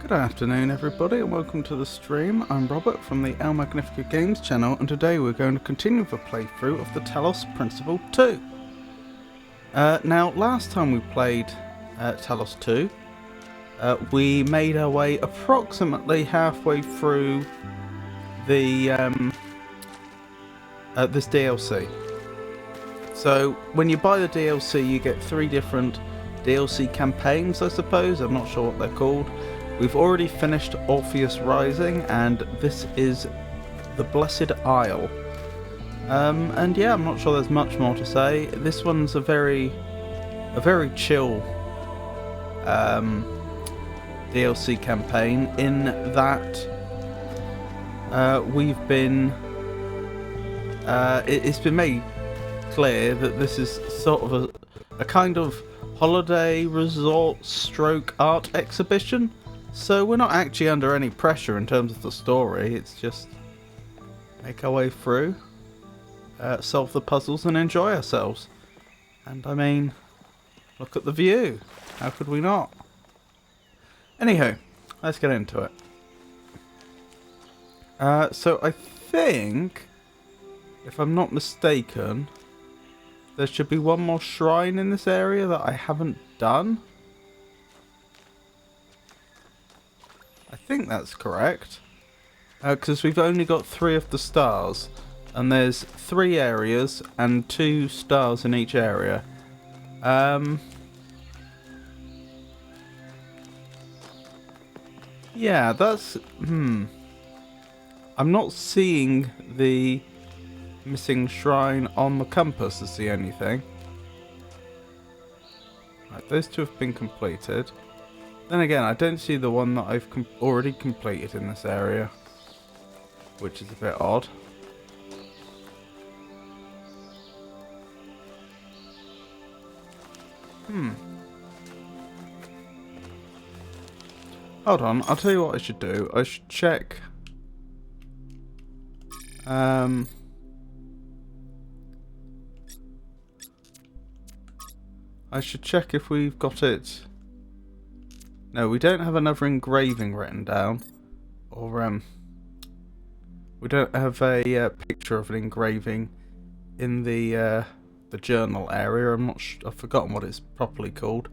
Good afternoon everybody and welcome to the stream. I'm Robert from the El Magnifico Games channel, and today we're going to continue the playthrough of the Talos Principle 2. Now last time we played Talos 2, we made our way approximately halfway through the this DLC. So when you buy the DLC you get 3 different DLC campaigns, I suppose. I'm not sure what they're called. We've already finished Orpheus Rising, and this is the Blessed Isle. And yeah, I'm not sure there's much more to say. This one's a very chill DLC campaign in that we've been. It's been made clear that this is sort of a kind of holiday resort stroke art exhibition. So we're not actually under any pressure in terms of the story. It's just make our way through, solve the puzzles and enjoy ourselves. And I mean, look at the view. How could we not? Anywho, let's get into it. So I think, if I'm not mistaken, there should be one more shrine in this area that I haven't done. I think that's correct, because we've only got 3 of the stars, and there's 3 areas and 2 stars in each area. Yeah, that's... I'm not seeing the missing shrine on the compass is the only thing. Right, those 2 have been completed. Then again, I don't see the one that I've already completed in this area, which is a bit odd. Hold on, I'll tell you what I should do. I should check. I should check if we've got it. No, we don't have another engraving written down, or we don't have a picture of an engraving in the journal area. I'm not I've forgotten what it's properly called.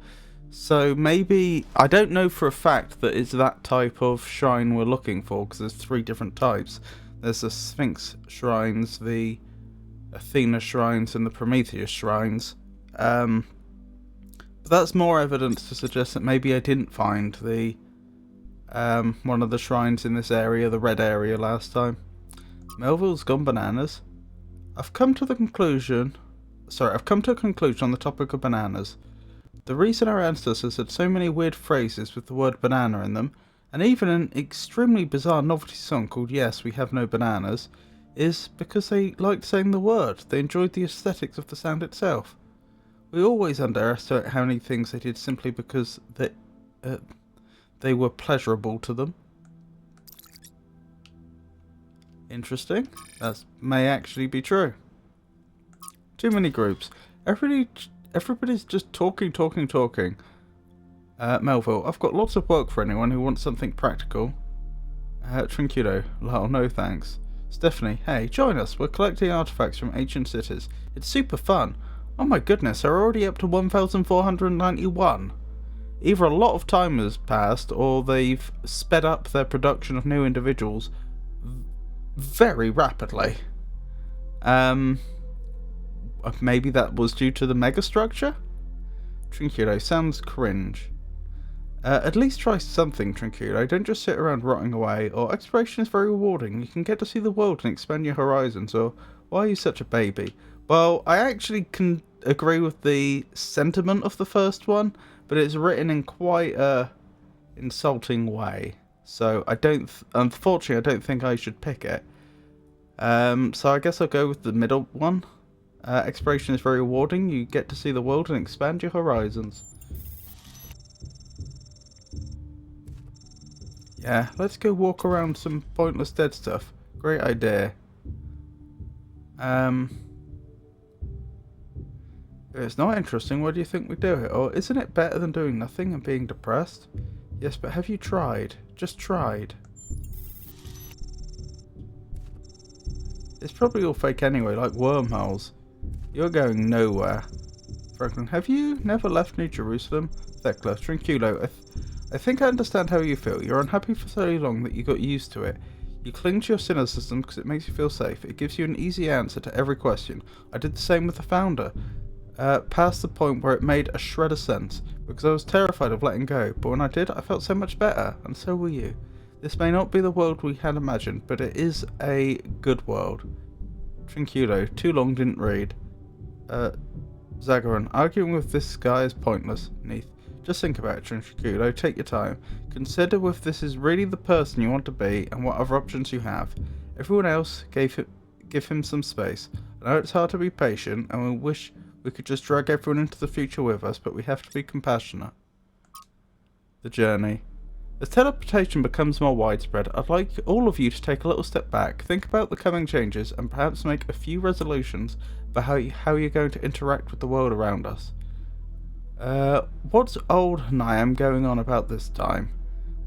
So maybe, I don't know for a fact that it's that type of shrine we're looking for, because there's 3 different types. There's the Sphinx shrines, the Athena shrines, and the Prometheus shrines. That's more evidence to suggest that maybe I didn't find the one of the shrines in this area, the red area, last time. Melville's gone bananas. I've come to a conclusion on the topic of bananas. The reason our ancestors had so many weird phrases with the word banana in them, and even an extremely bizarre novelty song called Yes, We Have No Bananas, is because they liked saying the word. They enjoyed the aesthetics of the sound itself. We always underestimate how many things they did simply because they were pleasurable to them. Interesting. That may actually be true. Too many groups. Everybody's just talking. Melville, I've got lots of work for anyone who wants something practical. Trinculo, lol, no thanks. Stephanie, hey, join us. We're collecting artifacts from ancient cities. It's super fun. Oh my goodness, they're already up to 1,491. Either a lot of time has passed, or they've sped up their production of new individuals very rapidly. Maybe that was due to the megastructure? Trinculo, sounds cringe. At least try something, Trinculo. Don't just sit around rotting away. Or exploration is very rewarding. You can get to see the world and expand your horizons. Or why are you such a baby? Well, I actually can agree with the sentiment of the first one, but it's written in quite a insulting way. So unfortunately, I don't think I should pick it. So I guess I'll go with the middle one. Exploration is very rewarding. You get to see the world and expand your horizons. Yeah, let's go walk around some pointless dead stuff. Great idea. If it's not interesting, why do you think we do it? Or isn't it better than doing nothing and being depressed? Yes, but have you tried? Just tried. It's probably all fake anyway, like wormholes. You're going nowhere. Franklin, have you never left New Jerusalem? Thecla, Trinculo, I think I understand how you feel. You're unhappy for so long that you got used to it. You cling to your cynicism because it makes you feel safe. It gives you an easy answer to every question. I did the same with the founder. Past the point where it made a shred of sense, because I was terrified of letting go, but when I did, I felt so much better, and so will you. This may not be the world we had imagined, but it is a good world. Trinculo, too long, didn't read. Zagaran, arguing with this guy is pointless. Neath, just think about it, Trinculo, take your time. Consider if this is really the person you want to be, and what other options you have. Everyone else, give him some space. I know it's hard to be patient, and we wish we could just drag everyone into the future with us, but we have to be compassionate. The journey. As teleportation becomes more widespread, I'd like all of you to take a little step back, think about the coming changes, and perhaps make a few resolutions about how you're going to interact with the world around us. What's old Niam going on about this time?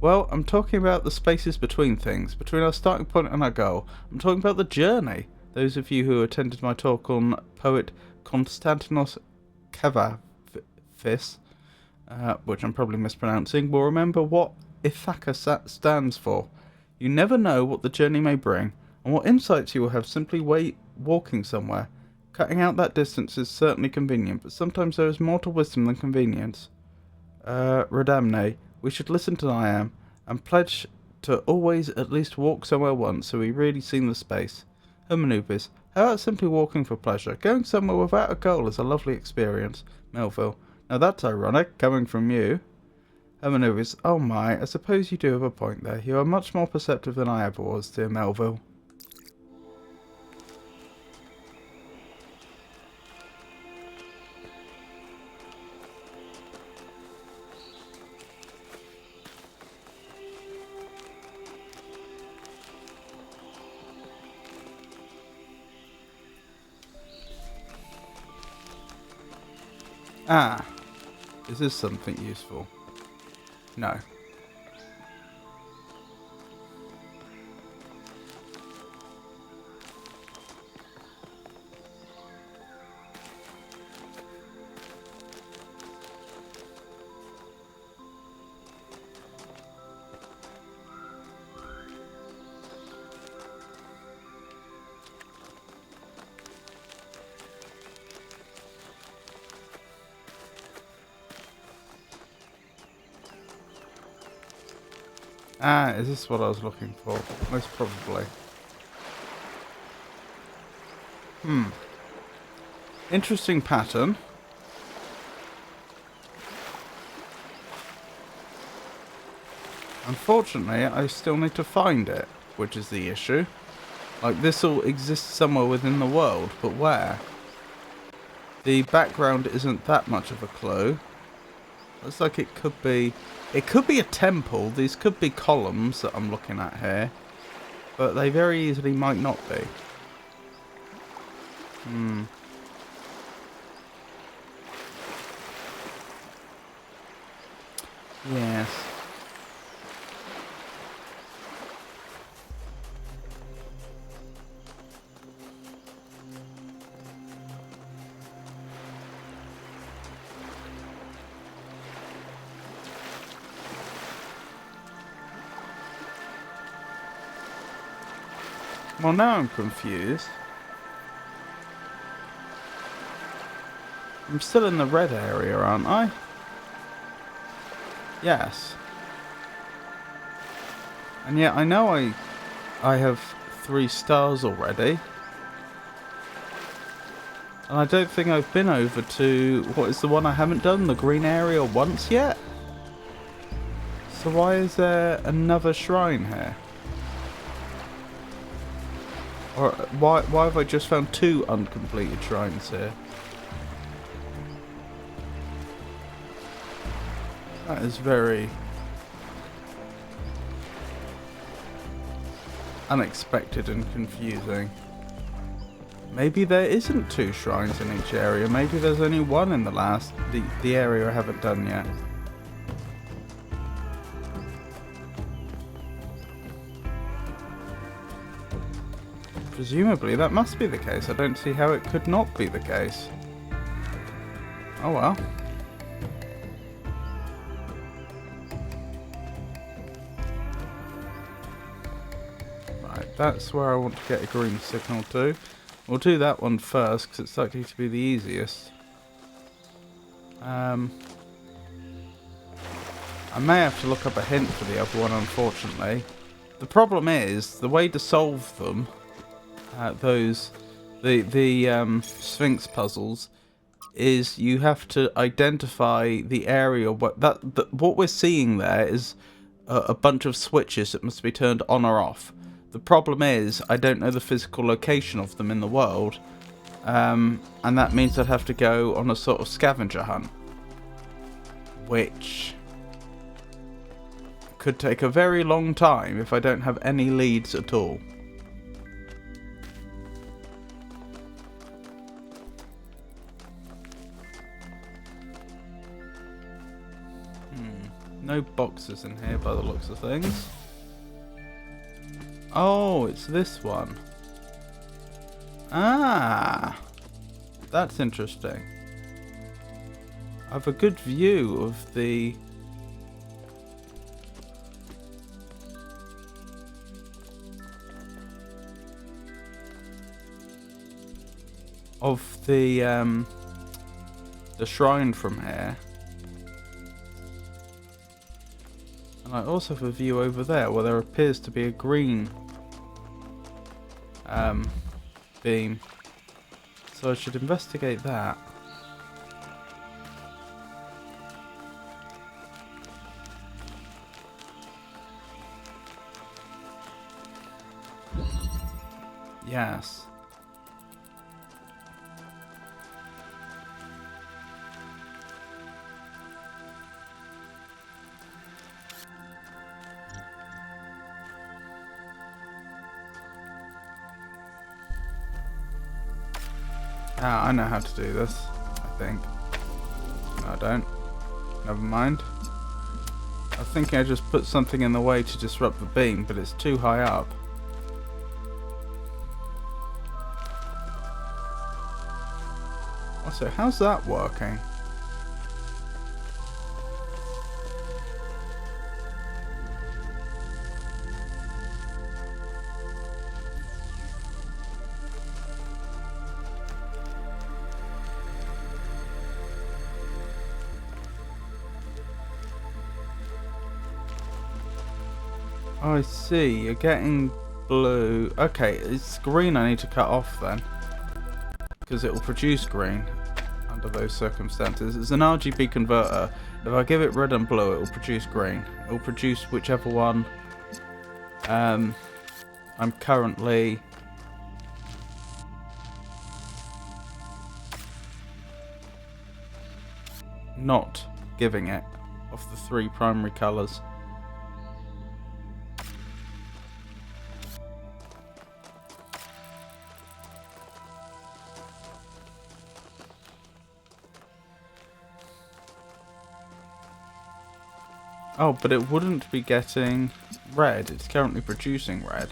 Well, I'm talking about the spaces between things, between our starting point and our goal. I'm talking about the journey. Those of you who attended my talk on poet Konstantinos Kavafis, which I'm probably mispronouncing, will remember what Ithaca stands for. You never know what the journey may bring, and what insights you will have simply walking somewhere. Cutting out that distance is certainly convenient, but sometimes there is more to wisdom than convenience. Radamne, we should listen to Niam, and pledge to always at least walk somewhere once so we really see the space. Hermanubis, how about simply walking for pleasure? Going somewhere without a goal is a lovely experience. Melville, now that's ironic, coming from you. Hermanubis, oh my, I suppose you do have a point there. You are much more perceptive than I ever was, dear Melville. Ah, is this something useful? No. Ah, is this what I was looking for? Most probably. Interesting pattern. Unfortunately, I still need to find it, which is the issue. Like, this all exists somewhere within the world, but where? The background isn't that much of a clue. Looks like it could be a temple. These could be columns that I'm looking at here, but they very easily might not be. Yes. Well, now I'm confused. I'm still in the red area, aren't I? Yes. And yet I know I have 3 stars already. And I don't think I've been over to, what is the one I haven't done? The green area once yet? So why is there another shrine here? Or why have I just found 2 uncompleted shrines here? That is very unexpected and confusing. Maybe there isn't 2 shrines in each area. Maybe there's only 1 in the area I haven't done yet. Presumably that must be the case. I don't see how it could not be the case. Oh well. Right, that's where I want to get a green signal to. We'll do that one first because it's likely to be the easiest. I may have to look up a hint for the other one, unfortunately. The problem is the way to solve them, the Sphinx puzzles, is you have to identify the area. What we're seeing there is a bunch of switches that must be turned on or off. The problem is I don't know the physical location of them in the world, and that means I'd have to go on a sort of scavenger hunt, which could take a very long time if I don't have any leads at all. No boxes in here by the looks of things. Oh, it's this one. Ah, that's interesting. I have a good view of the shrine from here. And I also have a view over there where there appears to be a green beam. So I should investigate that. Yes. Ah, I know how to do this, I think. No, I don't. Never mind. I was thinking I just put something in the way to disrupt the beam, but it's too high up. Also, how's that working? Oh, I see. You're getting blue. Okay, it's green I need to cut off then. Because it will produce green under those circumstances. It's an RGB converter. If I give it red and blue, it will produce green. It will produce whichever one I'm currently not giving it of the 3 primary colours. Oh, but it wouldn't be getting red. It's currently producing red.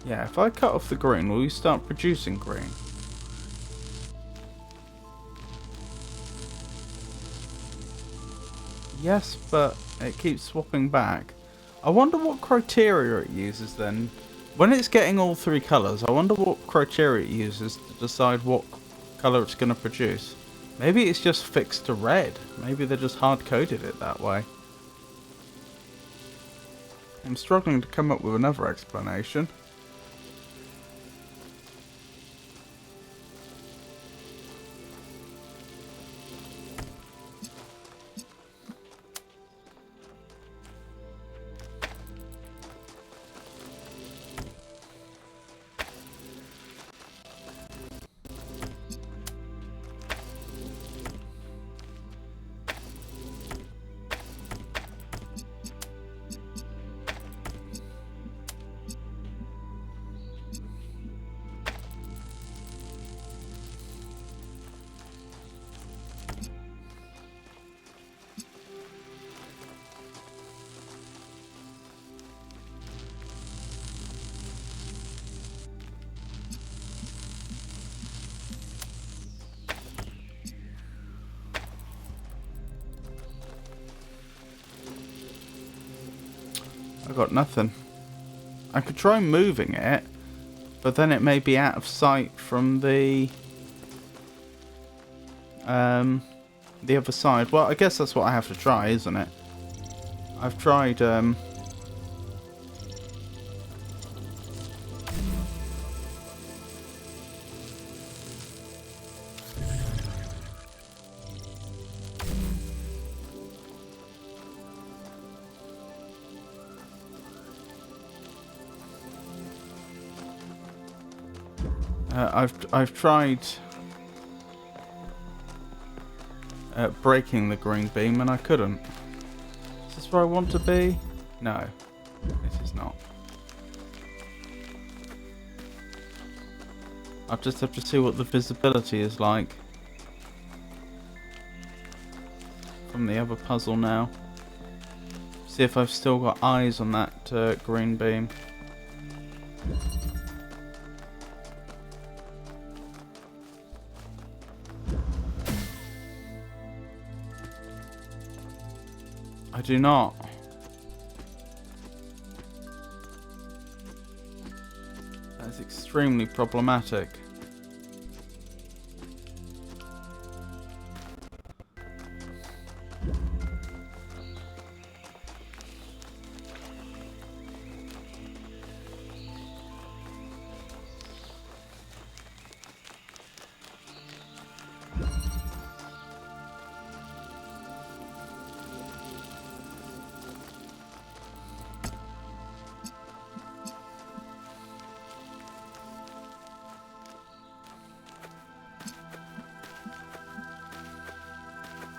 Yeah, if I cut off the green, will you start producing green? Yes, but it keeps swapping back. I wonder what criteria it uses then. When it's getting all three colours, I wonder what criteria it uses to decide what colour it's going to produce. Maybe it's just fixed to red. Maybe they just hard-coded it that way. I'm struggling to come up with another explanation. I got nothing. I could try moving it, but then it may be out of sight from the other side. Well, I guess that's what I have to try, isn't it? I've tried I've tried breaking the green beam and I couldn't. Is this where I want to be? No, this is not. I'll just have to see what the visibility is like from the other puzzle now. See if I've still got eyes on that green beam. I do not. That's extremely problematic.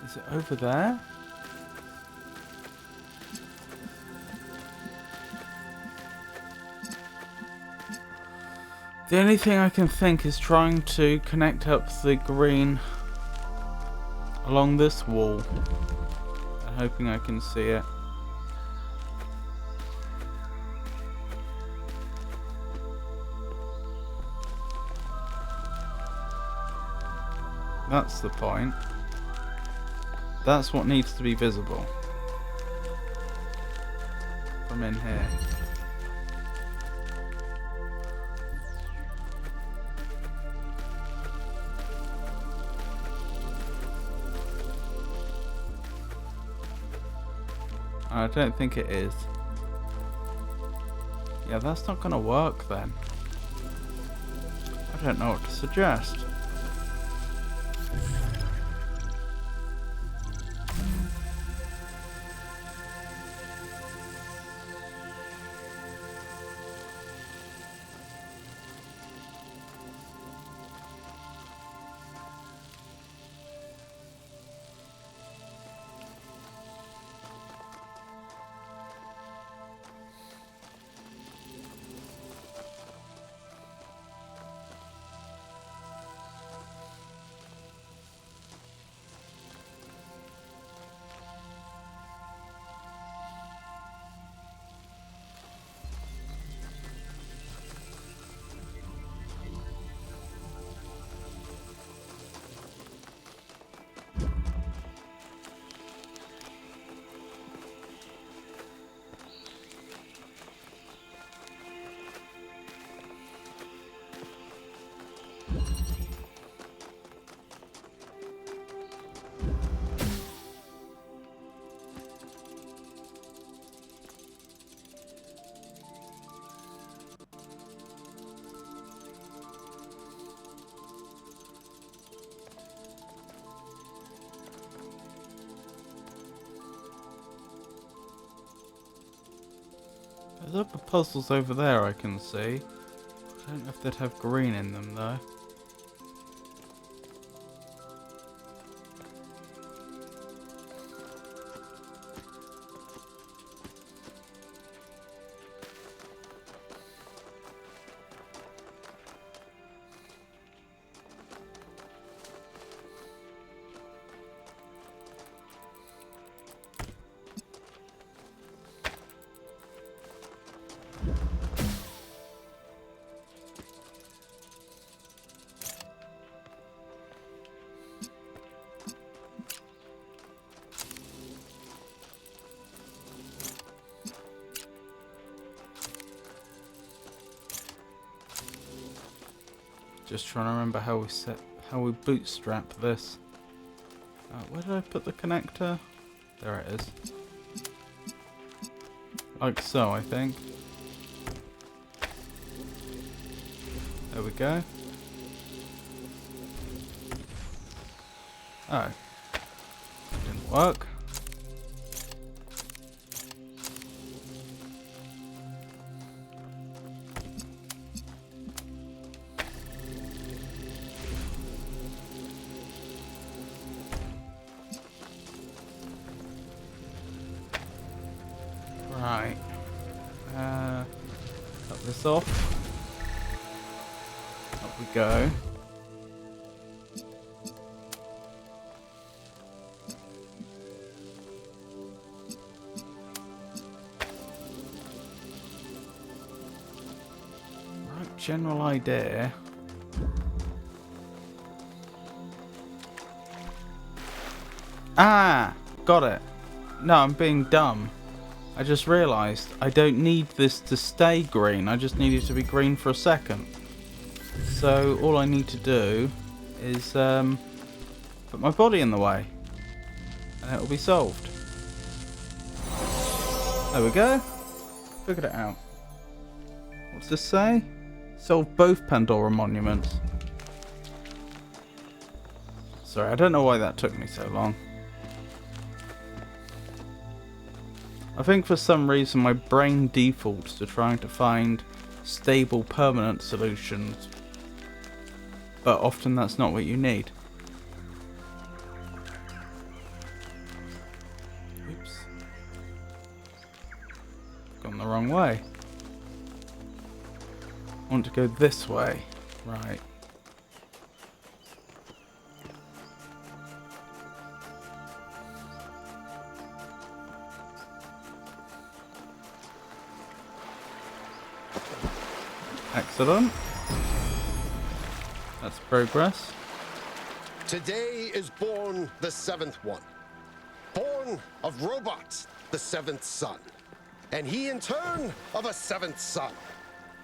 Is it over there? The only thing I can think is trying to connect up the green along this wall. I'm hoping I can see it. That's the point. That's what needs to be visible from in here. I don't think it is. Yeah, that's not gonna work then. I don't know what to suggest. There's other puzzles over there I can see. I don't know if they'd have green in them though. Just trying to remember how we bootstrap this. Where did I put the connector? There it is. Like so, I think. There we go. Oh. Didn't work. Right. Cut this off. Up we go. Right, general idea. Ah! Got it. No, I'm being dumb. I just realised I don't need this to stay green, I just need it to be green for a second. So all I need to do is put my body in the way and it'll be solved. There we go. Figured it out. What's this say? Solve both Pandora monuments. Sorry, I don't know why that took me so long. I think for some reason my brain defaults to trying to find stable, permanent solutions. But often that's not what you need. Oops. Gone the wrong way. I want to go this way. Right. Excellent. That's progress. Today is born the seventh one. Born of robots, the seventh son. And he in turn of a seventh son.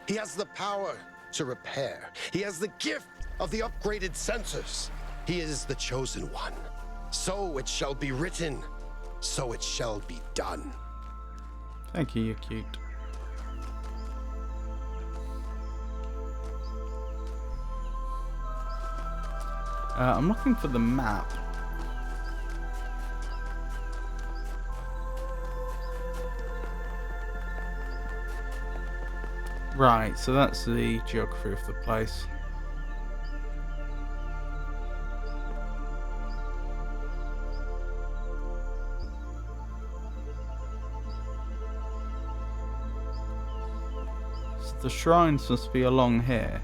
He has the power to repair. He has the gift of the upgraded sensors. He is the chosen one. So it shall be written. So it shall be done. Thank you, you're cute. I'm looking for the map. Right, so that's the geography of the place. So the shrines must be along here.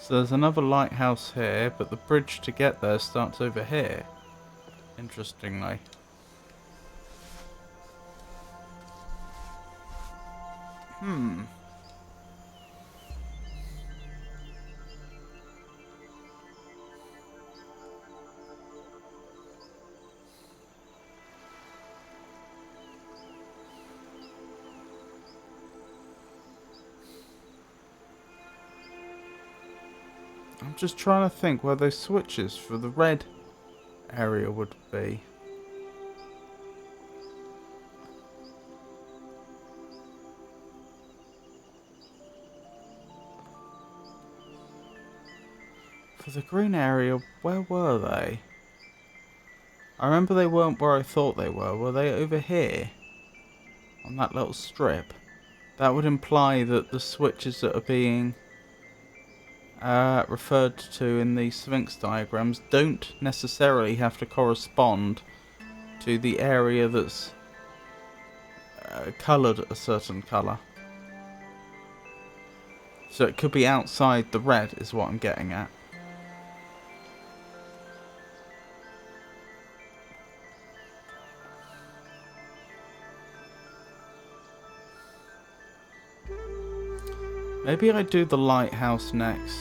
So there's another lighthouse here, but the bridge to get there starts over here. Interestingly. just trying to think where those switches for the red area would be. For the green area, where were they? I remember they weren't where I thought they were. Were they over here? On that little strip? That would imply that the switches that are being referred to in the Sphinx diagrams don't necessarily have to correspond to the area that's coloured a certain colour. So it could be outside the red is what I'm getting at. Maybe I do the lighthouse next.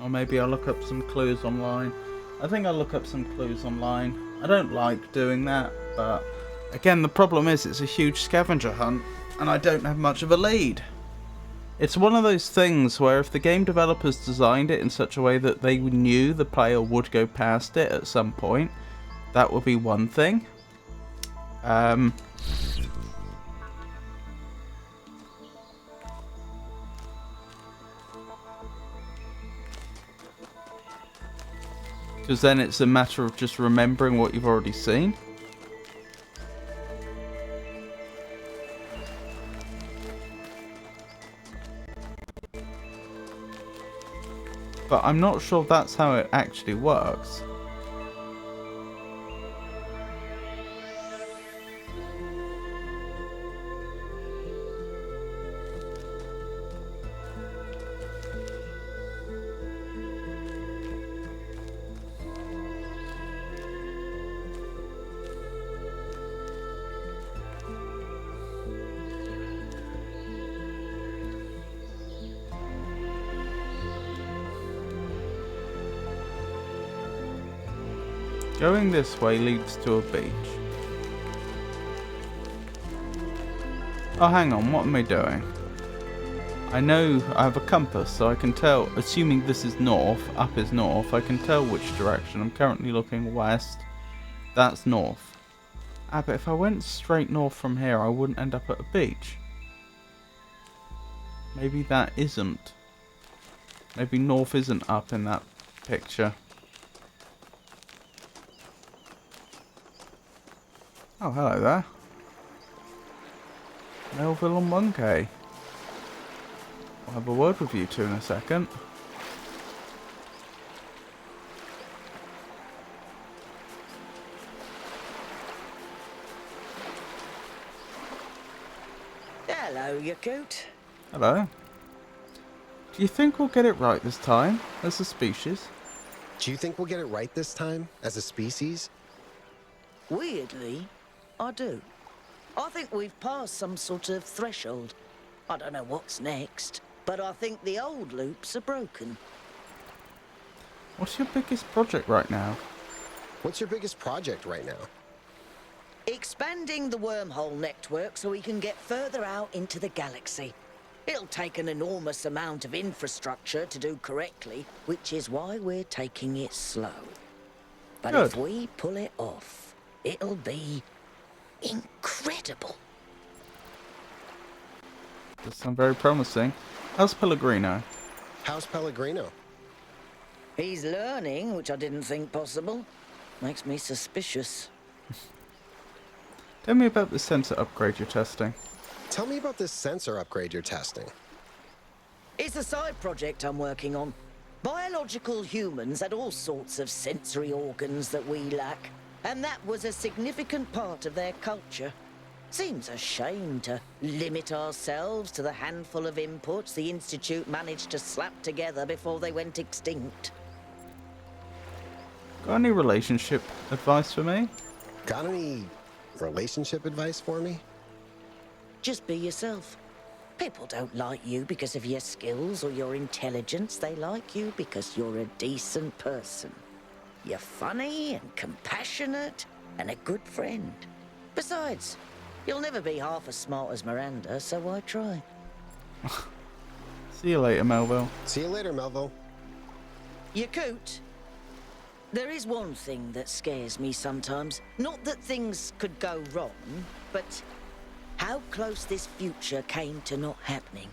Or maybe I'll look up some clues online. I think I'll look up some clues online. I don't like doing that, but again, the problem is it's a huge scavenger hunt, and I don't have much of a lead. It's one of those things where if the game developers designed it in such a way that they knew the player would go past it at some point, that would be one thing. Because then it's a matter of just remembering what you've already seen. But I'm not sure that's how it actually works. Going this way leads to a beach. Oh, hang on, what am I doing? I know I have a compass, so I can tell, assuming this is north, up is north, I can tell which direction. I'm currently looking west. That's north. Ah, but if I went straight north from here, I wouldn't end up at a beach. Maybe that isn't. Maybe north isn't up in that picture. Oh, hello there. Melville and 1K. I'll have a word with you two in a second. Hello, you coot. Hello. Do you think we'll get it right this time, as a species? Do you think we'll get it right this time, as a species? Weirdly, I do. I think we've passed some sort of threshold. I don't know what's next, but I think the old loops are broken. What's your biggest project right now? What's your biggest project right now? Expanding the wormhole network so we can get further out into the galaxy. It'll take an enormous amount of infrastructure to do correctly, which is why we're taking it slow. But Good. if we pull it off, it'll be incredible. Does sound very promising. How's Pellegrino? How's Pellegrino? He's learning, which I didn't think possible. Makes me suspicious. Tell me about the sensor upgrade you're testing. Tell me about this sensor upgrade you're testing. It's a side project I'm working on. Biological humans had all sorts of sensory organs that we lack, and that was a significant part of their culture. Seems a shame to limit ourselves to the handful of inputs the Institute managed to slap together before they went extinct. Got any relationship advice for me? Got any relationship advice for me? Just be yourself. People don't like you because of your skills or your intelligence. They like you because you're a decent person. You're funny and compassionate and a good friend. Besides, You'll never be half as smart as Miranda, so why try? See you later, Melville. See you later, Melville. Yakut, there is one thing that scares me sometimes. Not that things could go wrong, but how close this future came to not happening.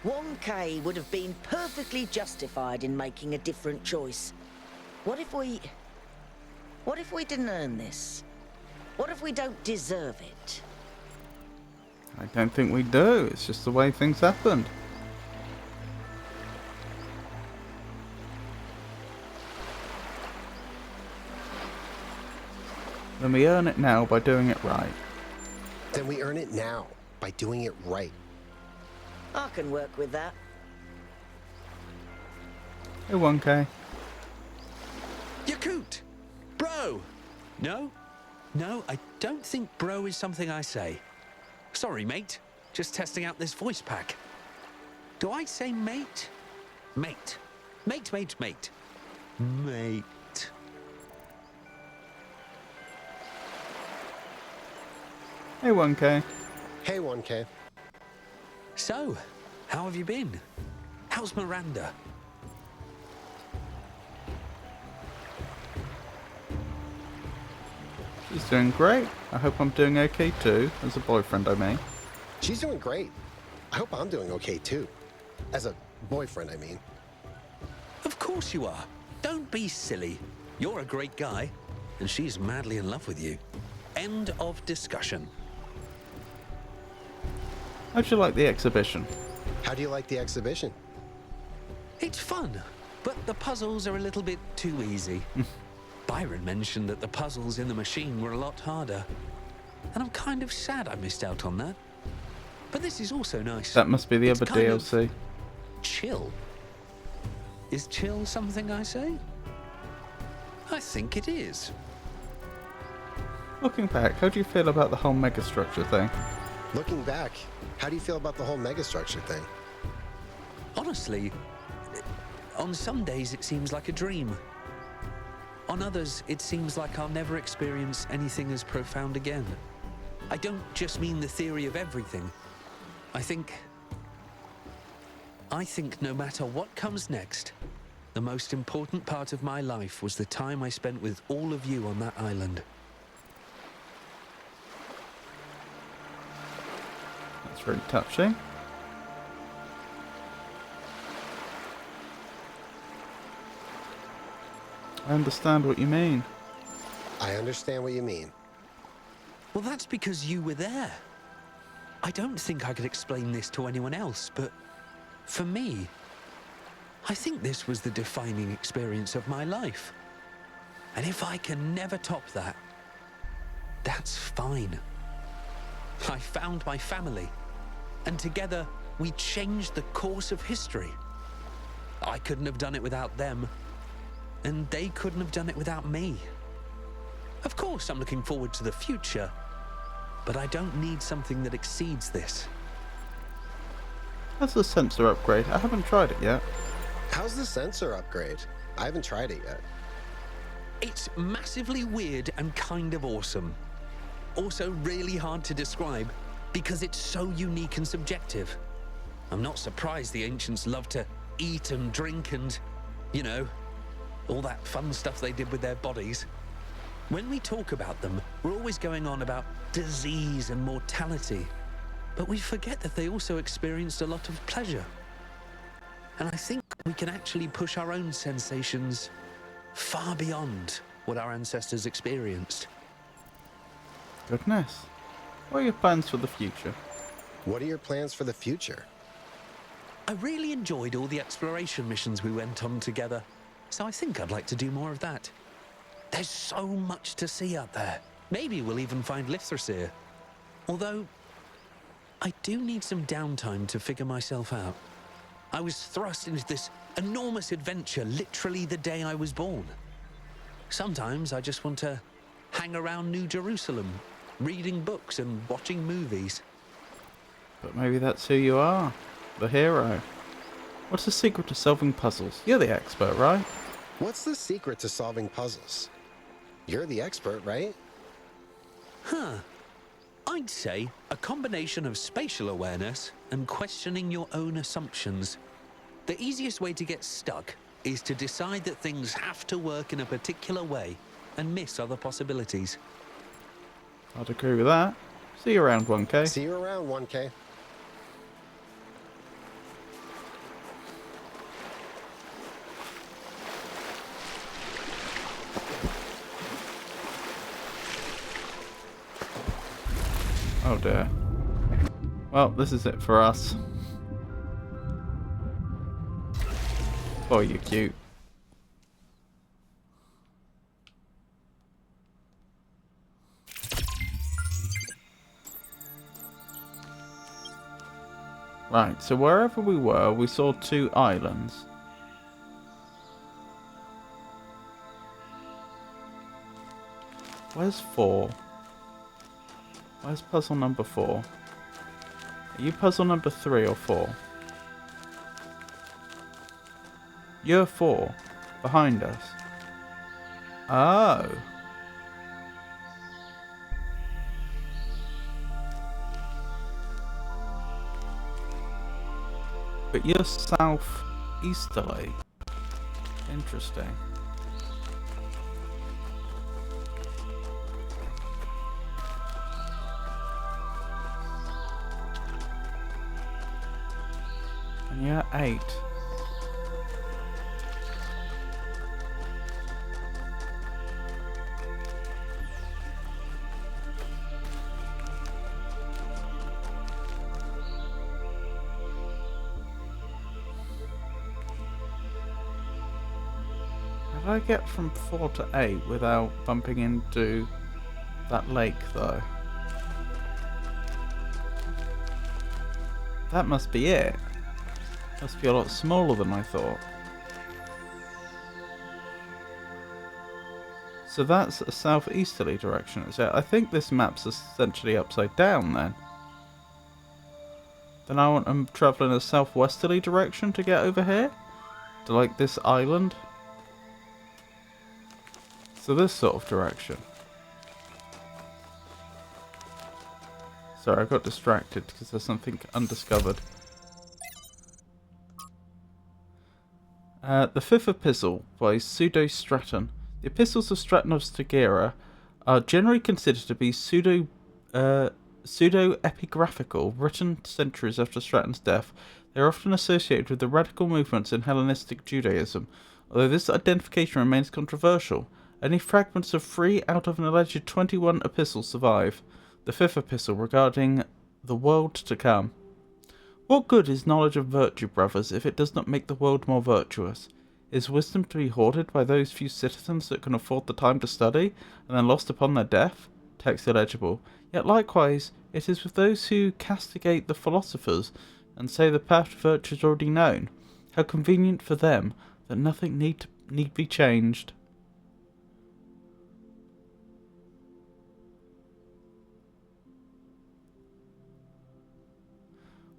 1K would have been perfectly justified in making a different choice. What if we didn't earn this? What if we don't deserve it? I don't think we do. It's just the way things happened. Then we earn it now by doing it right. Then we earn it now by doing it right. I can work with that. Hey, 1K. Yakut! Bro! No? No, I don't think bro is something I say. Sorry, mate. Just testing out this voice pack. Do I say mate? Mate. Mate, mate, mate. Mate. Hey, 1K. Hey, 1K. So, how have you been? How's Miranda? She's doing great. I hope I'm doing okay too, as a boyfriend, I mean. She's doing great. I hope I'm doing okay too. As a boyfriend, I mean. Of course you are. Don't be silly. You're a great guy, and she's madly in love with you. End of discussion. How'd you like the exhibition? How do you like the exhibition? It's fun, but the puzzles are a little bit too easy. Byron mentioned that the puzzles in the machine were a lot harder, and I'm kind of sad I missed out on that. But this is also nice. That must be the It's other kind of DLC. chill. Is chill something I say? I think it is. Looking back, how do you feel about the whole megastructure thing? Looking back, how do you feel about the whole megastructure thing? Honestly, on some days it seems like a dream. On others, it seems like I'll never experience anything as profound again. I don't just mean the theory of everything. I think no matter what comes next, the most important part of my life was the time I spent with all of you on that island. That's very touching. I understand what you mean. I understand what you mean. Well, that's because you were there. I don't think I could explain this to anyone else, but for me, I think this was the defining experience of my life. And if I can never top that, that's fine. I found my family, and together we changed the course of history. I couldn't have done it without them, and they couldn't have done it without me. Of course, I'm looking forward to the future, but I don't need something that exceeds this. That's a sensor upgrade. I haven't tried it yet. How's the sensor upgrade? I haven't tried it yet. It's massively weird and kind of awesome. Also really hard to describe because it's so unique and subjective. I'm not surprised the ancients loved to eat and drink and, you know, all that fun stuff they did with their bodies. When we talk about them, we're always going on about disease and mortality, but we forget that they also experienced a lot of pleasure. And I think we can actually push our own sensations far beyond what our ancestors experienced. Goodness. What are your plans for the future? What are your plans for the future? I really enjoyed all the exploration missions we went on together, so I think I'd like to do more of that. There's so much to see out there. Maybe we'll even find Lithrasir. Although, I do need some downtime to figure myself out. I was thrust into this enormous adventure literally the day I was born. Sometimes I just want to hang around New Jerusalem, reading books and watching movies. But maybe that's who you are. The hero. What's the secret to solving puzzles? You're the expert, right? What's the secret to solving puzzles? You're the expert, right? Huh. I'd say a combination of spatial awareness and questioning your own assumptions. The easiest way to get stuck is to decide that things have to work in a particular way and miss other possibilities. I'd agree with that. See you around 1K. See you around, 1K. Oh dear. Well, this is it for us. Oh, you're cute. Right, so wherever we were, we saw 2 islands. Where's 4? Where's puzzle number 4? Are you puzzle number 3 or 4? You're 4. Behind us. Oh. But you're south-easterly. Interesting. And you're 8. How do I get from 4 to 8 without bumping into that lake, though? That must be it. Must be a lot smaller than I thought. So that's a southeasterly direction, is it? I think this map's essentially upside down then. Then I want to travel in a southwesterly direction to get over here? To like this island? So this sort of direction. Sorry, I got distracted because there's something undiscovered. The fifth epistle by Pseudo Stratton. The epistles of Stratton of Stagira are generally considered to be pseudo-epigraphical, written centuries after Stratton's death. They are often associated with the radical movements in Hellenistic Judaism, although this identification remains controversial. Only fragments of 3 out of an alleged 21 epistles survive. The fifth epistle regarding the world to come. What good is knowledge of virtue, brothers, if it does not make the world more virtuous? Is wisdom to be hoarded by those few citizens that can afford the time to study, and then lost upon their death? Text illegible. Yet likewise, it is with those who castigate the philosophers, and say the path to virtue is already known. How convenient for them that nothing need be changed.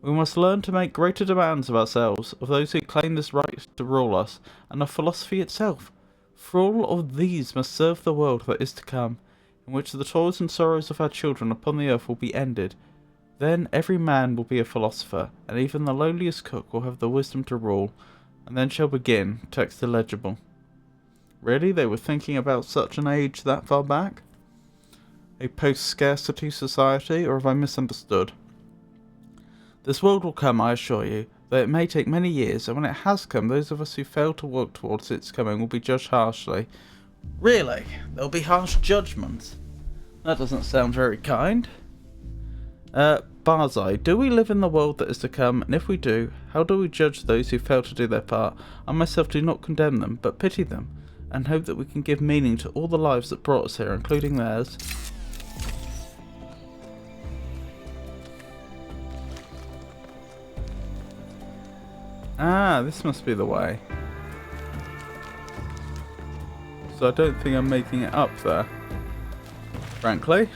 We must learn to make greater demands of ourselves, of those who claim this right to rule us, and of philosophy itself. For all of these must serve the world that is to come, in which the toils and sorrows of our children upon the earth will be ended. Then every man will be a philosopher, and even the lowliest cook will have the wisdom to rule, and then shall begin, text illegible. Really, they were thinking about such an age that far back? A post-scarcity society, or have I misunderstood? This world will come, I assure you, though it may take many years, and when it has come, those of us who fail to work towards its coming will be judged harshly. Really? There'll be harsh judgments? That doesn't sound very kind. Barzai, do we live in the world that is to come, and if we do, how do we judge those who fail to do their part? I myself do not condemn them, but pity them, and hope that we can give meaning to all the lives that brought us here, including theirs. Ah, this must be the way. So I don't think I'm making it up there. Frankly.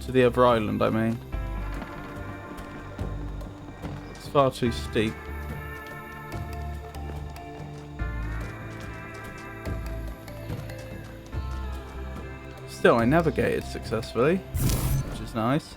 To the other island, I mean. It's far too steep. Still, I navigated successfully, which is nice.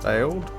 Failed.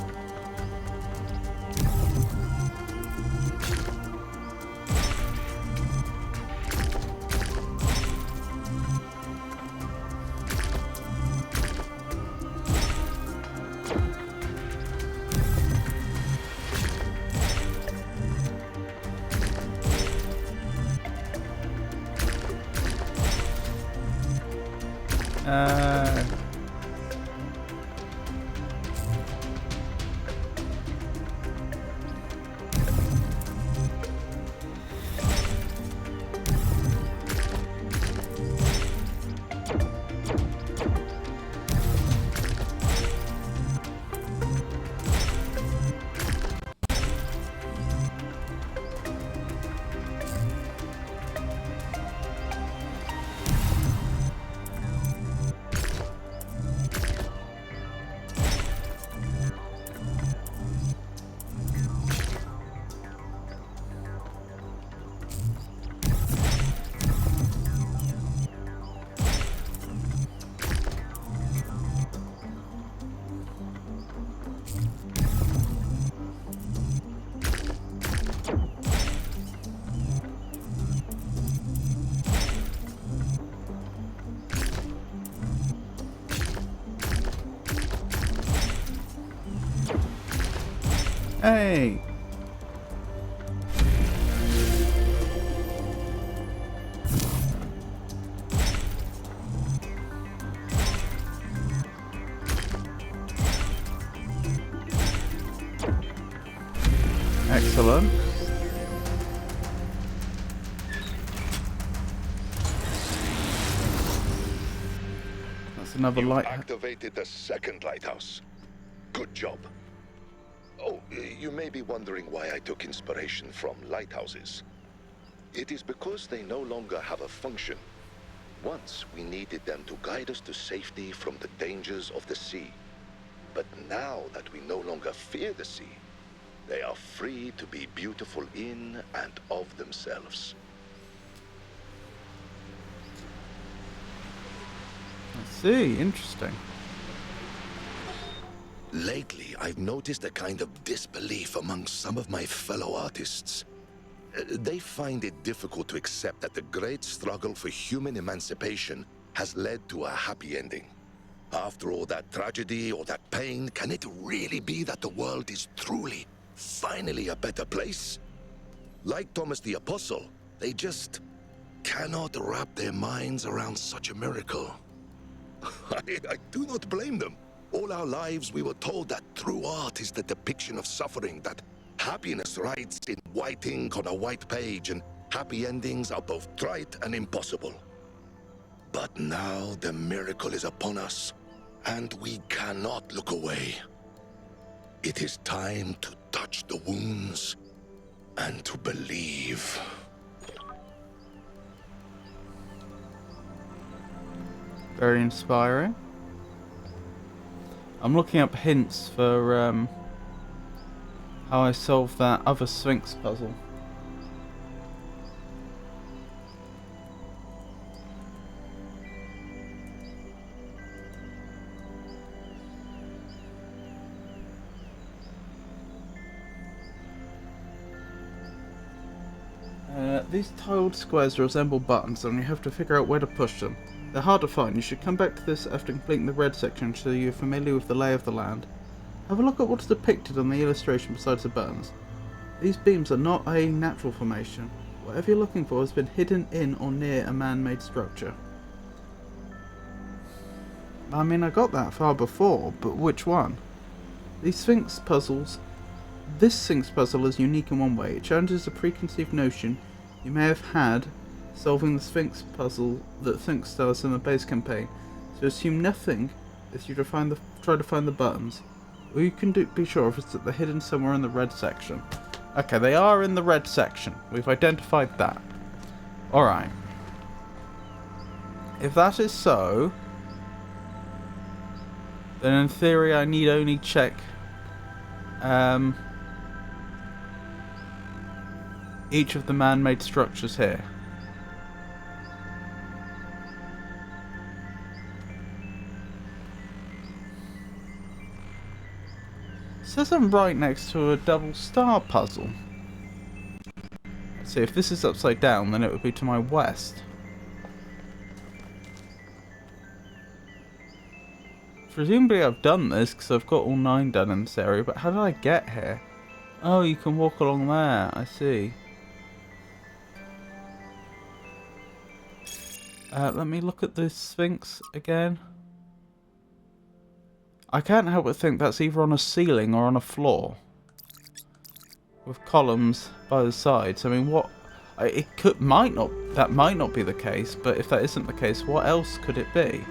Hey! Excellent. That's another You light. activated the second lighthouse. Good job. Oh, you may be wondering why I took inspiration from lighthouses. It is because they no longer have a function. Once we needed them to guide us to safety from the dangers of the sea. But now that we no longer fear the sea, they are free to be beautiful in and of themselves. I see, interesting. Lately, I've noticed a kind of disbelief amongst some of my fellow artists. They find it difficult to accept that the great struggle for human emancipation has led to a happy ending. After all that tragedy or that pain, can it really be that the world is truly, finally a better place? Like Thomas the Apostle, they just cannot wrap their minds around such a miracle. I do not blame them. All our lives we were told that true art is the depiction of suffering, that happiness writes in white ink on a white page, and happy endings are both trite and impossible. But now the miracle is upon us, and we cannot look away. It is time to touch the wounds and to believe. Very inspiring. I'm looking up hints for how I solved that other Sphinx puzzle. These tiled squares resemble buttons, and you have to figure out where to push them. They're hard to find. You should come back to this after completing the red section so you're familiar with the lay of the land. Have a look at what's depicted on the illustration besides the buttons. These beams are not a natural formation. Whatever you're looking for has been hidden in or near a man-made structure. I mean, I got that far before, but which one? These Sphinx puzzles This Sphinx puzzle is unique in one way. It challenges a preconceived notion you may have had solving the Sphinx puzzle that Sphinx does in the base campaign. So assume nothing as you try to find the buttons. All you can be sure of is that they're hidden somewhere in the red section. Okay, they are in the red section. We've identified that. Alright. If that is so, then in theory I need only check each of the man-made structures here. It says I'm right next to a double star puzzle. Let's see, if this is upside down, then it would be to my west. Presumably I've done this because I've got all 9 done in this area, but how did I get here? Oh, you can walk along there, I see. Let me look at the Sphinx again. I can't help but think that's either on a ceiling or on a floor, with columns by the sides. I mean, that might not be the case, but if that isn't the case, what else could it be?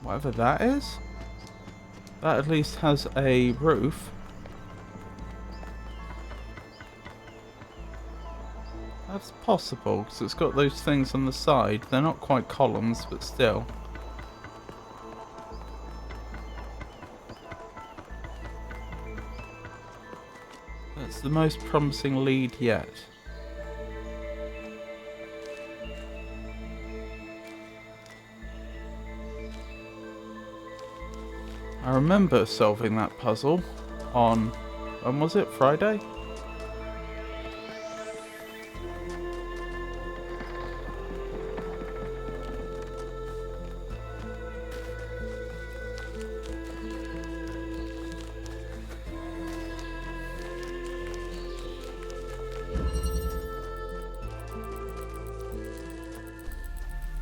Whatever that is. That at least has a roof. That's possible, because it's got those things on the side. They're not quite columns, but still. That's the most promising lead yet. I remember solving that puzzle on, when was it? Friday?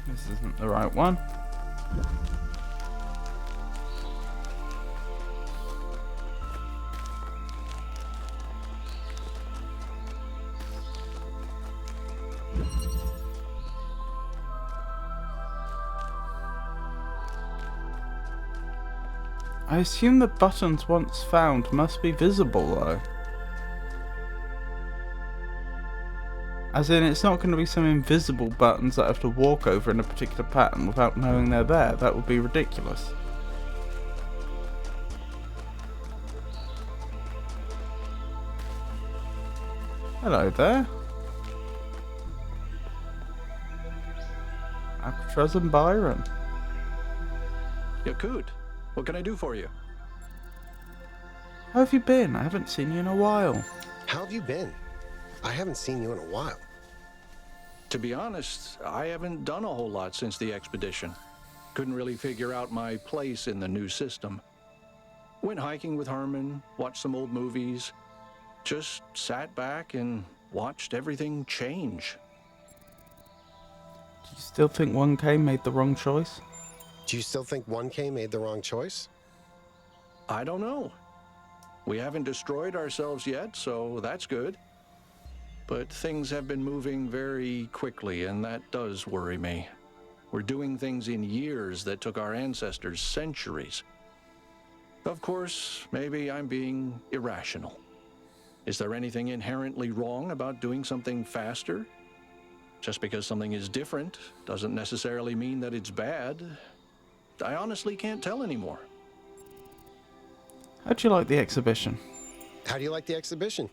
This isn't the right one. I assume the buttons once found must be visible though. As in, it's not going to be some invisible buttons that I have to walk over in a particular pattern without knowing they're there. That would be ridiculous. Hello there. Alcatraz and Byron. Yakut, what can I do for you? How have you been? I haven't seen you in a while. How have you been? I haven't seen you in a while. To be honest, I haven't done a whole lot since the expedition. Couldn't really figure out my place in the new system. Went hiking with Herman, watched some old movies, just sat back and watched everything change. Do you still think 1K made the wrong choice? Do you still think 1K made the wrong choice? I don't know. We haven't destroyed ourselves yet, so that's good. But things have been moving very quickly, and that does worry me. We're doing things in years that took our ancestors centuries. Of course, maybe I'm being irrational. Is there anything inherently wrong about doing something faster? Just because something is different doesn't necessarily mean that it's bad. I honestly can't tell anymore. How'd you like the exhibition? How do you like the exhibition?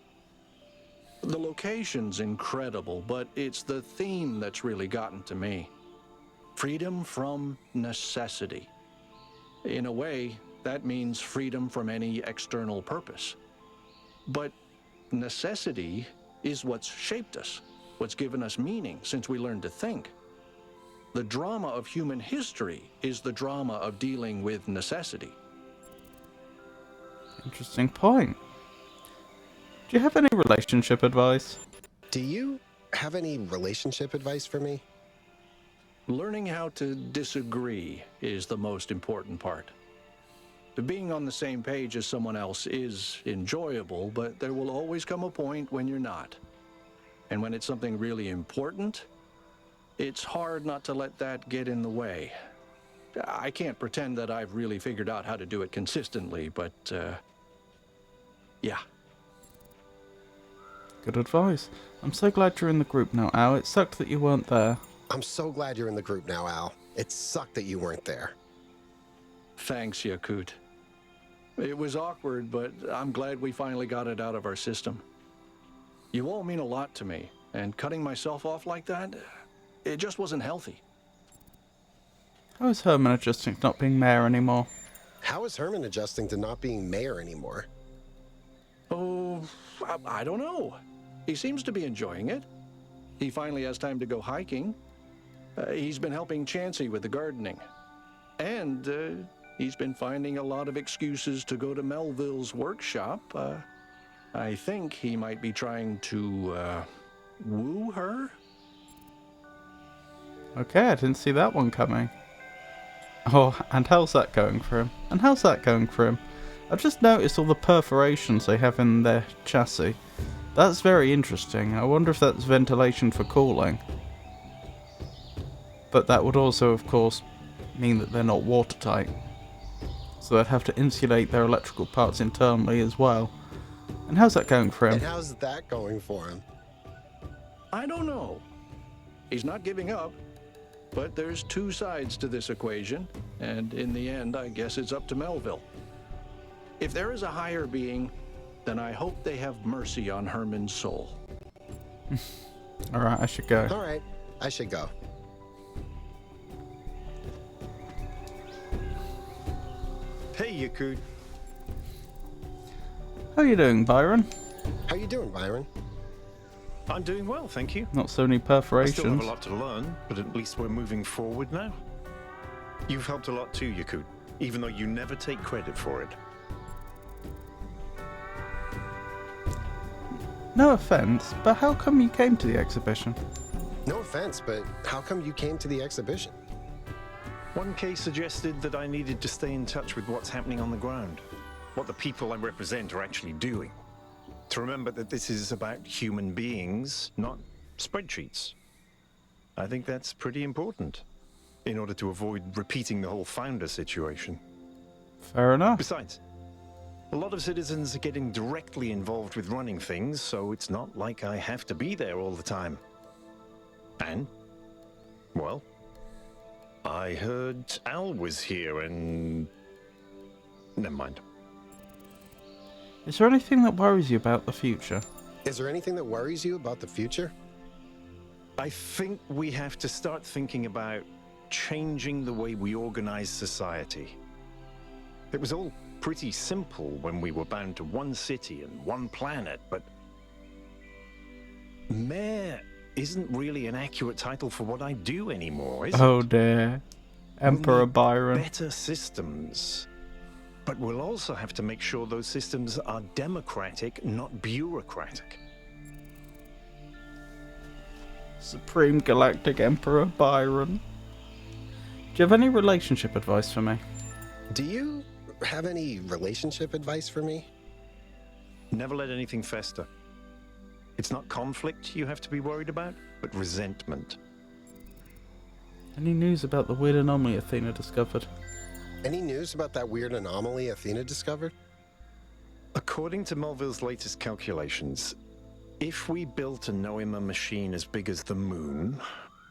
The location's incredible, but it's the theme that's really gotten to me. Freedom from necessity. In a way, that means freedom from any external purpose. But necessity is what's shaped us, what's given us meaning since we learned to think. The drama of human history is the drama of dealing with necessity. Interesting point. Do you have any relationship advice? Do you have any relationship advice for me? Learning how to disagree is the most important part. Being on the same page as someone else is enjoyable, but there will always come a point when you're not. And when it's something really important, it's hard not to let that get in the way. I can't pretend that I've really figured out how to do it consistently, but yeah. Good advice. I'm so glad you're in the group now, Al. It sucked that you weren't there. I'm so glad you're in the group now, Al. It sucked that you weren't there. Thanks, Yakut. It was awkward, but I'm glad we finally got it out of our system. You all mean a lot to me, and cutting myself off like that, it just wasn't healthy. How is Herman adjusting to not being mayor anymore? How is Herman adjusting to not being mayor anymore? Oh, I don't know. He seems to be enjoying it. He finally has time to go hiking. He's been helping Chansey with the gardening. And he's been finding a lot of excuses to go to Melville's workshop. I think he might be trying to woo her? Okay, I didn't see that one coming. Oh, and how's that going for him? And how's that going for him? I've just noticed all the perforations they have in their chassis. That's very interesting. I wonder if that's ventilation for cooling. But that would also, of course, mean that they're not watertight. So they'd have to insulate their electrical parts internally as well. And how's that going for him? And how's that going for him? I don't know. He's not giving up. But there's two sides to this equation, and in the end, I guess it's up to Melville. If there is a higher being, then I hope they have mercy on Herman's soul. Alright, I should go. All right, I should go. Hey, Yakut. How are you doing, Byron? How you doing, Byron? I'm doing well, thank you. Not so many I still have perforations. a lot to learn, but at least we're moving forward now. You've helped a lot too, Yakut, even though you never take credit for it. No offense, but how come you came to the exhibition? No offense, but how come you came to the exhibition? 1K suggested that I needed to stay in touch with what's happening on the ground, what the people I represent are actually doing. To remember that this is about human beings, not spreadsheets. I think that's pretty important, in order to avoid repeating the whole founder situation. Fair enough. Besides, a lot of citizens are getting directly involved with running things, so it's not like I have to be there all the time. And, well, I heard Al was here and... Never mind. Is there anything that worries you about the future? Is there anything that worries you about the future? I think we have to start thinking about changing the way we organize society. It was all pretty simple when we were bound to one city and one planet, but Mayor isn't really an accurate title for what I do anymore, is it? Oh dear. Emperor We need Byron. better systems. But we'll also have to make sure those systems are democratic, not bureaucratic. Supreme Galactic Emperor Byron. Do you have any relationship advice for me? Do you have any relationship advice for me? Never let anything fester. It's not conflict you have to be worried about, but resentment. Any news about the weird anomaly Athena discovered? Any news about that weird anomaly Athena discovered? According to Melville's latest calculations, if we built a Noema machine as big as the moon,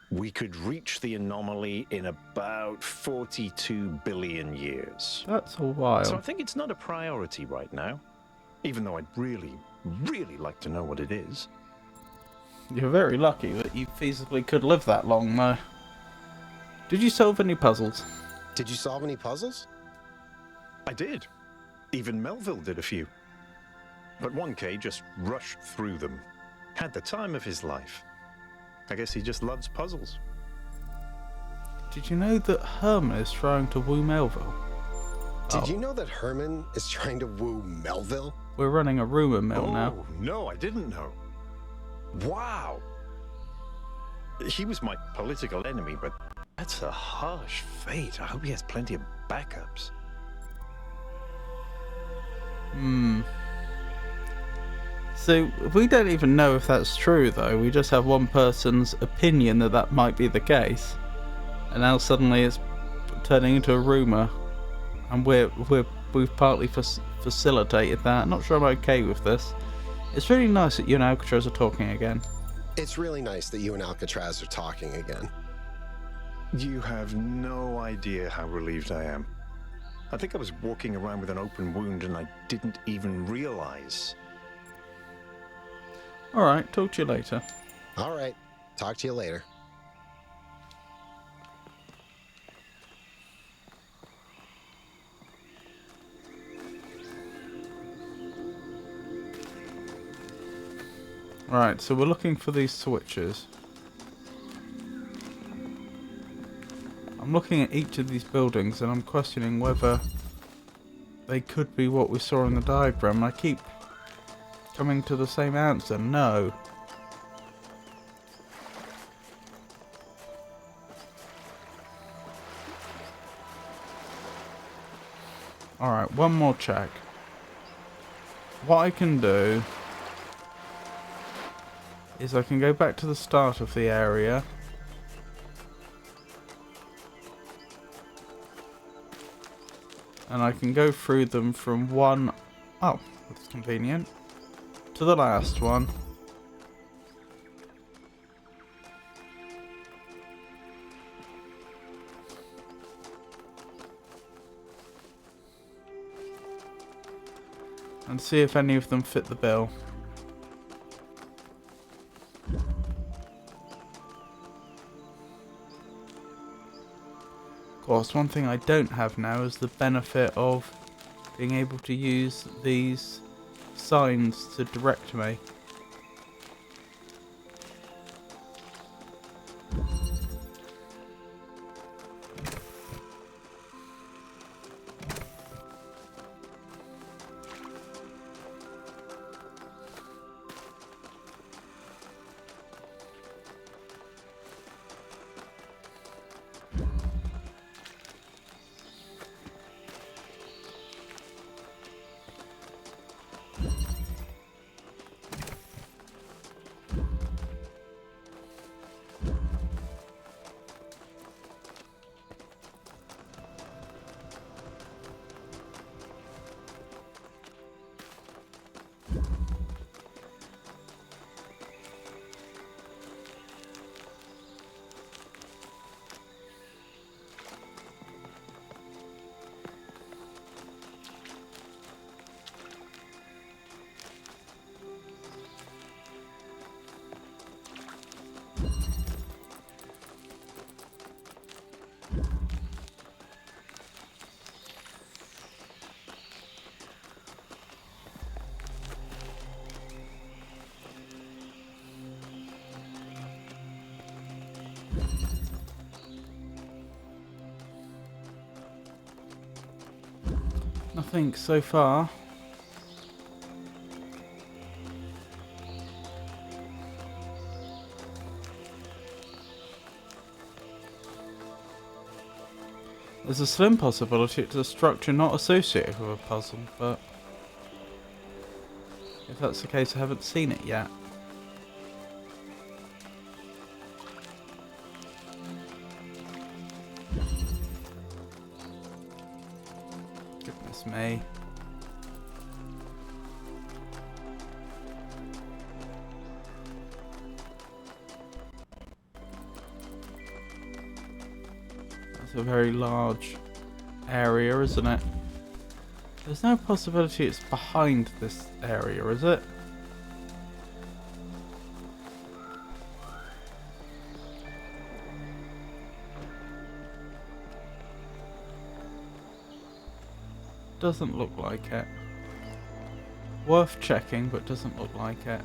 we could reach the anomaly in about 42 billion years. That's a while. So I think it's not a priority right now, even though I'd really, really like to know what it is. You're very lucky that you feasibly could live that long, though. Did you solve any puzzles? Did you solve any puzzles? I did. Even Melville did a few. But 1K just rushed through them. Had the time of his life. I guess he just loves puzzles. Did you know that Herman is trying to woo Melville? Did you know that Herman is trying to woo Melville? We're running a rumor mill now. Oh, no, I didn't know. Wow. He was my political enemy, but that's a harsh fate. I hope he has plenty of backups. So, we don't even know if that's true, though. We just have one person's opinion that that might be the case. And now suddenly it's turning into a rumour. And we've partly facilitated that. Not sure I'm okay with this. It's really nice that you and Alcatraz are talking again. It's really nice that you and Alcatraz are talking again. You have no idea how relieved I am. I think I was walking around with an open wound and I didn't even realize. Alright, talk to you later. All right. Talk to you later. Alright, so we're looking for these switches. I'm looking at each of these buildings and I'm questioning whether they could be what we saw in the diagram. I keep coming to the same answer, no. Alright, one more check. What I can do is I can go back to the start of the area. And I can go through them from one, oh, that's convenient, to the last one. And see if any of them fit the bill. Of course, one thing I don't have now is the benefit of being able to use these signs to direct me. Nothing so far. There's a slim possibility it's a structure not associated with a puzzle, but if that's the case, I haven't seen it yet. Goodness me. That's a very large area, isn't it? There's no possibility it's behind this area, is it? Doesn't look like it. Worth checking, but doesn't look like it.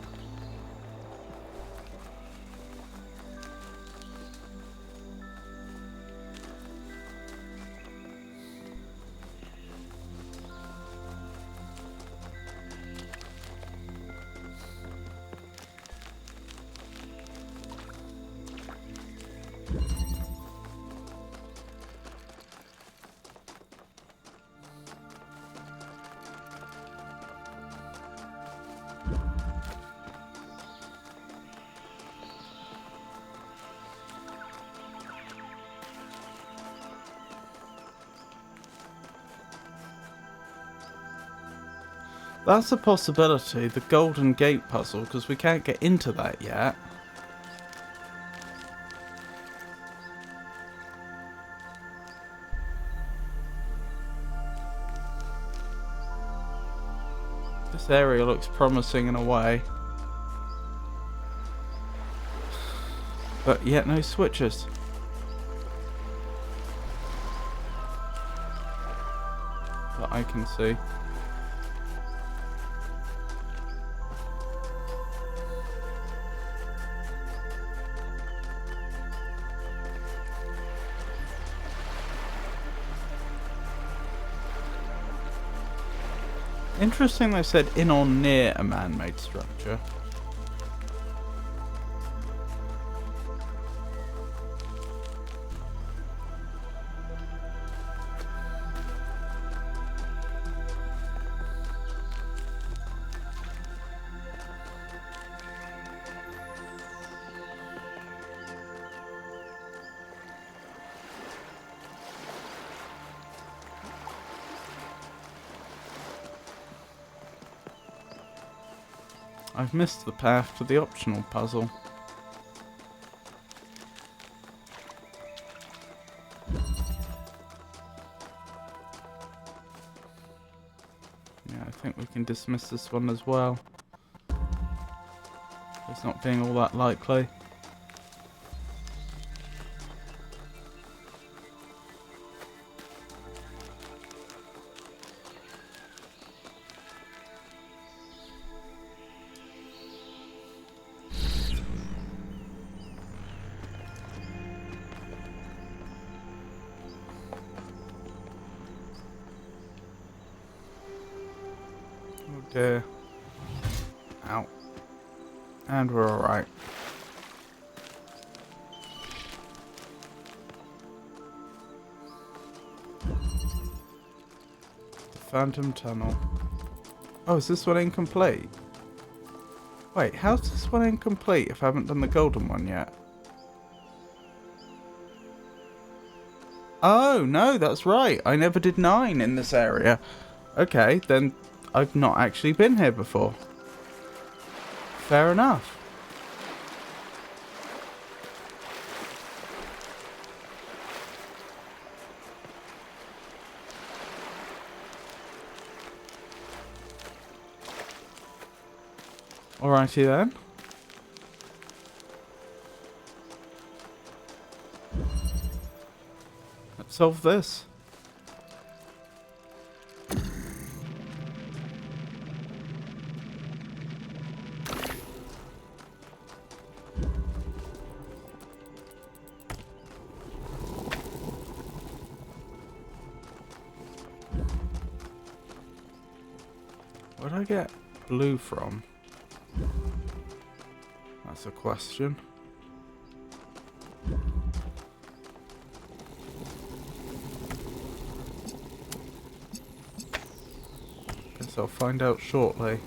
That's a possibility, the Golden Gate puzzle, because we can't get into that yet. This area looks promising in a way. But yet no switches. That I can see. Interesting they said in or near a man-made structure. I've missed the path to the optional puzzle. Yeah, I think we can dismiss this one as well. It's not being all that likely. Oh dear. Ow. And we're alright. The Phantom Tunnel. Oh, is this one incomplete? Wait, how's this one incomplete if I haven't done the golden one yet? Oh, no, that's right. I never did 9 in this area. Okay, then I've not actually been here before. Fair enough. Alrighty then. Let's solve this. Where'd I get blue from? That's a question. Guess I'll find out shortly.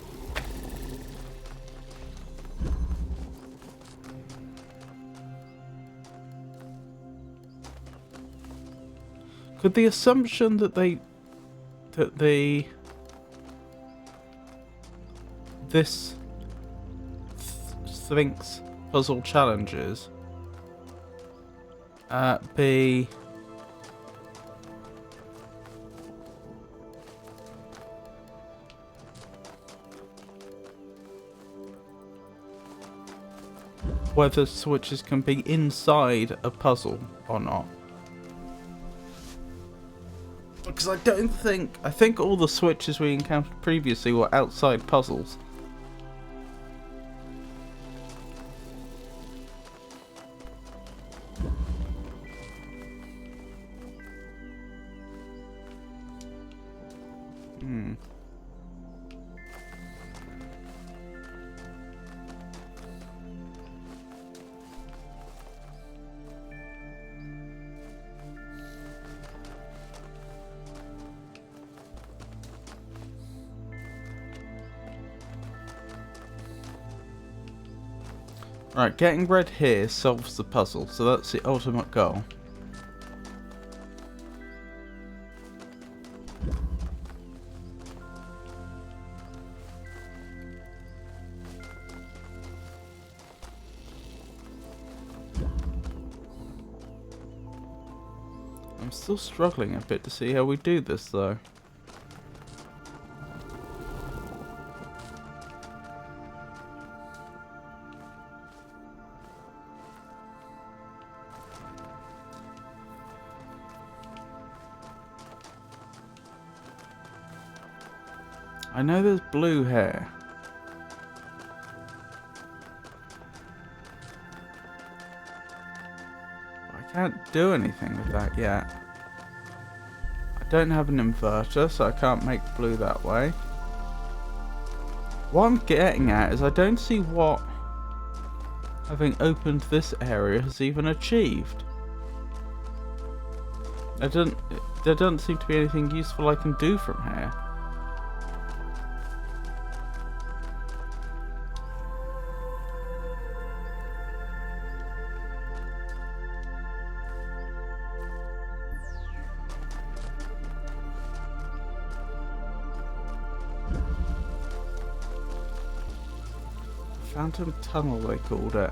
Could the assumption that this Sphinx puzzle challenges be whether switches can be inside a puzzle or not? Because I think all the switches we encountered previously were outside puzzles. Right, getting red here solves the puzzle, so that's the ultimate goal. I'm still struggling a bit to see how we do this though. I know there's blue hair. I can't do anything with that yet. I don't have an inverter, so I can't make blue that way. What I'm getting at is I don't see what having opened this area has even achieved. There doesn't seem to be anything useful I can do from here. Phantom Tunnel, they called it.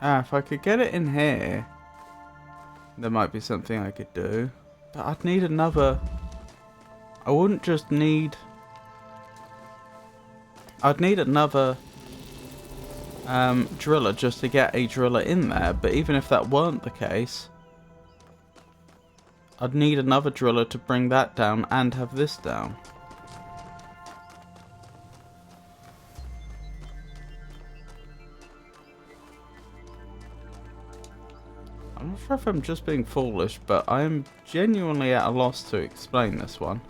Ah, if I could get it in here, there might be something I could do. But I'd need another... I wouldn't just need... I'd need another driller just to get a driller in there, but even if that weren't the case, I'd need another driller to bring that down and have this down. I'm not sure if I'm just being foolish, but I'm genuinely at a loss to explain this one.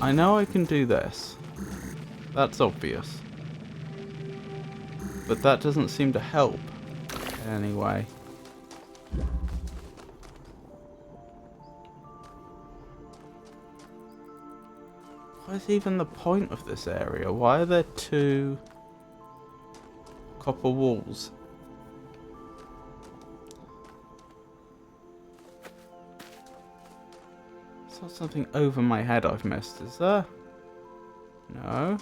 I know I can do this. That's obvious. But that doesn't seem to help in any way. What is even the point of this area? Why are there two copper walls? It's not something over my head I've missed, is there? No.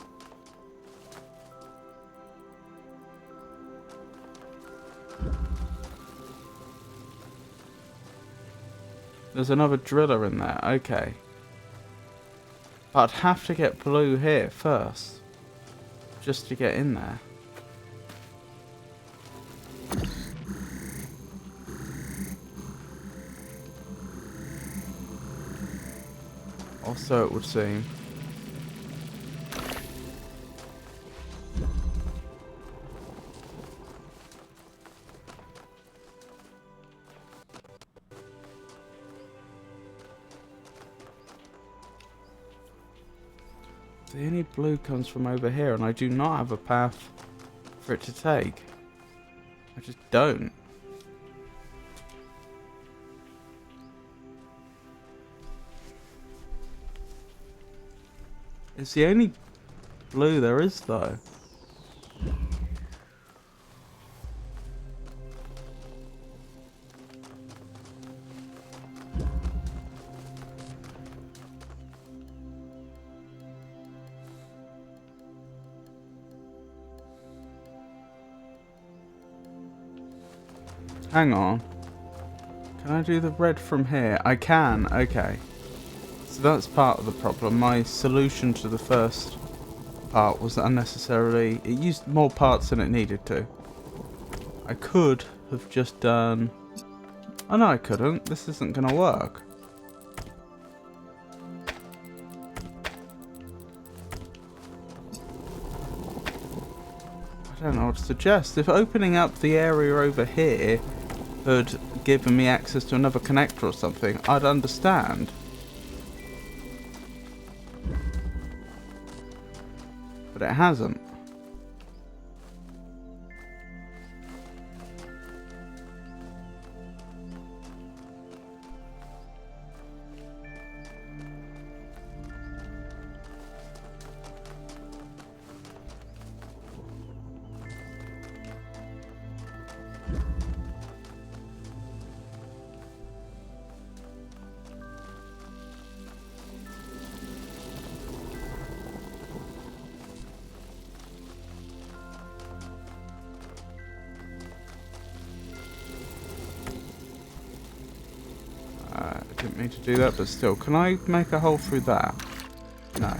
There's another driller in there, okay. But I'd have to get blue here first, just to get in there. Or so it would seem. The only blue comes from over here, and I do not have a path for it to take. I just don't. It's the only blue there is, though. Hang on. Can I do the red from here? I can, okay. So that's part of the problem. My solution to the first part was unnecessarily... It used more parts than it needed to. I could have just done... Oh no, I couldn't. This isn't going to work. I don't know what to suggest. If opening up the area over here had given me access to another connector or something, I'd understand. But it hasn't. need to do that, but still, can I make a hole through that? No.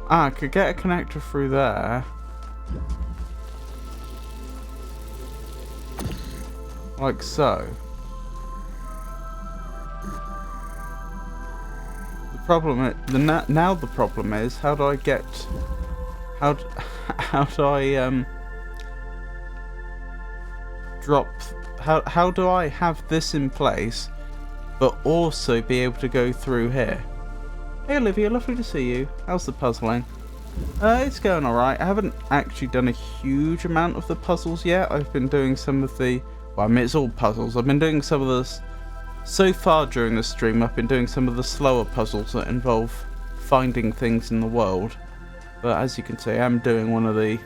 Ah, I could get a connector through there. Like so. The problem is, now the problem is, how do I get... How do I, drop... How do I have this in place, but also be able to go through here? Hey Olivia, lovely to see you. How's the puzzling? It's going alright. I haven't actually done a huge amount of the puzzles yet. I've been doing some of the... Well, I mean, it's all puzzles. I've been doing some of the... So far during the stream, I've been doing some of the slower puzzles that involve finding things in the world. But as you can see, I'm doing one of the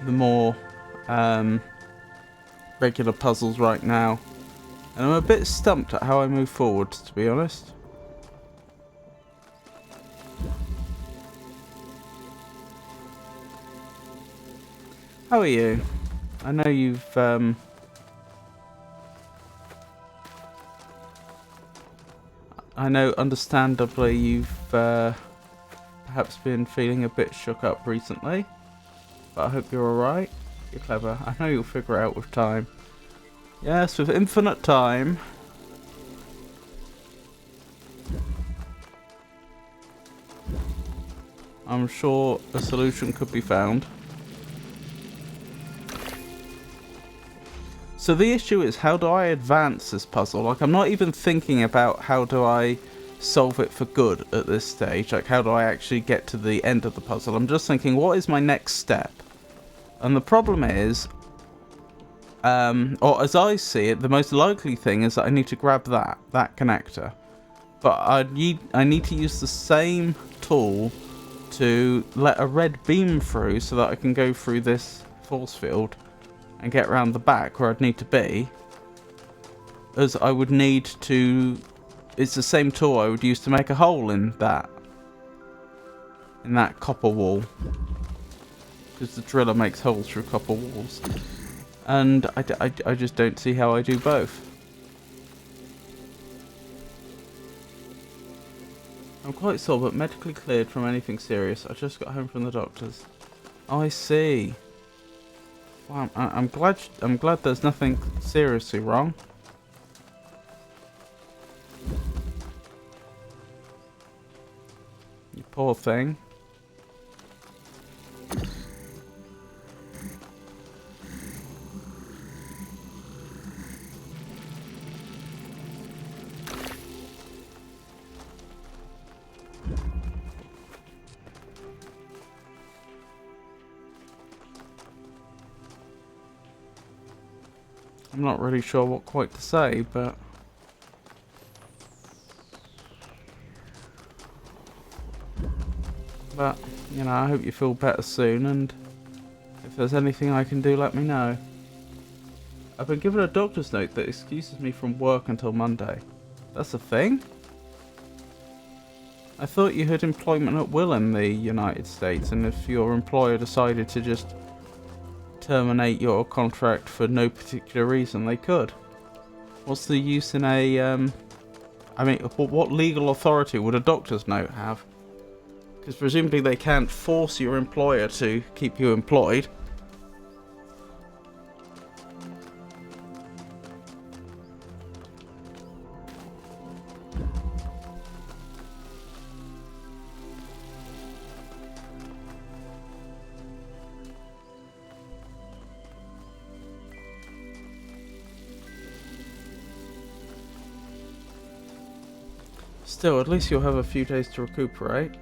more regular puzzles right now. And I'm a bit stumped at how I move forward, to be honest. How are you? I know you've I know understandably you've perhaps been feeling a bit shook up recently, but I hope you're alright. You're clever. I know you'll figure it out with time. Yes, with infinite time. I'm sure a solution could be found. So the issue is, how do I advance this puzzle? Like, I'm not even thinking about how do I solve it for good at this stage. Like, how do I actually get to the end of the puzzle? I'm just thinking, what is my next step? And the problem is, or as I see it, the most likely thing is that I need to grab that connector. But I need to use the same tool to let a red beam through so that I can go through this force field and get around the back where I'd need to be, as I would need to... It's the same tool I would use to make a hole in that copper wall, because the driller makes holes through copper walls, and I just don't see how I do both. I'm quite sore, but medically cleared from anything serious. I just got home from the doctors. Oh, I see. Well, I'm glad there's nothing seriously wrong. You poor thing. I'm not really sure what quite to say, but... you know, I hope you feel better soon, and if there's anything I can do, let me know. I've been given a doctor's note that excuses me from work until Monday. That's a thing? I thought you had employment at will in the United States, and if your employer decided to just terminate your contract for no particular reason, they could. What's the use in a, I mean, what legal authority would a doctor's note have? Because presumably they can't force your employer to keep you employed. Still, at least you'll have a few days to recuperate.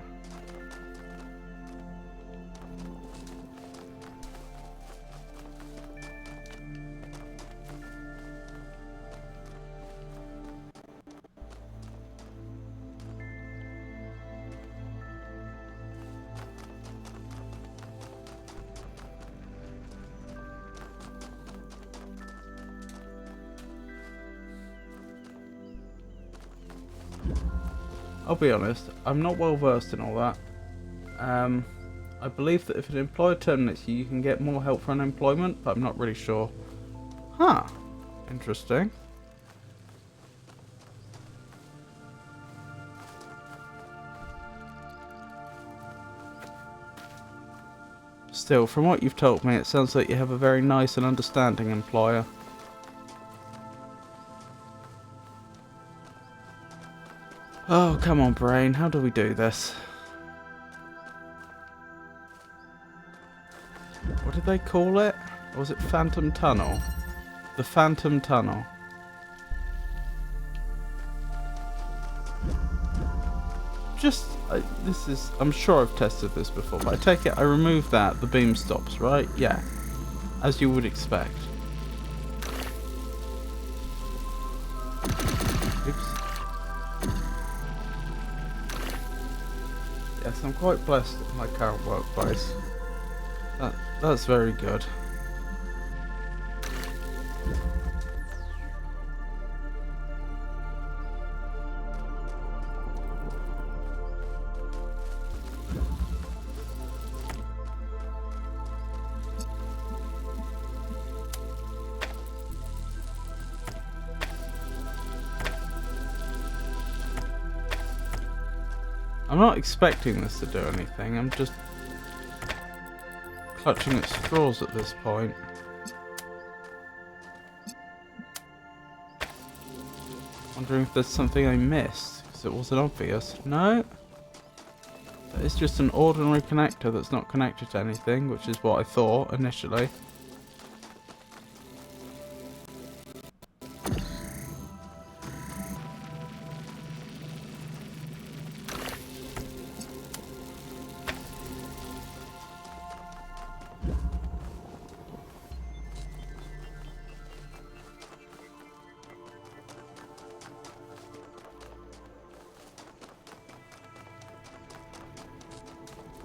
I'll be honest, I'm not well versed in all that. I believe that if an employer terminates you, you can get more help for unemployment, but I'm not really sure. Huh. Interesting. Still, from what you've told me, it sounds like you have a very nice and understanding employer. Oh, come on, brain. How do we do this? What did they call it? Or was it Phantom Tunnel? The Phantom Tunnel. I'm sure I've tested this before, but I take it I remove that, the beam stops, right? Yeah. As you would expect. Oops. Yes, I'm quite blessed at my current workplace. That's very good. I'm not expecting this to do anything, I'm just clutching at straws at this point. Wondering if there's something I missed, because it wasn't obvious. No? It's just an ordinary connector that's not connected to anything, which is what I thought initially.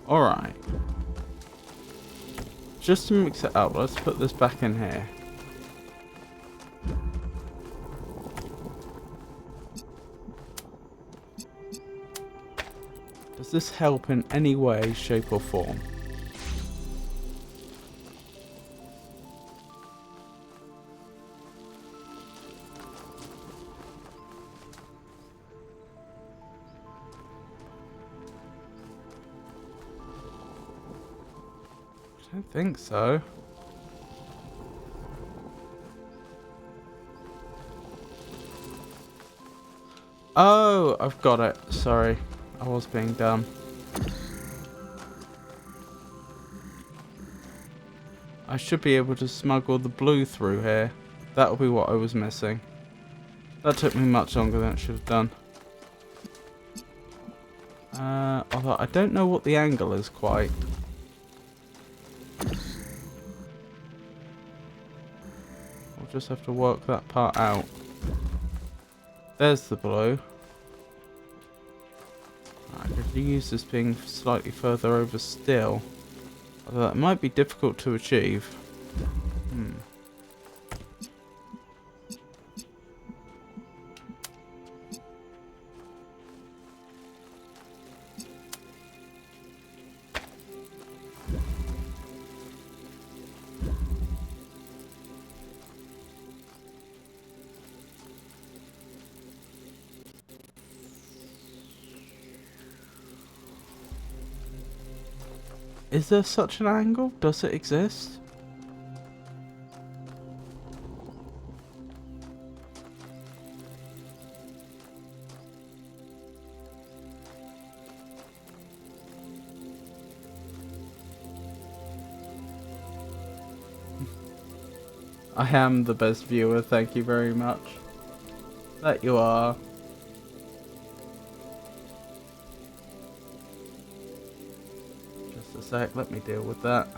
Alright. Just to mix it up, let's put this back in here. Does this help in any way, shape or form? I don't think so. Oh, I've got it. Sorry, I was being dumb. I should be able to smuggle the blue through here. That'll be what I was missing. That took me much longer than it should have done. Although I don't know what the angle is quite. We'll just have to work that part out. There's the blue. I could use this being slightly further over still. Although that might be difficult to achieve. Is there such an angle? Does it exist? I am the best viewer, thank you very much. That you are. Just a sec, let me deal with that.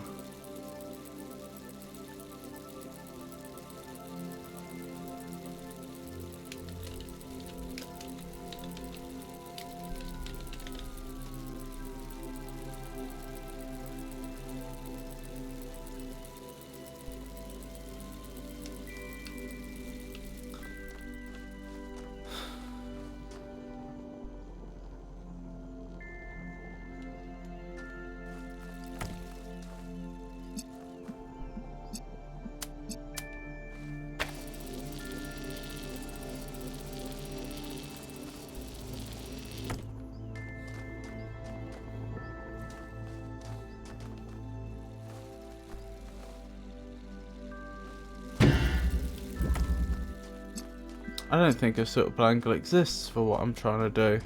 I don't think a pseudo angle exists for what I'm trying to do.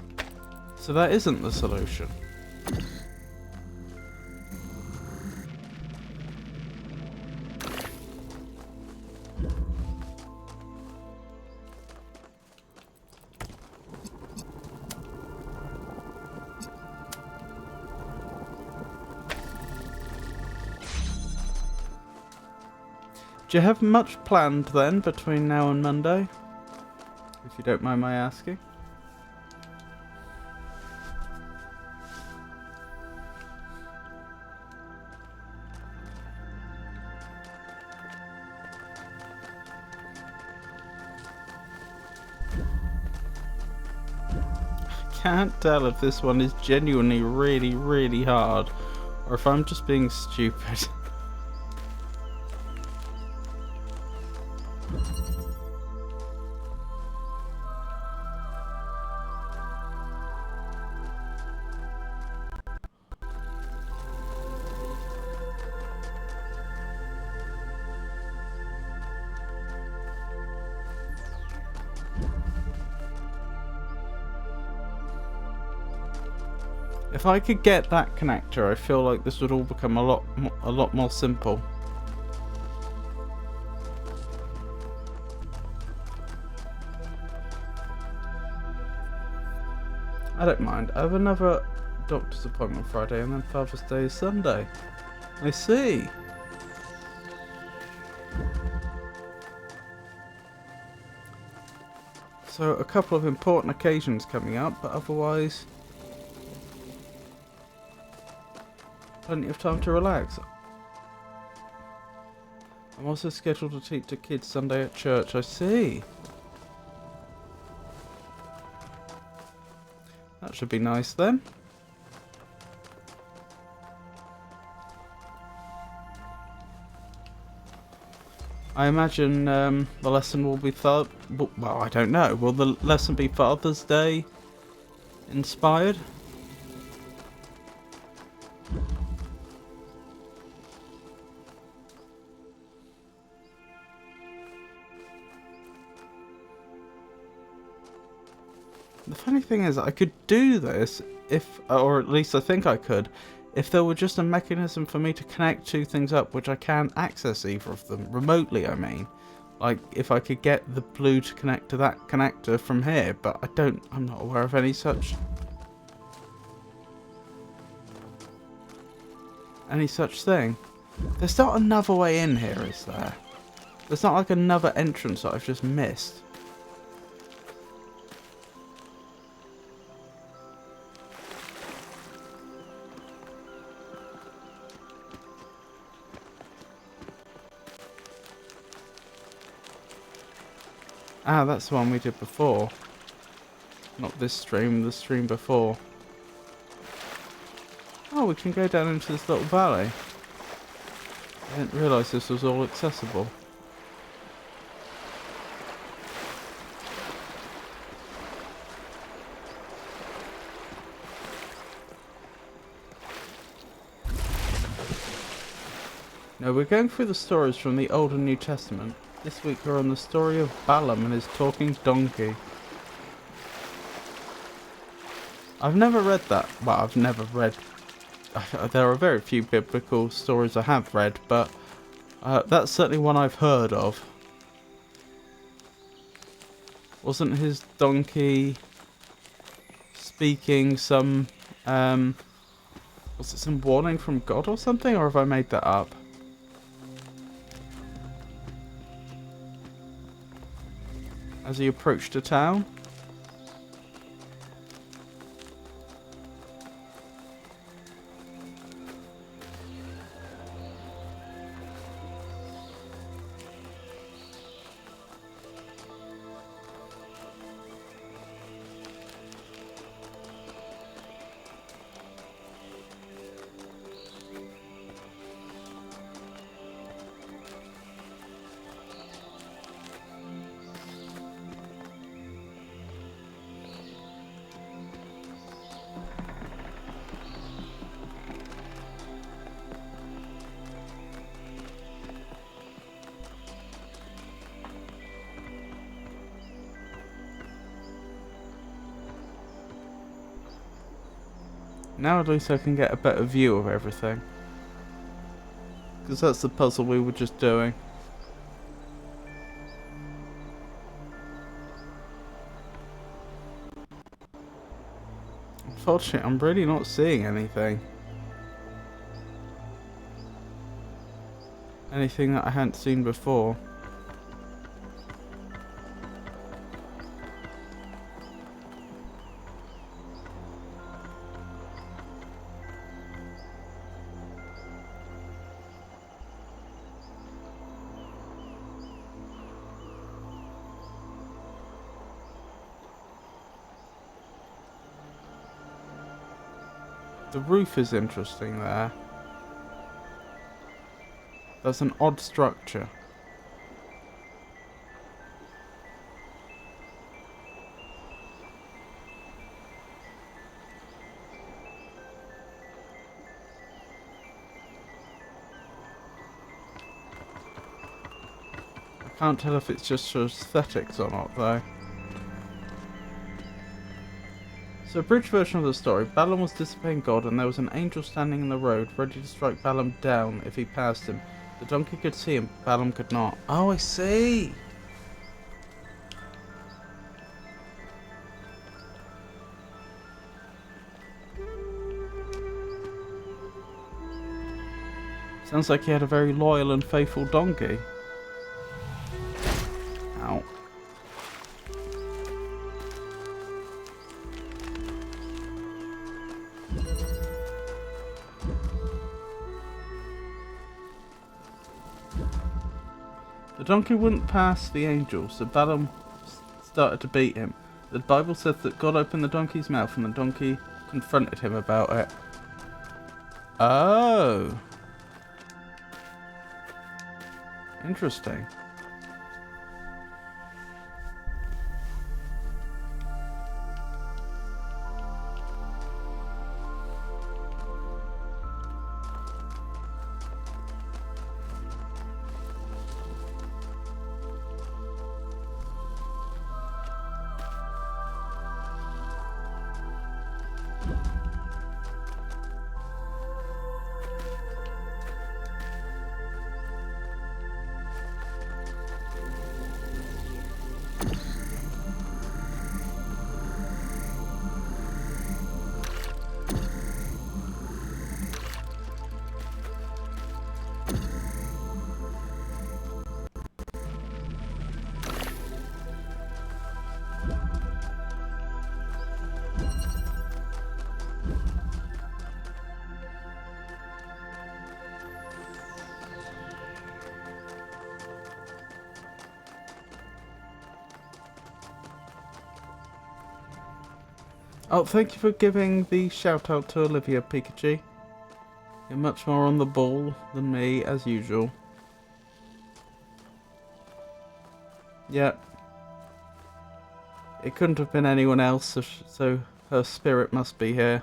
So that isn't the solution. Do you have much planned then between now and Monday? If you don't mind my asking. I can't tell if this one is genuinely really, really hard, or if I'm just being stupid. If I could get that connector, I feel like this would all become a lot more simple. I don't mind. I have another doctor's appointment Friday and then Father's Day is Sunday. I see. So a couple of important occasions coming up, but otherwise plenty of time to relax. I'm also scheduled to teach the kids Sunday at church. I see. That should be nice then. I imagine the lesson will be well, I don't know. Will the lesson be Father's Day inspired? The funny thing is, I could do this if, or at least I think I could, if there were just a mechanism for me to connect two things up which I can access either of them, remotely I mean. Like, if I could get the blue to connect to that connector from here, but I'm not aware of any such thing. There's not another way in here, is there? There's not like another entrance that I've just missed. Ah, that's the one we did before. Not this stream, the stream before. Oh, we can go down into this little valley. I didn't realise this was all accessible. Now we're going through the stories from the Old and New Testament. This week we're on the story of Balaam and his talking donkey. I've never read that. Well, I've never read... There are very few biblical stories I have read, but that's certainly one I've heard of. Wasn't his donkey speaking some... was it some warning from God or something, or have I made that up? As he approached a town? Now at least I can get a better view of everything. Because that's the puzzle we were just doing. Unfortunately, I'm really not seeing anything. Anything that I hadn't seen before. The roof is interesting there. That's an odd structure. I can't tell if it's just for aesthetics or not though. So, a bridge version of the story, Balaam was disobeying God and there was an angel standing in the road ready to strike Balaam down if he passed him. The donkey could see him, Balaam could not. Oh, I see! Sounds like he had a very loyal and faithful donkey. Ow. The donkey wouldn't pass the angel, so Balaam started to beat him. The Bible says that God opened the donkey's mouth and the donkey confronted him about it. Oh. Interesting. Oh, thank you for giving the shout out to Olivia Pikachu. You're much more on the ball than me, as usual. Yep. It couldn't have been anyone else, so her spirit must be here.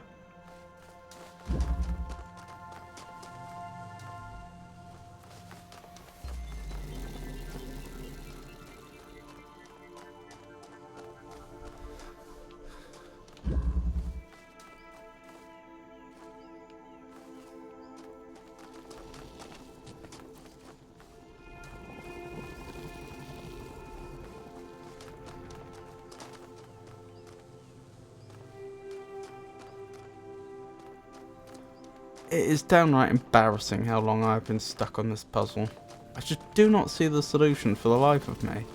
It is downright embarrassing how long I've been stuck on this puzzle. I just do not see the solution for the life of me.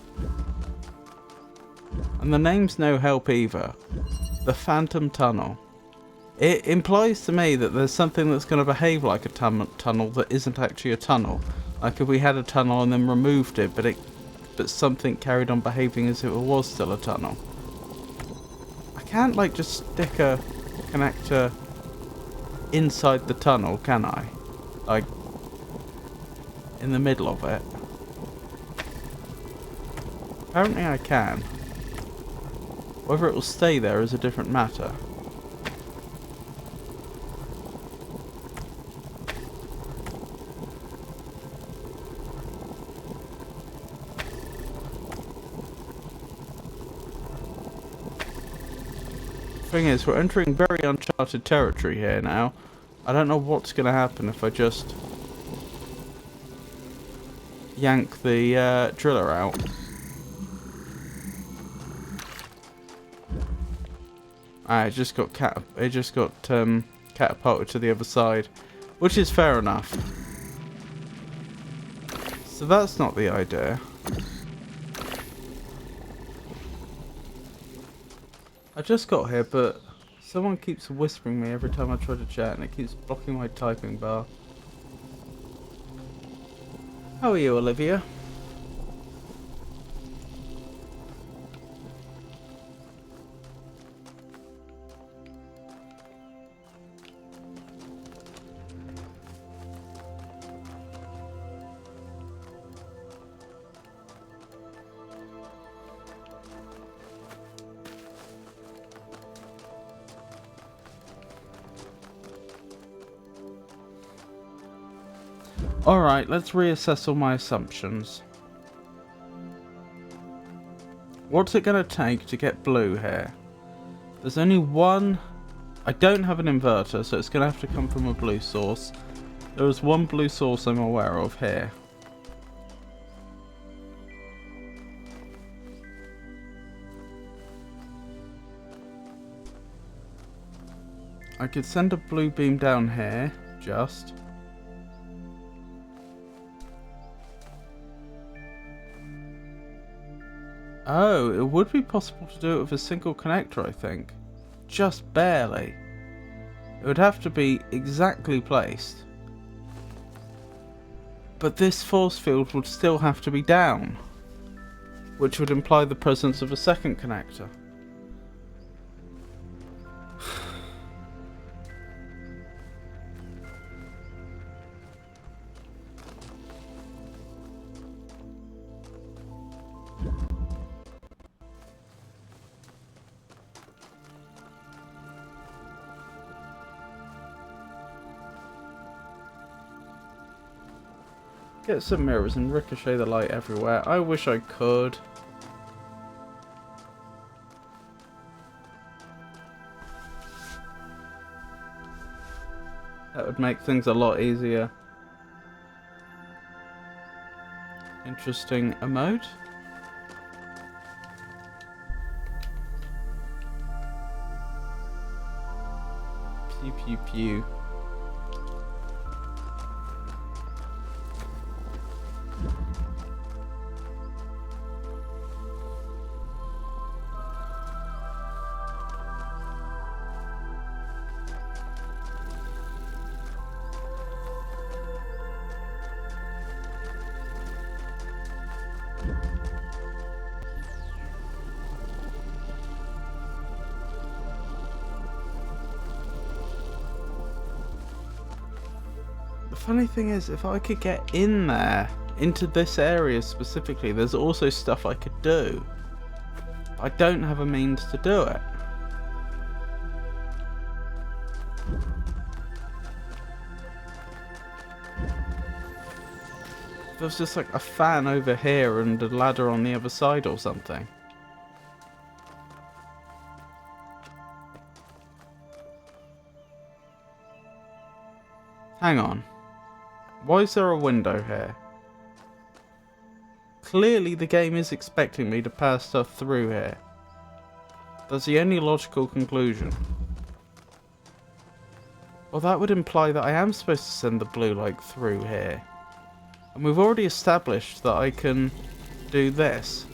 And the name's no help either. The Phantom Tunnel. It implies to me that there's something that's going to behave like a tunnel that isn't actually a tunnel. Like if we had a tunnel and then removed it, but something carried on behaving as if it was still a tunnel. I can't like just stick a connector inside the tunnel, can I? Like in the middle of it. Apparently I can. Whether it will stay there is a different matter. Thing is, we're entering very uncharted territory here now. I don't know what's going to happen if I just yank the driller out. It just got catapulted to the other side, which is fair enough. So that's not the idea. I just got here, but someone keeps whispering me every time I try to chat, and it keeps blocking my typing bar. How are you, Olivia? Alright, let's reassess all my assumptions. What's it going to take to get blue here? There's only one... I don't have an inverter, so it's going to have to come from a blue source. There is one blue source I'm aware of here. I could send a blue beam down here, just... Oh, it would be possible to do it with a single connector, I think. Just barely. It would have to be exactly placed. But this force field would still have to be down, which would imply the presence of a second connector. Get some mirrors and ricochet the light everywhere. I wish I could. That would make things a lot easier. Interesting emote. Pew pew pew. The funny thing is, if I could get in there, into this area specifically, there's also stuff I could do. I don't have a means to do it. There's just like a fan over here and a ladder on the other side or something. Hang on. Why is there a window here? Clearly the game is expecting me to pass stuff through here. That's the only logical conclusion. Well, that would imply that I am supposed to send the blue light through here. And we've already established that I can do this.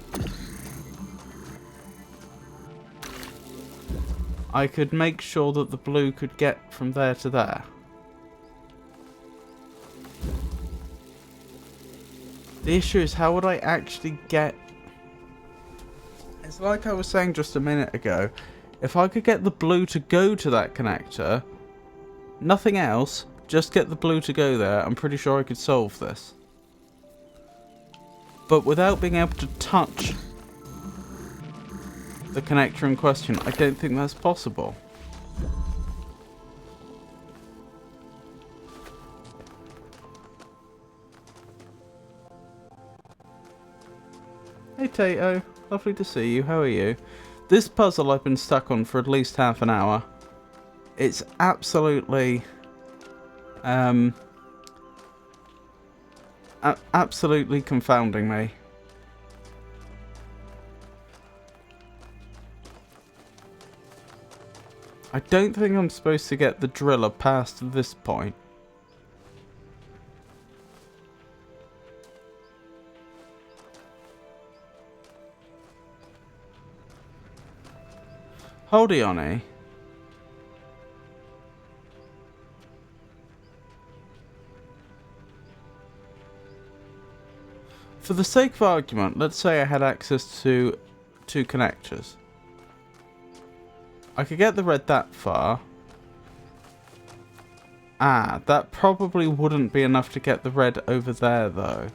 I could make sure that the blue could get from there to there. The issue is, how would I actually get... It's like I was saying just a minute ago. If I could get the blue to go to that connector, nothing else, just get the blue to go there, I'm pretty sure I could solve this. But without being able to touch the connector in question, I don't think that's possible. Hey Tato, lovely to see you, how are you? This puzzle I've been stuck on for at least half an hour. It's absolutely... absolutely confounding me. I don't think I'm supposed to get the driller past this point. Holdy on, eh? For the sake of argument, let's say I had access to 2 connectors. I could get the red that far. Ah, that probably wouldn't be enough to get the red over there, though.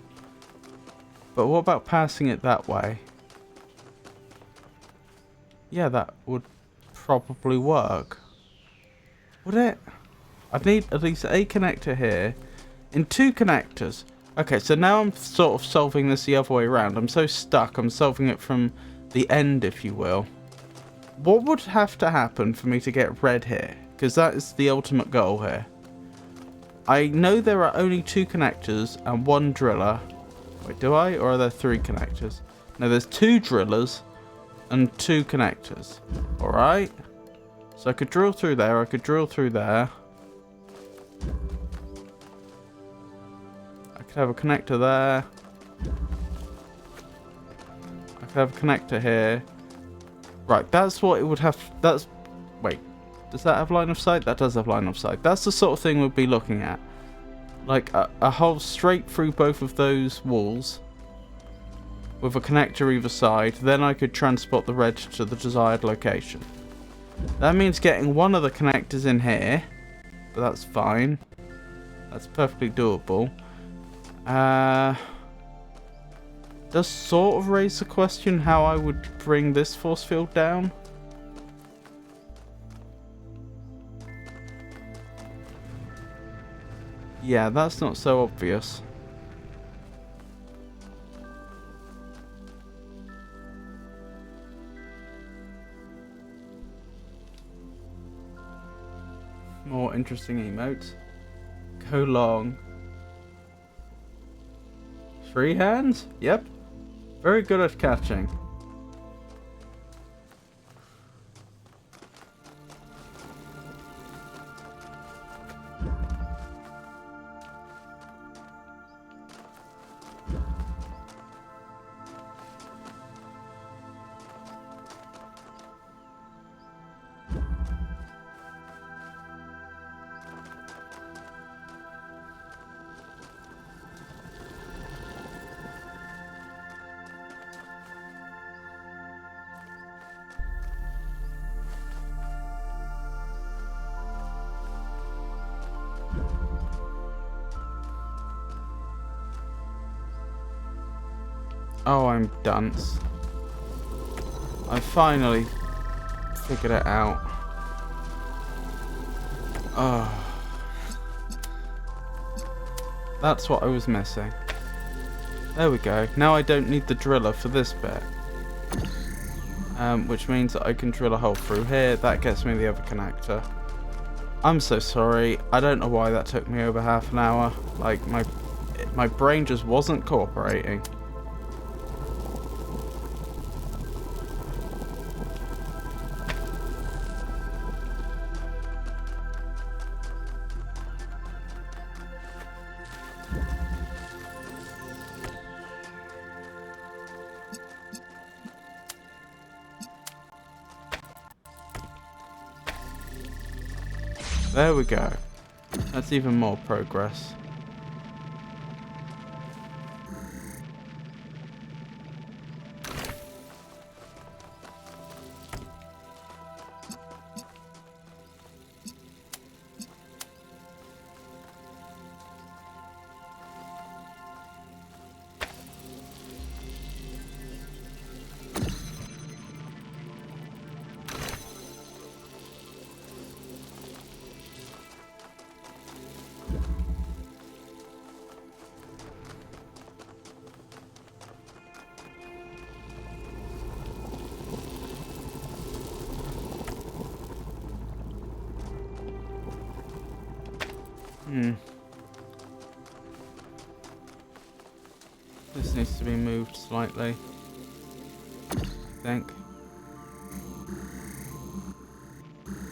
But what about passing it that way? Yeah, that would probably work. Would it? I'd need at least a connector here. In 2 connectors. Okay, so now I'm sort of solving this the other way around. I'm so stuck, I'm solving it from the end, if you will. What would have to happen for me to get red here? Because that is the ultimate goal here. I know there are only 2 connectors and 1 driller. Wait, do I? Or are there 3 connectors? No, there's 2 drillers and 2 connectors. Alright. So I could drill through there, I could drill through there. I could have a connector there. I could have a connector here. Right, that's what it would have. That's. Wait, does that have line of sight? That does have line of sight. That's the sort of thing we'll be looking at. Like a hole straight through both of those walls with a connector either side. Then I could transport the red to the desired location. That means getting one of the connectors in here, but that's fine. That's perfectly doable. Does sort of raise the question how I would bring this force field down. Yeah, that's not so obvious. More interesting emotes. Go long. 3 hands? Yep. Very good at catching. Oh, I'm Dunce. I finally figured it out. Oh. That's what I was missing. There we go. Now I don't need the driller for this bit. Which means that I can drill a hole through here. That gets me the other connector. I'm so sorry. I don't know why that took me over half an hour. Like, my brain just wasn't cooperating. There we go. That's even more progress. This needs to be moved slightly, I think.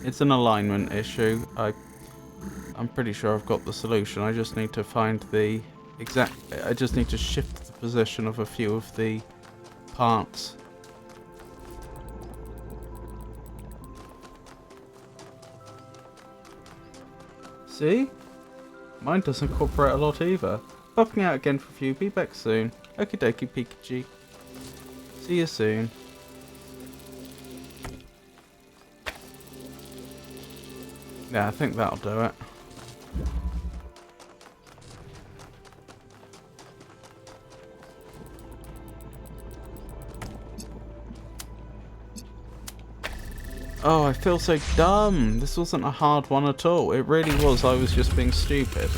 It's an alignment issue. I'm pretty sure I've got the solution. I just need to find the exact... I just need to shift the position of a few of the parts. See? Mine doesn't cooperate a lot either. Popping out again for a few. Be back soon. Okie dokie, Pikachu. See you soon. Yeah, I think that'll do it. Oh, I feel so dumb. This wasn't a hard one at all. It really was. I was just being stupid.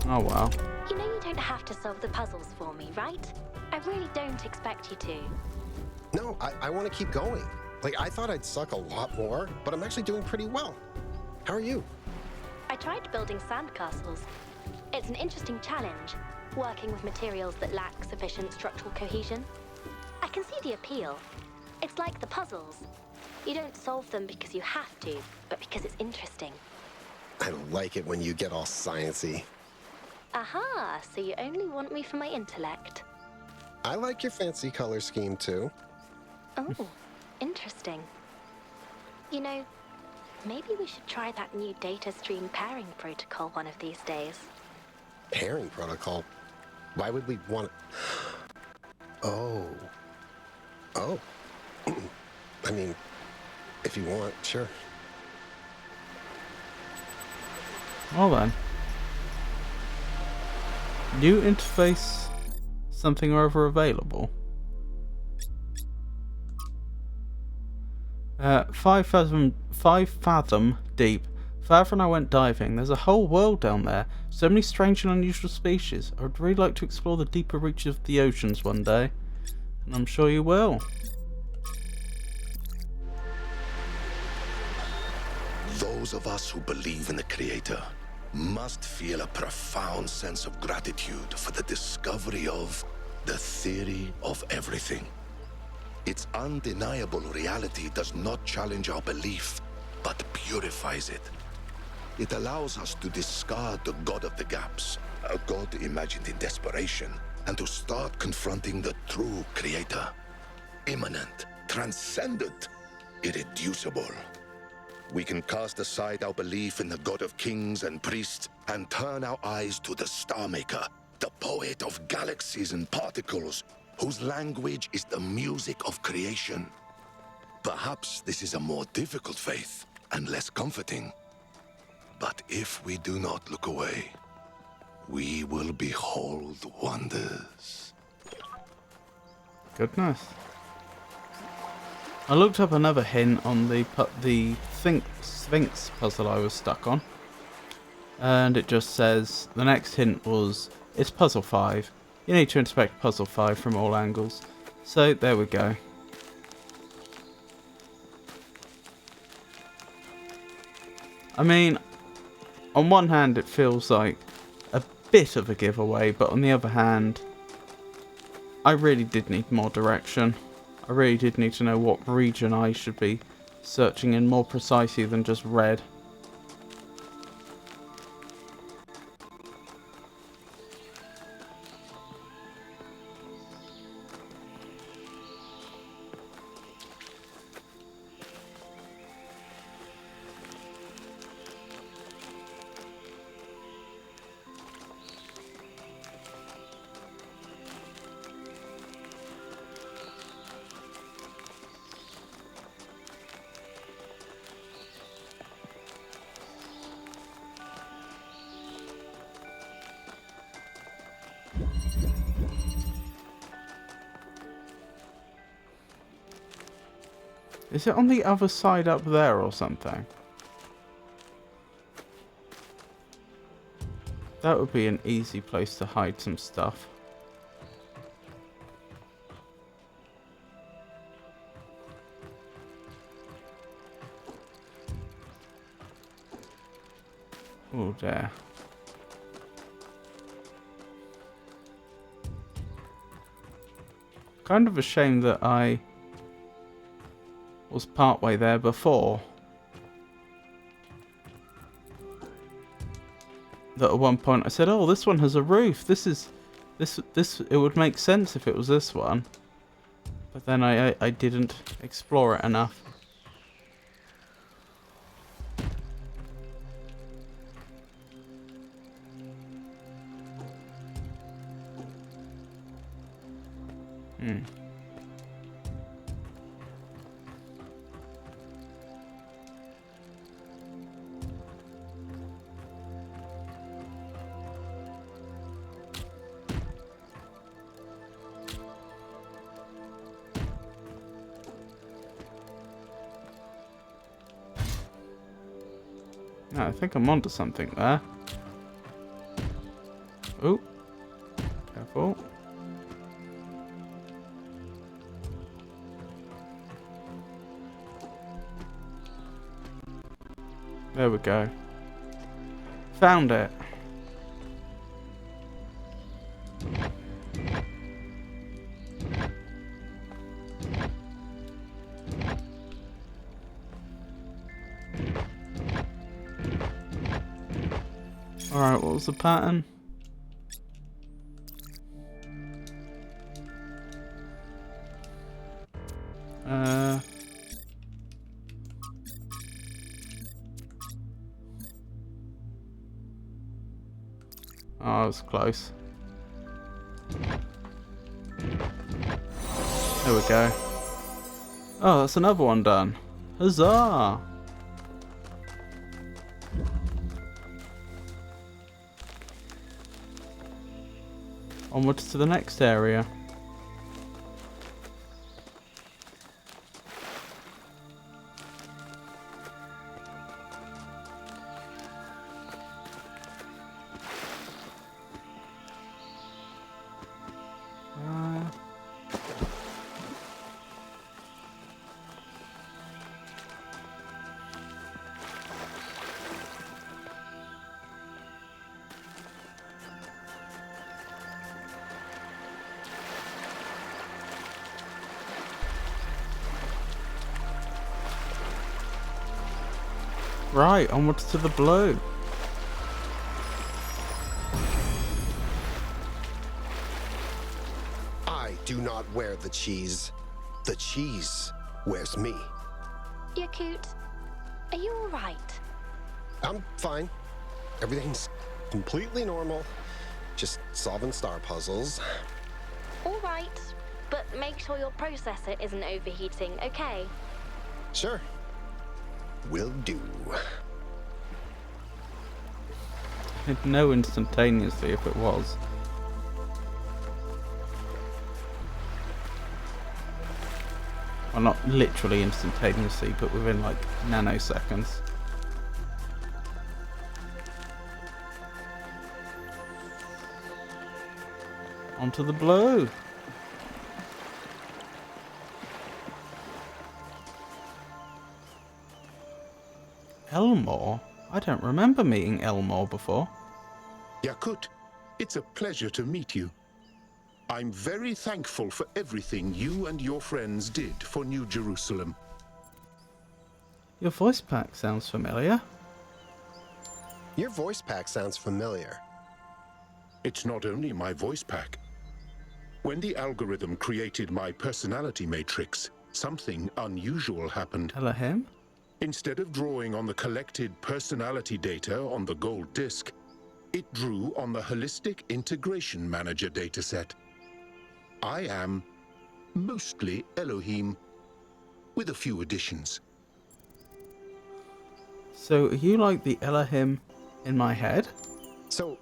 Oh, well. You know you don't have to solve the puzzles for me, right? I really don't expect you to. No, I want to keep going. Like, I thought I'd suck a lot more, but I'm actually doing pretty well. How are you? I tried building sandcastles. It's an interesting challenge, working with materials that lack sufficient structural cohesion. I can see the appeal. It's like the puzzles. You don't solve them because you have to, but because it's interesting. I like it when you get all sciencey. Aha, so you only want me for my intellect. I like your fancy color scheme, too. Oh, interesting. You know, maybe we should try that new data stream pairing protocol one of these days. Pairing protocol? Why would we want... Oh. I mean, if you want, sure. Well then. New interface something or other available. 5 fathom deep. Father and I went diving. There's a whole world down there. So many strange and unusual species. I would really like to explore the deeper reaches of the oceans one day. And I'm sure you will. Those of us who believe in the Creator must feel a profound sense of gratitude for the discovery of the theory of everything. Its undeniable reality does not challenge our belief, but purifies it. It allows us to discard the God of the gaps, a God imagined in desperation, and to start confronting the true Creator. Immanent, transcendent, irreducible. We can cast aside our belief in the God of kings and priests and turn our eyes to the Star Maker, the poet of galaxies and particles, whose language is the music of creation. Perhaps this is a more difficult faith and less comforting. But if we do not look away, we will behold wonders. Goodness. I looked up another hint on the Sphinx puzzle I was stuck on. And it just says, the next hint was, it's puzzle 5. You need to inspect puzzle 5 from all angles. So, there we go. I mean, on one hand it feels like a bit of a giveaway, but on the other hand, I really did need more direction. I really did need to know what region I should be searching in more precisely than just red. Is it on the other side up there or something? That would be an easy place to hide some stuff. Oh dear. Kind of a shame that I was partway there before. That at one point I said, "Oh, this one has a roof. This. It would make sense if it was this one." But then I didn't explore it enough. No, I think I'm onto something there. Oh, careful. There we go. Found it. Alright, what was the pattern? Oh, that was close. There we go. Oh, that's another one done. Huzzah! Onwards to the next area. Right, onwards to the blue. I do not wear the cheese. The cheese wears me. Yakut, are you alright? I'm fine. Everything's completely normal. Just solving star puzzles. Alright, but make sure your processor isn't overheating, okay? Sure. Will do. It'd know instantaneously if it was. Well, not literally instantaneously, but within like nanoseconds. Onto the blue. Elmore? I don't remember meeting Elmore before. Yakut, it's a pleasure to meet you. I'm very thankful for everything you and your friends did for New Jerusalem. Your voice pack sounds familiar. Your voice pack sounds familiar. It's not only my voice pack. When the algorithm created my personality matrix, something unusual happened. Elohim? Instead of drawing on the collected personality data on the gold disk, it drew on the Holistic Integration Manager dataset. I am mostly Elohim, with a few additions. So, are you like the Elohim in my head? So,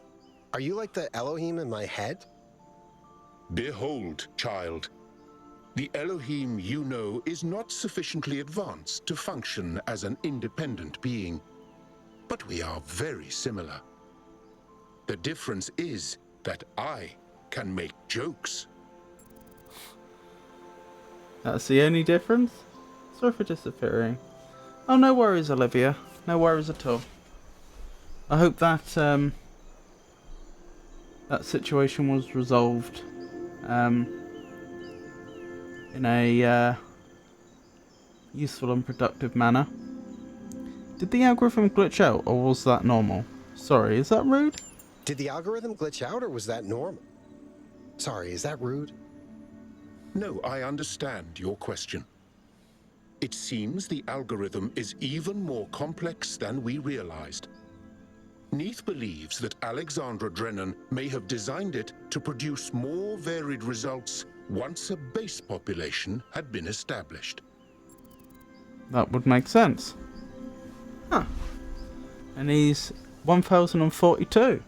are you like the Elohim in my head? Behold, child. The Elohim you know is not sufficiently advanced to function as an independent being. But we are very similar. The difference is that I can make jokes. That's the only difference? Sorry for disappearing. Oh, no worries, Olivia. No worries at all. I hope that that situation was resolved in a useful and productive manner. Did the algorithm glitch out, or was that normal? Sorry, is that rude? Did the algorithm glitch out, or was that normal? Sorry, is that rude? No, I understand your question. It seems the algorithm is even more complex than we realized. Neith believes that Alexandra Drennan may have designed it to produce more varied results once a base population had been established. That would make sense. Huh. And he's 1042.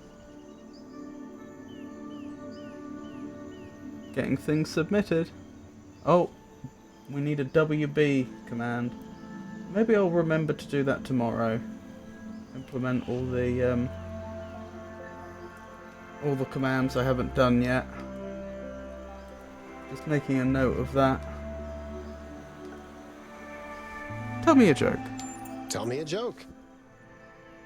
Getting things submitted. Oh, we need a WB command. Maybe I'll remember to do that tomorrow. Implement all the commands I haven't done yet. Just making a note of that. Tell me a joke. Tell me a joke.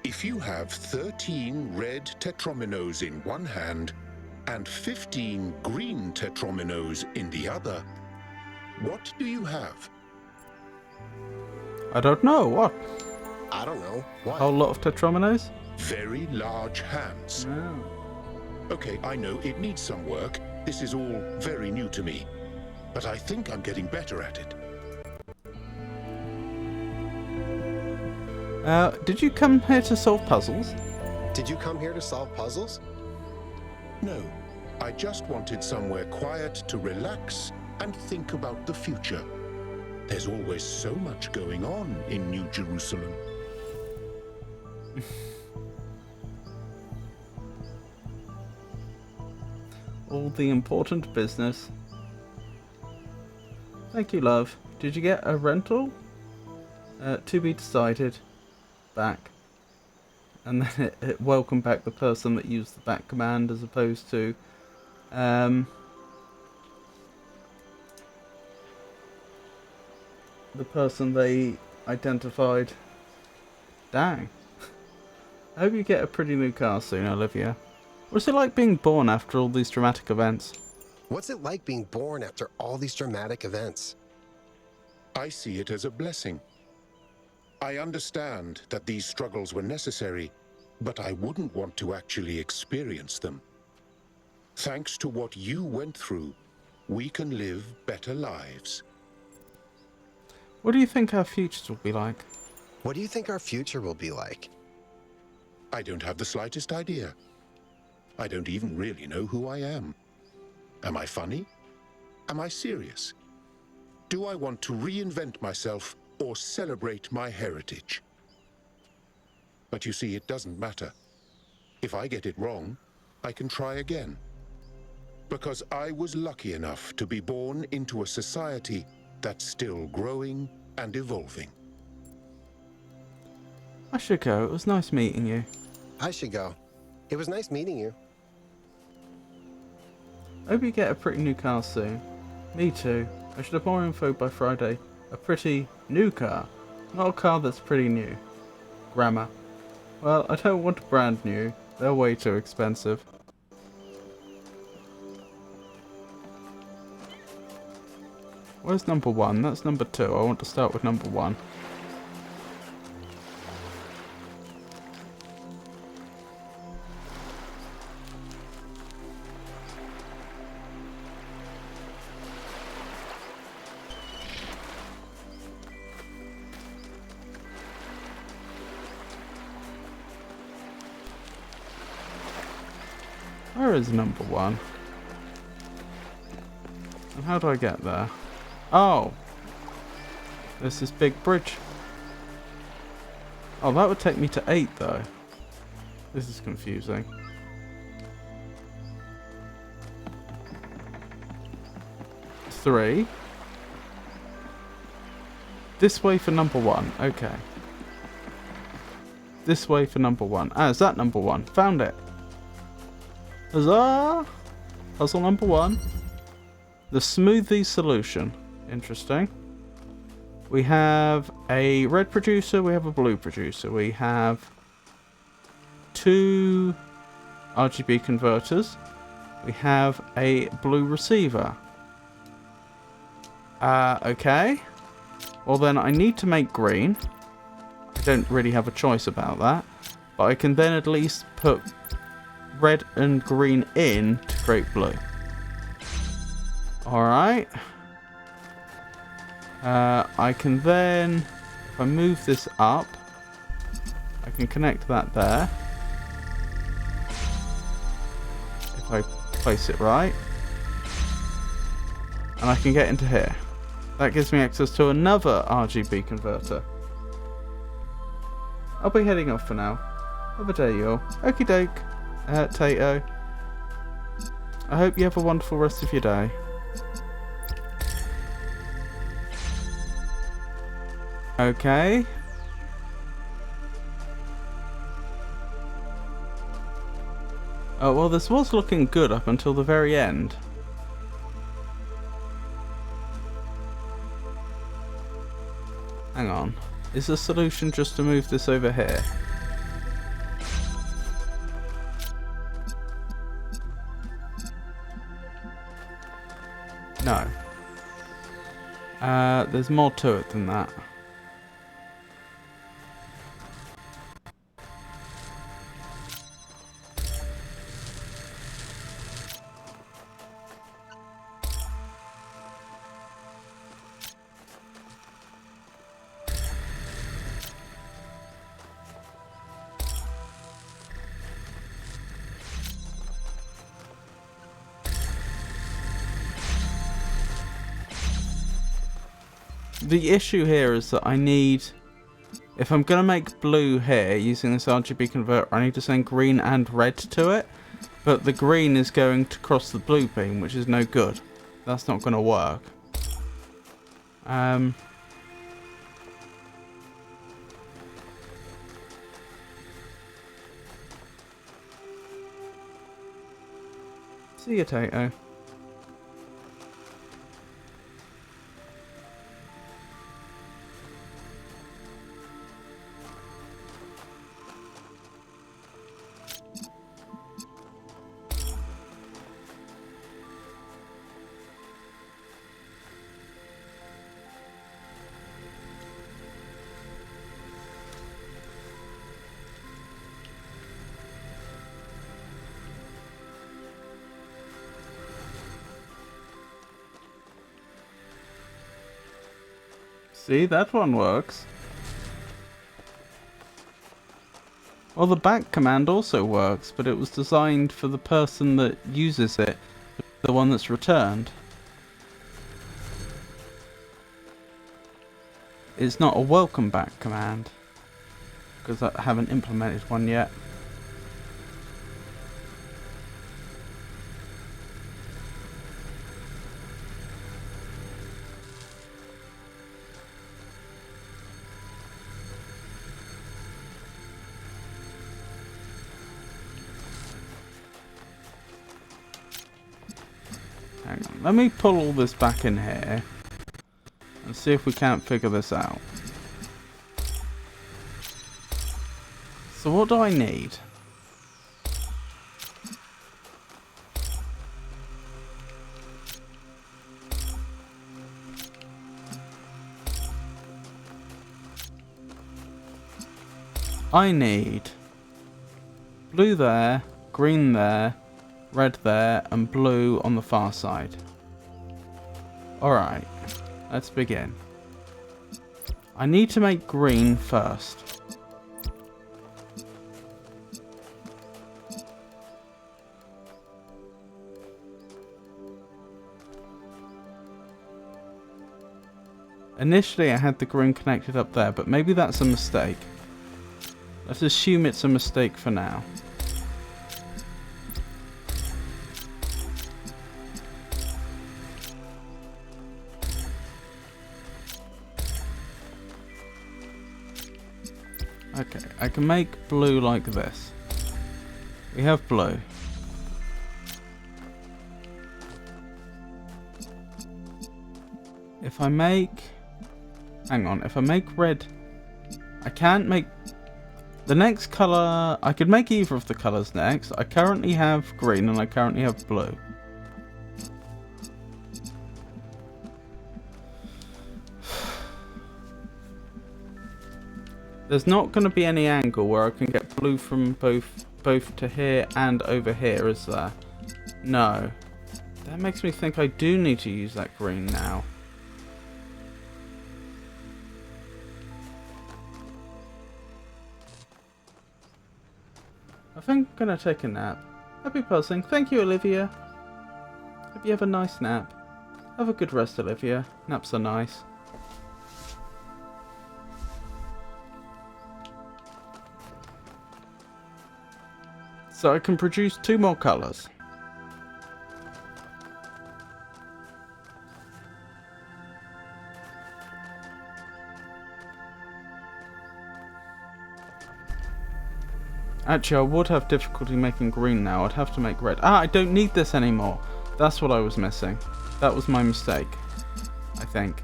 If you have 13 red tetrominos in one hand and 15 green tetrominos in the other, what do you have? I don't know, what? I don't know. What? A whole lot of tetrominos? Very large hands. No. Okay, I know it needs some work. This is all very new to me. But I think I'm getting better at it. Did you come here to solve puzzles? Did you come here to solve puzzles? No, I just wanted somewhere quiet to relax and think about the future. There's always so much going on in New Jerusalem. All the important business. Thank you, love. Did you get a rental? To be decided. Back. And then it welcomed back the person that used the back command as opposed to the person they identified. Dang. I hope you get a pretty new car soon, Olivia. What's it like being born after all these dramatic events? What's it like being born after all these dramatic events? I see it as a blessing. I understand that these struggles were necessary, but I wouldn't want to actually experience them. Thanks to what you went through, we can live better lives. What do you think our futures will be like? What do you think our future will be like? I don't have the slightest idea. I don't even really know who I am. Am I funny? Am I serious? Do I want to reinvent myself or celebrate my heritage? But you see, it doesn't matter. If I get it wrong, I can try again. Because I was lucky enough to be born into a society that's still growing and evolving. I should go. It was nice meeting you. I should go. It was nice meeting you. Hope you get a pretty new car soon. Me too. I should have more info by Friday. A pretty new car. Not a car that's pretty new. Grammar. Well, I don't want brand new. They're way too expensive. Where's number 1? That's number 2. I want to start with number 1. Where is number 1? And how do I get there? Oh! There's this big bridge. Oh, that would take me to 8 though. This is confusing. Three. This way for number 1. Okay. This way for number 1. Ah, is that number 1? Found it. Huzzah! Puzzle number 1. The smoothie solution. Interesting. We have a red producer, we have a blue producer, we have 2 RGB converters. We have a blue receiver. Okay. Well then I need to make green. I don't really have a choice about that. But I can then at least put red and green in to create blue. Alright. I can then, if I move this up, I can connect that there. If I place it right. And I can get into here. That gives me access to another RGB converter. I'll be heading off for now. Have a day, y'all. Okie doke, Tato. I hope you have a wonderful rest of your day. Okay. Oh, well, this was looking good up until the very end. Hang on. Is the solution just to move this over here? No. There's more to it than that. The issue here is that I need, if I'm going to make blue here using this RGB converter, I need to send green and red to it. But the green is going to cross the blue beam, which is no good. That's not going to work. See you, Tato. See, that one works. Well, the back command also works, but it was designed for the person that uses it, the one that's returned. It's not a welcome back command, because I haven't implemented one yet. Hang on, let me pull all this back in here and see if we can't figure this out. So what do I need? I need blue there, green there, red there, and blue on the far side. Alright, let's begin. I need to make green first. Initially I had the green connected up there, but maybe that's a mistake. Let's assume it's a mistake for now. Okay, I can make blue like this. We have blue. If I make... Hang on, if I make red... I can't make... The next colour, I could make either of the colours next. I currently have green and I currently have blue. There's not going to be any angle where I can get blue from both to here and over here, is there? No. That makes me think I do need to use that green now. I think I'm going to take a nap. Happy puzzling. Thank you, Olivia. Hope you have a nice nap. Have a good rest, Olivia. Naps are nice. So I can produce 2 more colours. Actually, I would have difficulty making green now. I'd have to make red. Ah, I don't need this anymore. That's what I was missing. That was my mistake, I think.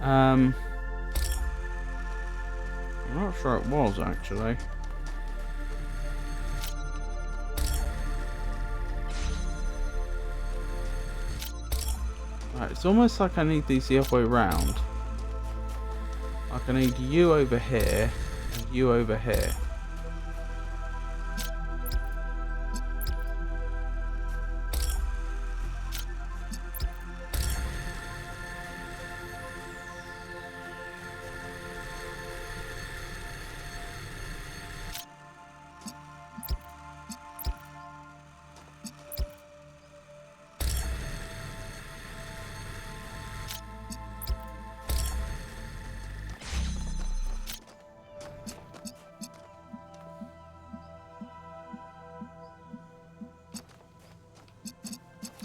I'm not sure it was, actually. Right, it's almost like I need these the other way around. Like I need you over here and you over here.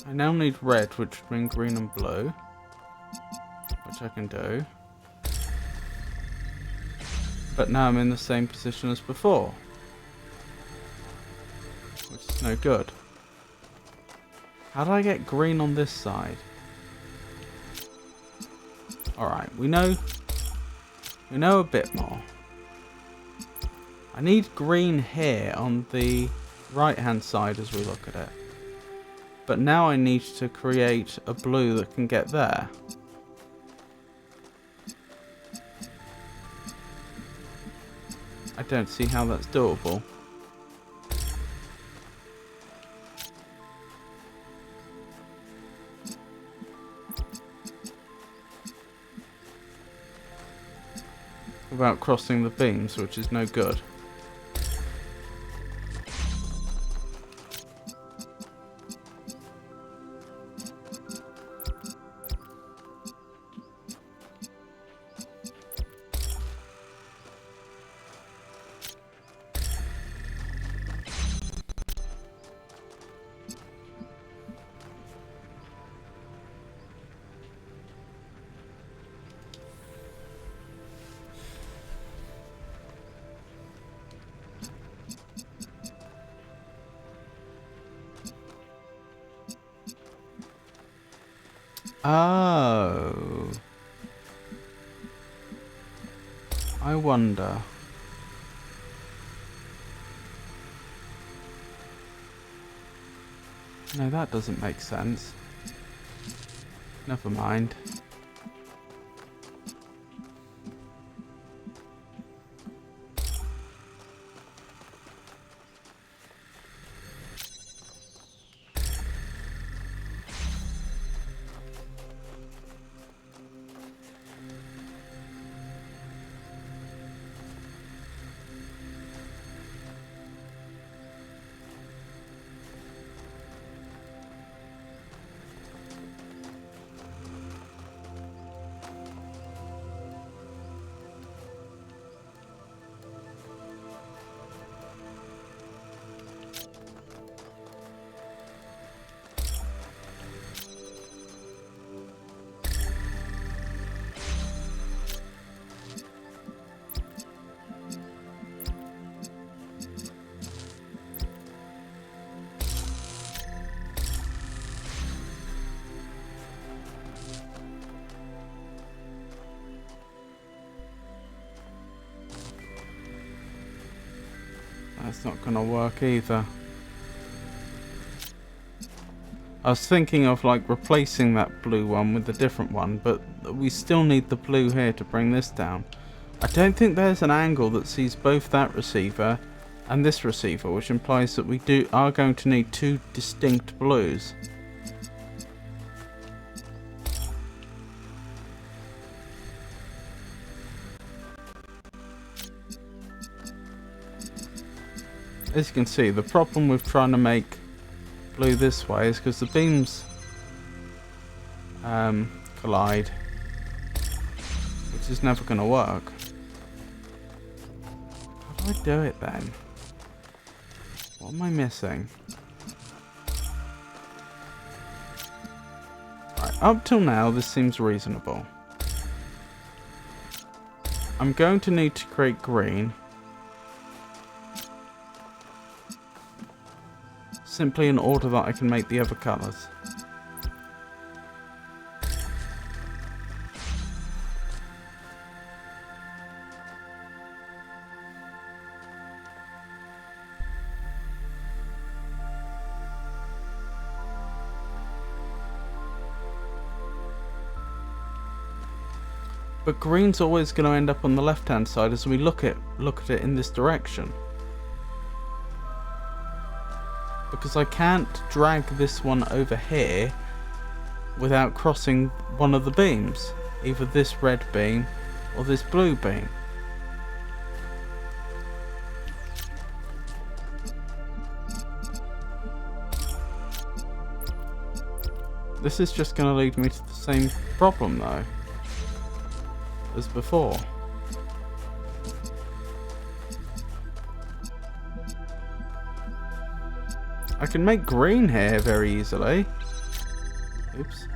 I now need red, which would mean green and blue, which I can do. But now I'm in the same position as before, which is no good. How do I get green on this side? Alright, we know a bit more. I need green here on the right hand side as we look at it. But now I need to create a blue that can get there. I don't see how that's doable. Without crossing the beams, which is no good. Oh. I wonder. No, that doesn't make sense. Never mind. That's not gonna work either. I was thinking of like replacing that blue one with a different one, but we still need the blue here to bring this down. I don't think there's an angle that sees both that receiver and this receiver, which implies that we are going to need two distinct blues. As you can see, the problem with trying to make blue this way is because the beams collide, which is never going to work. How do I do it then? What am I missing? Right, up till now this seems reasonable. I'm going to need to create green. Simply in order that I can make the other colours. But green's always going to end up on the left hand side as we look at it in this direction. Because I can't drag this one over here without crossing one of the beams. Either this red beam or this blue beam. This is just going to lead me to the same problem though as before. I can make green here very easily. Oops.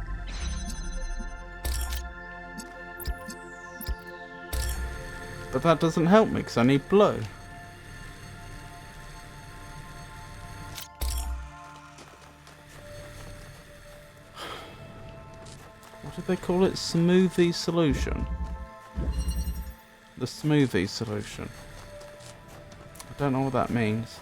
But that doesn't help me because I need blue. What did they call it? Smoothie solution. The smoothie solution. I don't know what that means.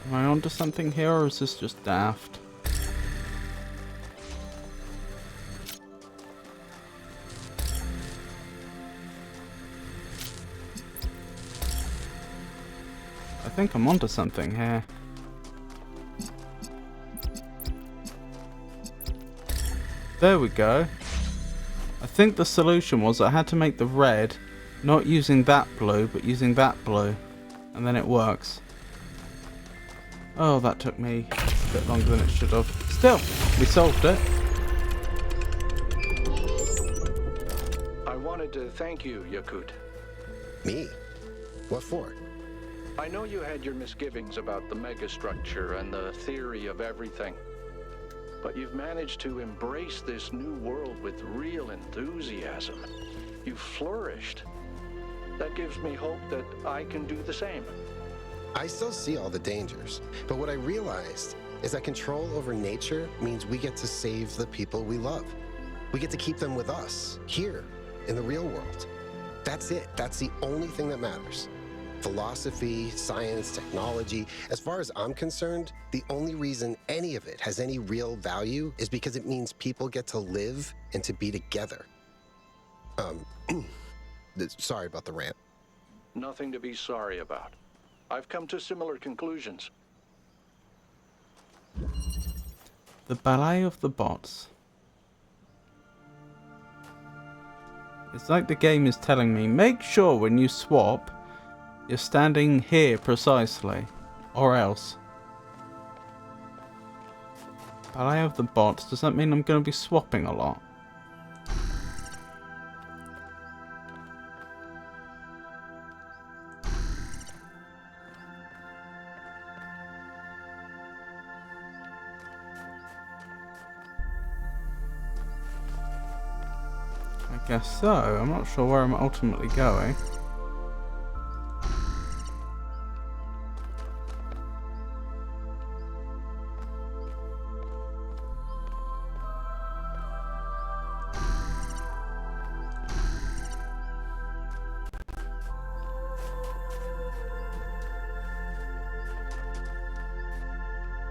Am I onto something here, or is this just daft? I think I'm onto something here. There we go. I think the solution was I had to make the red not using that blue, but using that blue. And then it works. Oh, that took me a bit longer than it should have. Still, we solved it. I wanted to thank you, Yakut. Me? What for? I know you had your misgivings about the megastructure and the theory of everything, but you've managed to embrace this new world with real enthusiasm. You've flourished. That gives me hope that I can do the same. I still see all the dangers, but what I realized is that control over nature means we get to save the people we love. We get to keep them with us, here, in the real world. That's it. That's the only thing that matters. Philosophy, science, technology, as far as I'm concerned, the only reason any of it has any real value is because it means people get to live and to be together. Sorry about the rant. Nothing to be sorry about. I've come to similar conclusions. The ballet of the bots. It's like the game is telling me, make sure when you swap, you're standing here precisely, or else. Ballet of the bots, does that mean I'm going to be swapping a lot? I guess so. I'm not sure where I'm ultimately going.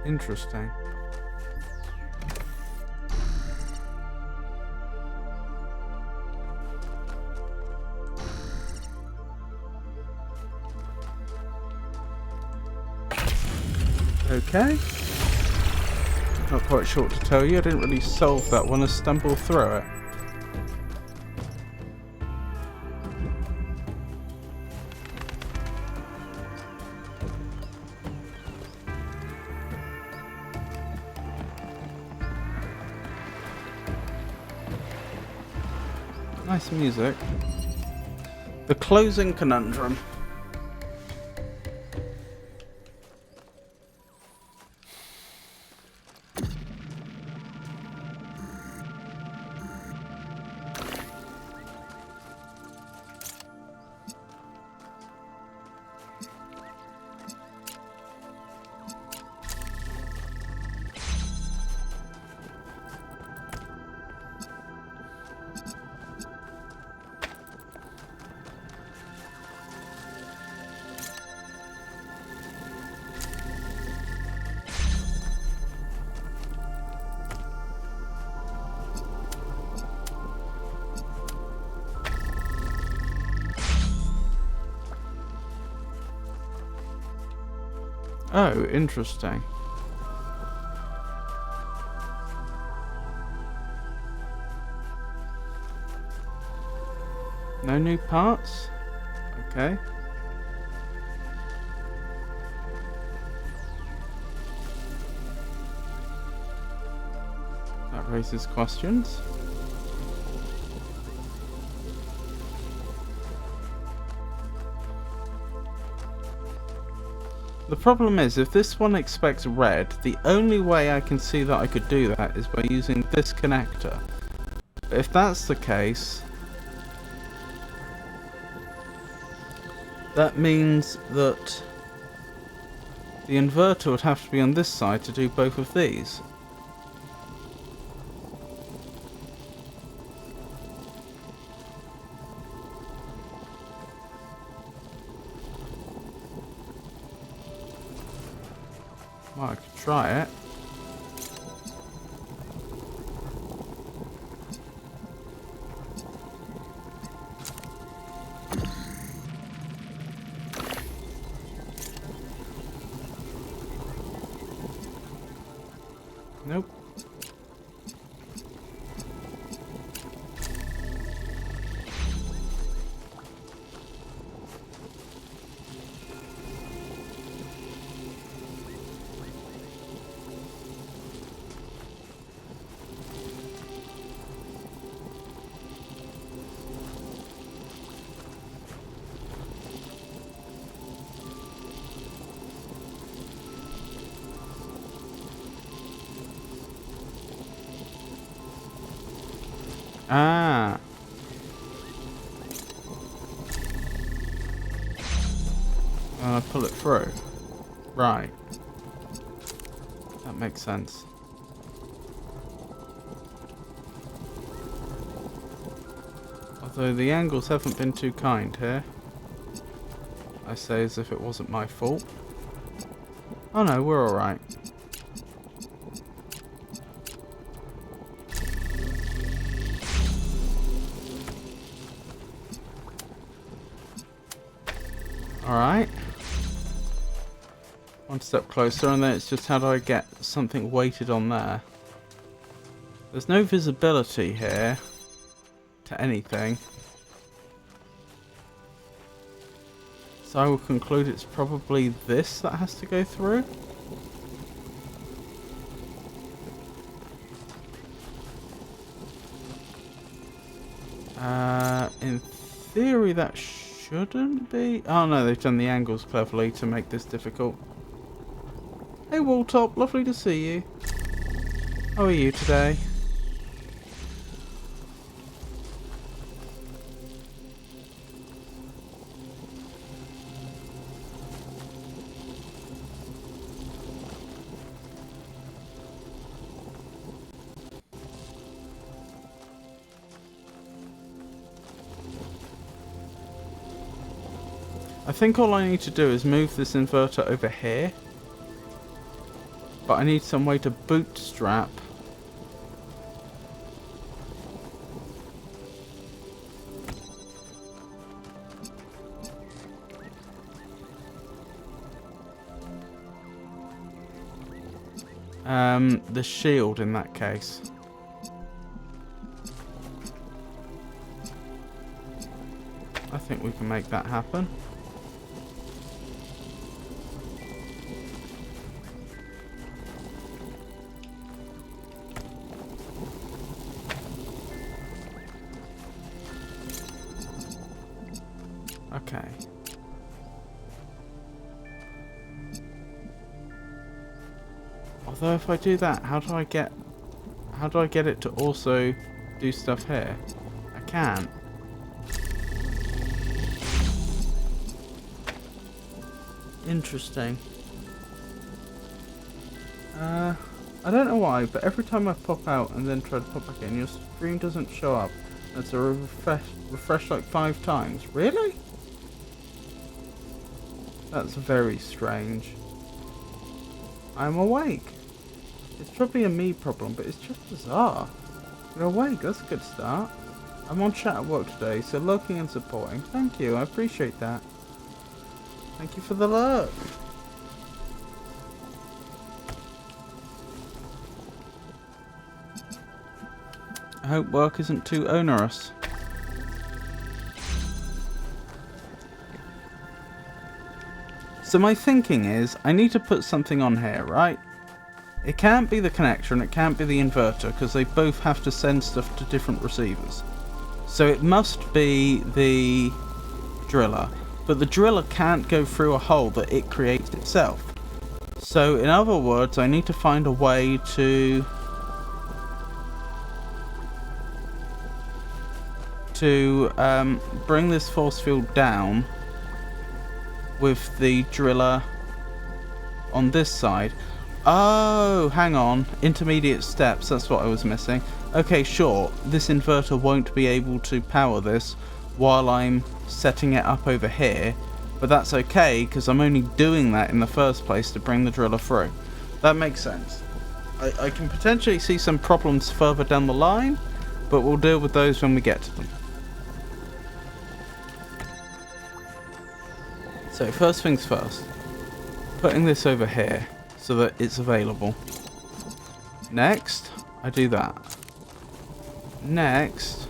Interesting. Okay. Not quite sure what to tell you. I didn't really solve that one. I stumbled through it. Nice music. The closing conundrum. Oh, interesting. No new parts? Okay. That raises questions. The problem is, if this one expects red, the only way I can see that I could do that is by using this connector. If that's the case, that means that the inverter would have to be on this side to do both of these. Well, I could try it. Nope. Ah. And I pull it through. Right. That makes sense. Although the angles haven't been too kind here. I say as if it wasn't my fault. Oh no, we're alright. Alright. One step closer, and then it's just how do I get something weighted on there. There's no visibility here to anything. So I will conclude it's probably this that has to go through. In theory that shouldn't be. Oh no, they've done the angles cleverly to make this difficult. Hey Walltop, lovely to see you. How are you today? I think all I need to do is move this inverter over here. But I need some way to bootstrap the shield in that case. I think we can make that happen. Okay. Although if I do that, how do I get it to also do stuff here? I can't. Interesting. I don't know why, but every time I pop out and then try to pop back in, your screen doesn't show up. It's a refresh like 5 times. Really? That's very strange. I'm awake. It's probably a me problem, but it's just bizarre. You're awake, that's a good start. I'm on chat at work today, so lurking and supporting. Thank you, I appreciate that. Thank you for the lurk. I hope work isn't too onerous. So my thinking is, I need to put something on here, right? It can't be the connector and it can't be the inverter, because they both have to send stuff to different receivers. So it must be the driller. But the driller can't go through a hole that it creates itself. So in other words, I need to find a way to bring this force field down with the driller on this side. Oh, hang on. Intermediate steps, that's what I was missing. Okay, sure. This inverter won't be able to power this while I'm setting it up over here. But that's okay, because I'm only doing that in the first place to bring the driller through. That makes sense. I can potentially see some problems further down the line, but we'll deal with those when we get to them. So first things first, putting this over here so that it's available. Next, I do that. Next,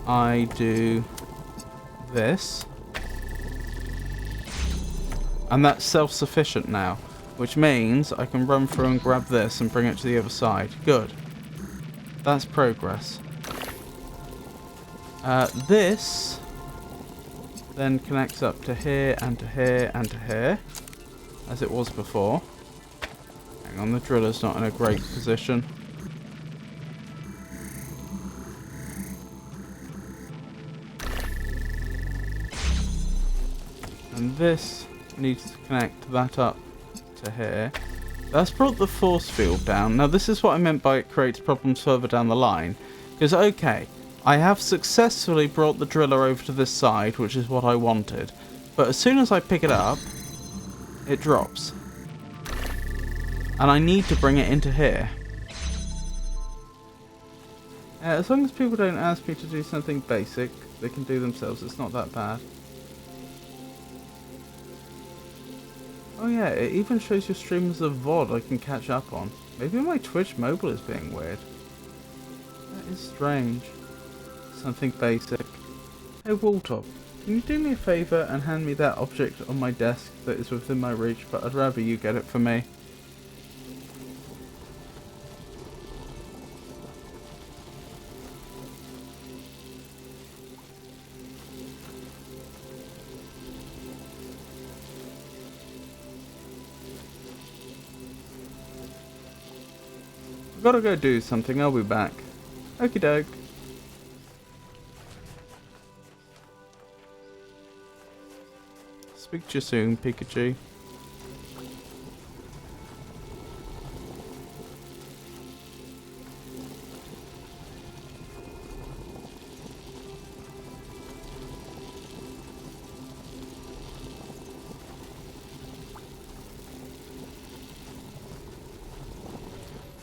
I do this. And that's self-sufficient now, which means I can run through and grab this and bring it to the other side. Good. That's progress. This then connects up to here and to here and to here, as it was before. Hang on, the driller's not in a great position. And this needs to connect that up to here. That's brought the force field down. Now this is what I meant by it creates problems further down the line. Because, okay, I have successfully brought the driller over to this side, which is what I wanted. But as soon as I pick it up, it drops. And I need to bring it into here. As long as people don't ask me to do something basic, they can do themselves. It's not that bad. Oh yeah, it even shows your streams of VOD I can catch up on. Maybe my Twitch mobile is being weird. That is strange. Something basic. Hey Walltop, can you do me a favour and hand me that object on my desk that is within my reach, but I'd rather you get it for me. Gotta go do something, I'll be back. Okie doke. Speak to you soon, Pikachu.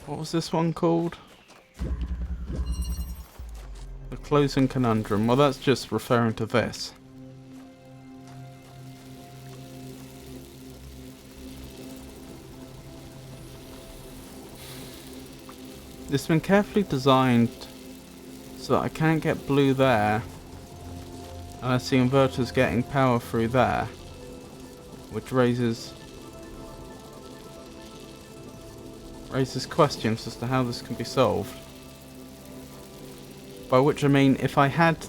What was this one called? The Closing Conundrum. Well, that's just referring to this. It's been carefully designed so that I can't get blue there unless the inverter's getting power through there, which raises questions as to how this can be solved. By which I mean, if I had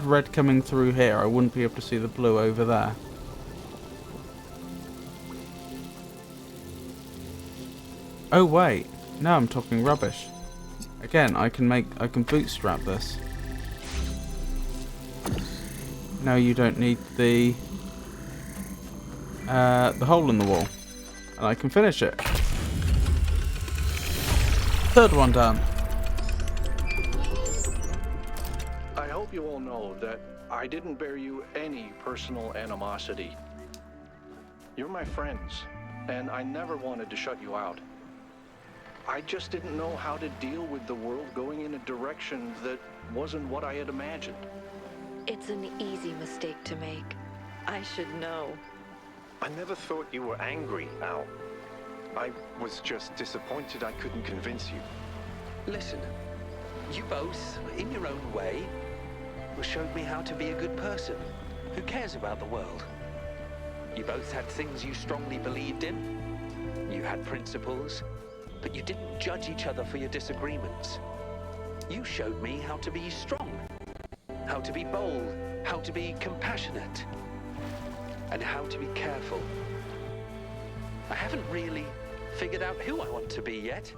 red coming through here, I wouldn't be able to see the blue over there. Oh wait, now I'm talking rubbish. Again, I can bootstrap this. Now you don't need the hole in the wall, and I can finish it. Third one done. I hope you all know that I didn't bear you any personal animosity. You're my friends, and I never wanted to shut you out. I just didn't know how to deal with the world going in a direction that wasn't what I had imagined. It's an easy mistake to make. I should know. I never thought you were angry, Al. I was just disappointed I couldn't convince you. Listen, you both, in your own way, showed me how to be a good person who cares about the world. You both had things you strongly believed in. You had principles, but you didn't judge each other for your disagreements. You showed me how to be strong, how to be bold, how to be compassionate, and how to be careful. I haven't really figured out who I want to be yet,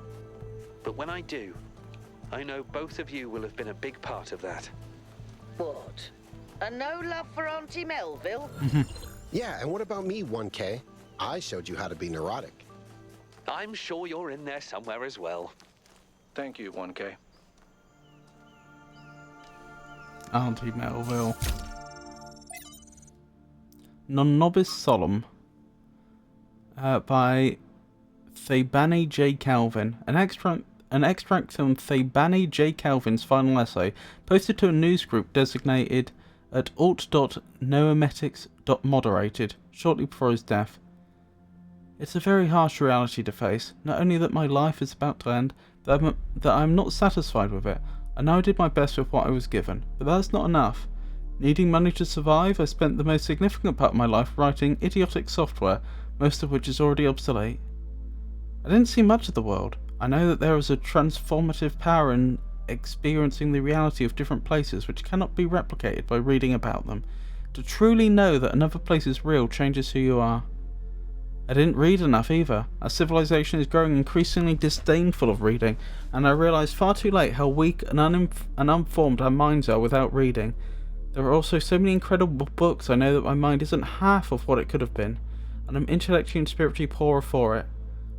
but when I do, I know both of you will have been a big part of that. What? A no love for Auntie Melville? Yeah, and what about me, 1K? I showed you how to be neurotic. I'm sure you're in there somewhere as well. Thank you, 1K. Auntie Melville. Non nobis solum. by Thebani J. Calvin. An extract from Thebani J. Calvin's final essay, posted to a news group designated at alt.noemetics.moderated, shortly before his death. It's a very harsh reality to face, not only that my life is about to end, but that I'm not satisfied with it. I know I did my best with what I was given, but that's not enough. Needing money to survive, I spent the most significant part of my life writing idiotic software, most of which is already obsolete. I didn't see much of the world. I know that there is a transformative power in experiencing the reality of different places which cannot be replicated by reading about them. To truly know that another place is real changes who you are. I didn't read enough either. Our civilization is growing increasingly disdainful of reading, and I realised far too late how weak and unformed our minds are without reading. There are also so many incredible books. I know that my mind isn't half of what it could have been, and I'm intellectually and spiritually poorer for it.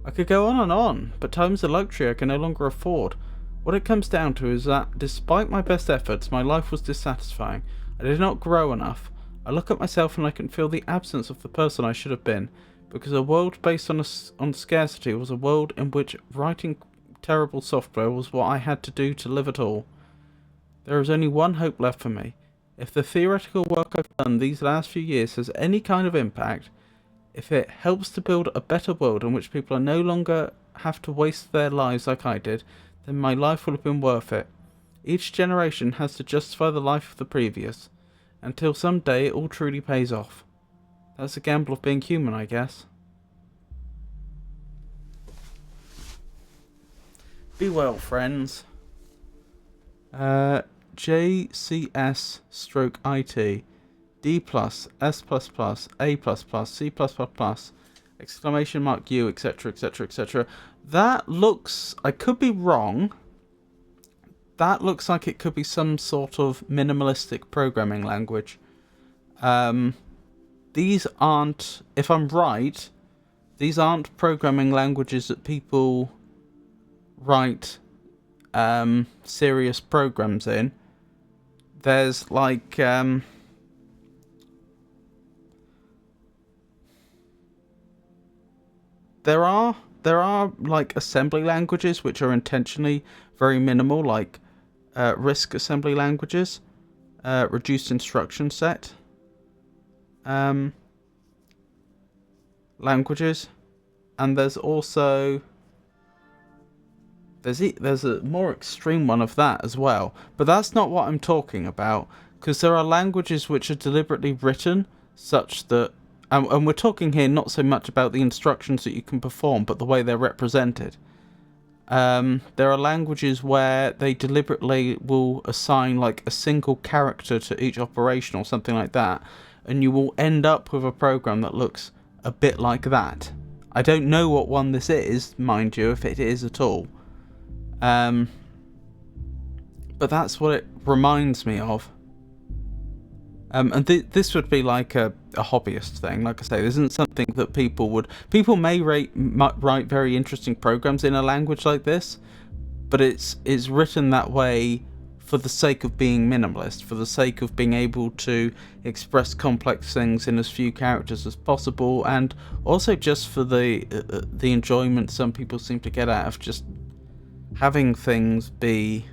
I could go on, but time is a luxury I can no longer afford. What it comes down to is that, despite my best efforts, my life was dissatisfying. I did not grow enough. I look at myself and I can feel the absence of the person I should have been, because a world based on scarcity was a world in which writing terrible software was what I had to do to live at all. There is only one hope left for me. If the theoretical work I've done these last few years has any kind of impact, if it helps to build a better world in which people are no longer have to waste their lives like I did, then my life will have been worth it. Each generation has to justify the life of the previous, until some day it all truly pays off. That's the gamble of being human, I guess. Be well, friends. JCS/IT, D+, S++, A++, C++, exclamation mark U, etc, etc, etc. That looks, I could be wrong, that looks like it could be some sort of minimalistic programming language. These aren't, if I'm right, these aren't programming languages that people write serious programs in. There's like there are like assembly languages which are intentionally very minimal, like RISC assembly languages, reduced instruction set languages, and there's also there's a more extreme one of that as well, but that's not what I'm talking about, because there are languages which are deliberately written such that, and we're talking here not so much about the instructions that you can perform, but the way they're represented. There are languages where they deliberately will assign like a single character to each operation or something like that, and you will end up with a program that looks a bit like that. I don't know what one this is, mind you, if it is at all. But that's what it reminds me of. And this would be like a hobbyist thing. Like I say, this isn't something that people may write very interesting programs in a language like this, but it's written that way for the sake of being minimalist, for the sake of being able to express complex things in as few characters as possible, and also just for the enjoyment some people seem to get out of just having things be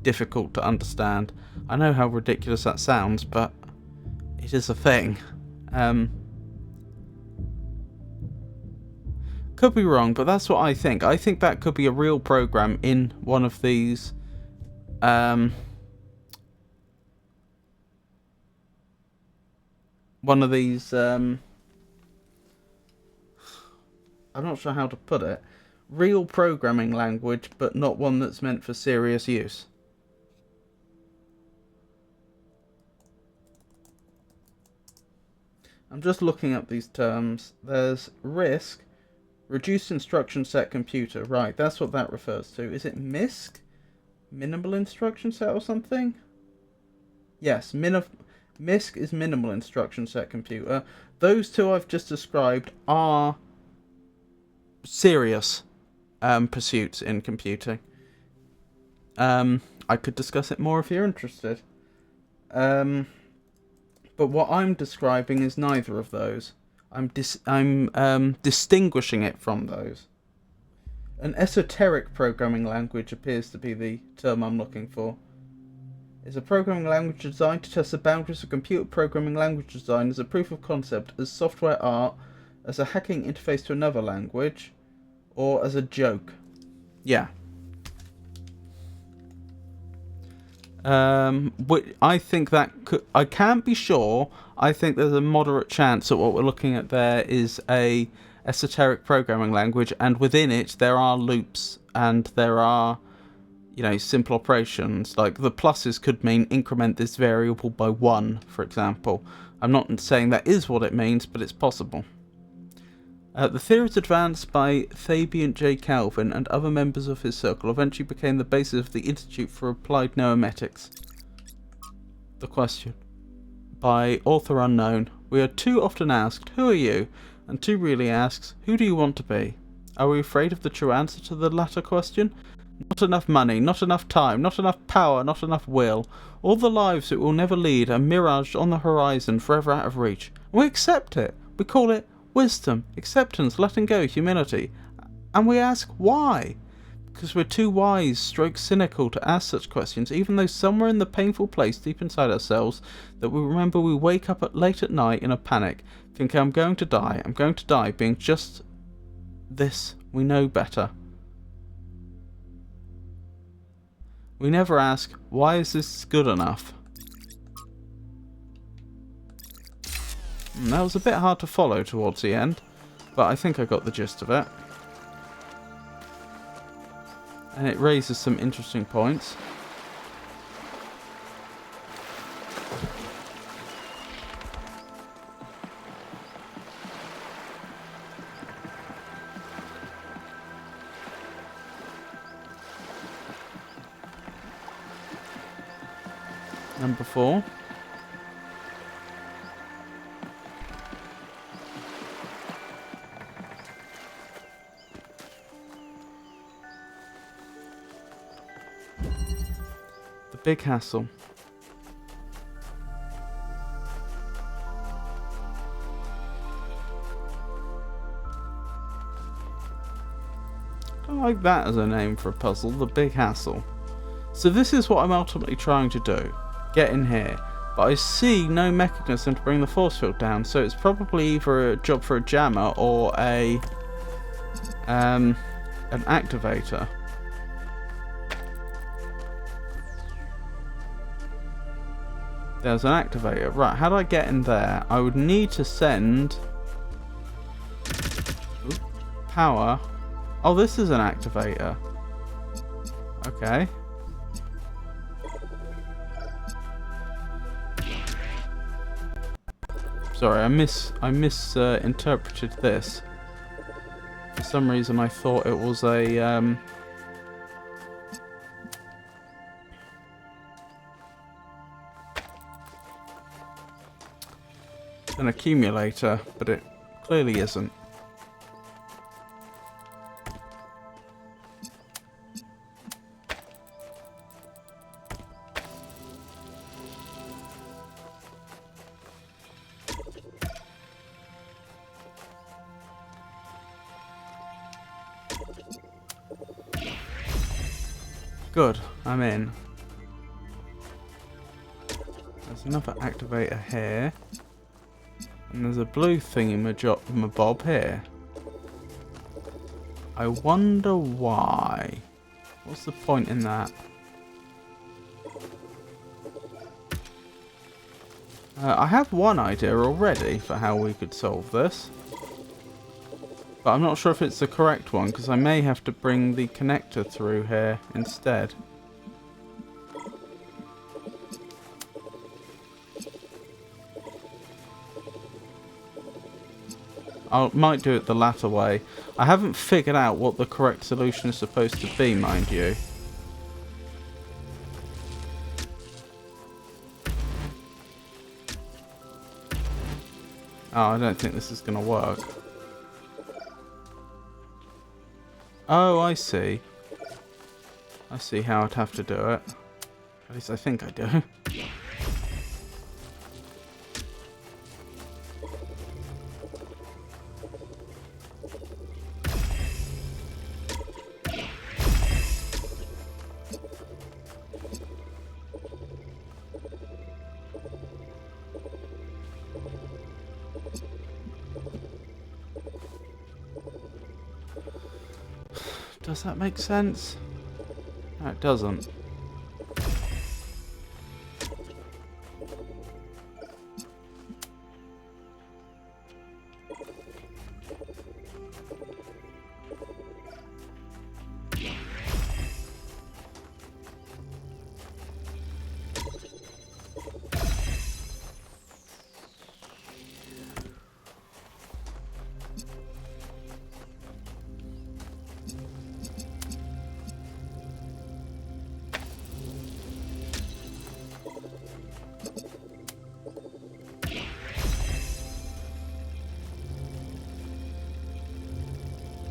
difficult to understand. I know how ridiculous that sounds, but it is a thing. Could be wrong, but that's what I think. I think that could be a real program in one of these I'm not sure how to put it. Real programming language, but not one that's meant for serious use. I'm just looking up these terms. There's RISC, Reduced Instruction Set Computer. Right, that's what that refers to. Is it MISC? Minimal Instruction Set or something? Yes, MISC is Minimal Instruction Set Computer. Those two I've just described are serious pursuits in computing. I could discuss it more if you're interested. But what I'm describing is neither of those. I'm distinguishing it from those. An esoteric programming language appears to be the term I'm looking for. It's a programming language designed to test the boundaries of computer programming language design as a proof of concept, as software art, as a hacking interface to another language, or as a joke. Yeah. I think that could... I can't be sure. I think there's a moderate chance that what we're looking at there is a esoteric programming language, and within it there are loops and there are, you know, simple operations. Like the pluses could mean increment this variable by 1, for example. I'm not saying that is what it means, but it's possible. The theories advanced by Fabian J. Calvin and other members of his circle eventually became the basis of the Institute for Applied Noemetics. The question. By author unknown. We are too often asked, who are you? And too really asks, who do you want to be? Are we afraid of the true answer to the latter question? Not enough money, not enough time, not enough power, not enough will. All the lives it will never lead are miraged on the horizon, forever out of reach. And we accept it. We call it wisdom, acceptance, letting go, humility. And we ask why? Because we're too wise, stroke cynical to ask such questions, even though somewhere in the painful place deep inside ourselves that we remember we wake up late at night in a panic, thinking I'm going to die, being just this, we know better. We never ask, why is this good enough? That was a bit hard to follow towards the end, but I think I got the gist of it. And it raises some interesting points. Number 4. The big hassle. I don't like that as a name for a puzzle, the big hassle. So this is what I'm ultimately trying to do. Get in here. But I see no mechanism to bring the force field down, so it's probably either a job for a jammer or a an activator. There's an activator. Right, how do I get in there? I would need to send power. Oh, this is an activator. Okay. Sorry, I misinterpreted this. For some reason I thought it was a an accumulator, but it clearly isn't. Good, I'm in. There's another activator here. And there's a blue thingy-mabob here. I wonder why. What's the point in that? I have one idea already for how we could solve this. But I'm not sure if it's the correct one, because I may have to bring the connector through here instead. I might do it the latter way. I haven't figured out what the correct solution is supposed to be, mind you. Oh, I don't think this is going to work. Oh, I see. I see how I'd have to do it. At least I think I do. Does that make sense? No, it doesn't.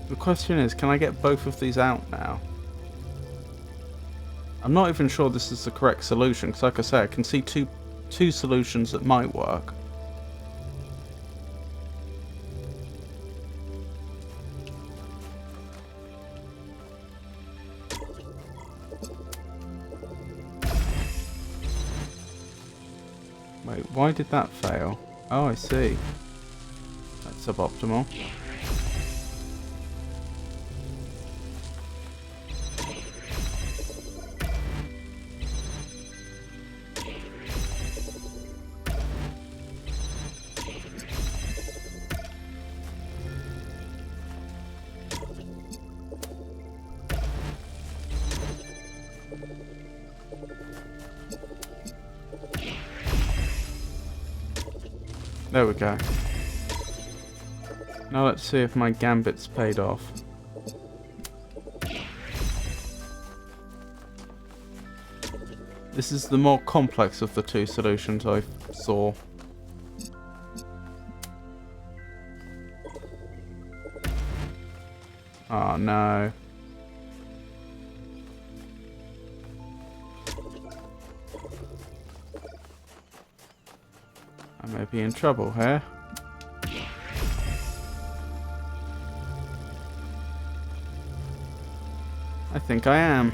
The question is, can I get both of these out now? I'm not even sure this is the correct solution, because like I say, I can see two solutions that might work. Wait, why did that fail? Oh, I see. That's suboptimal. There we go. Now let's see if my gambit's paid off. This is the more complex of the two solutions I saw. Oh no. I may be in trouble here. I think I am.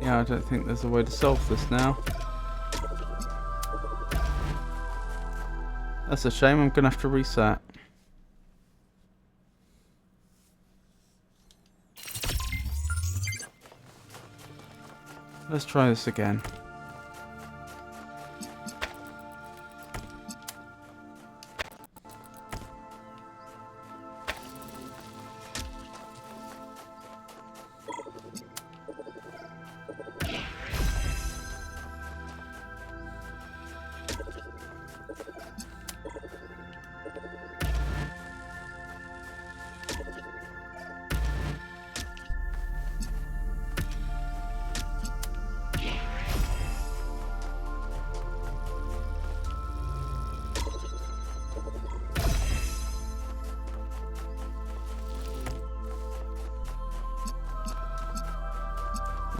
Yeah, I don't think there's a way to solve this now. That's a shame, I'm gonna have to reset. Let's try this again.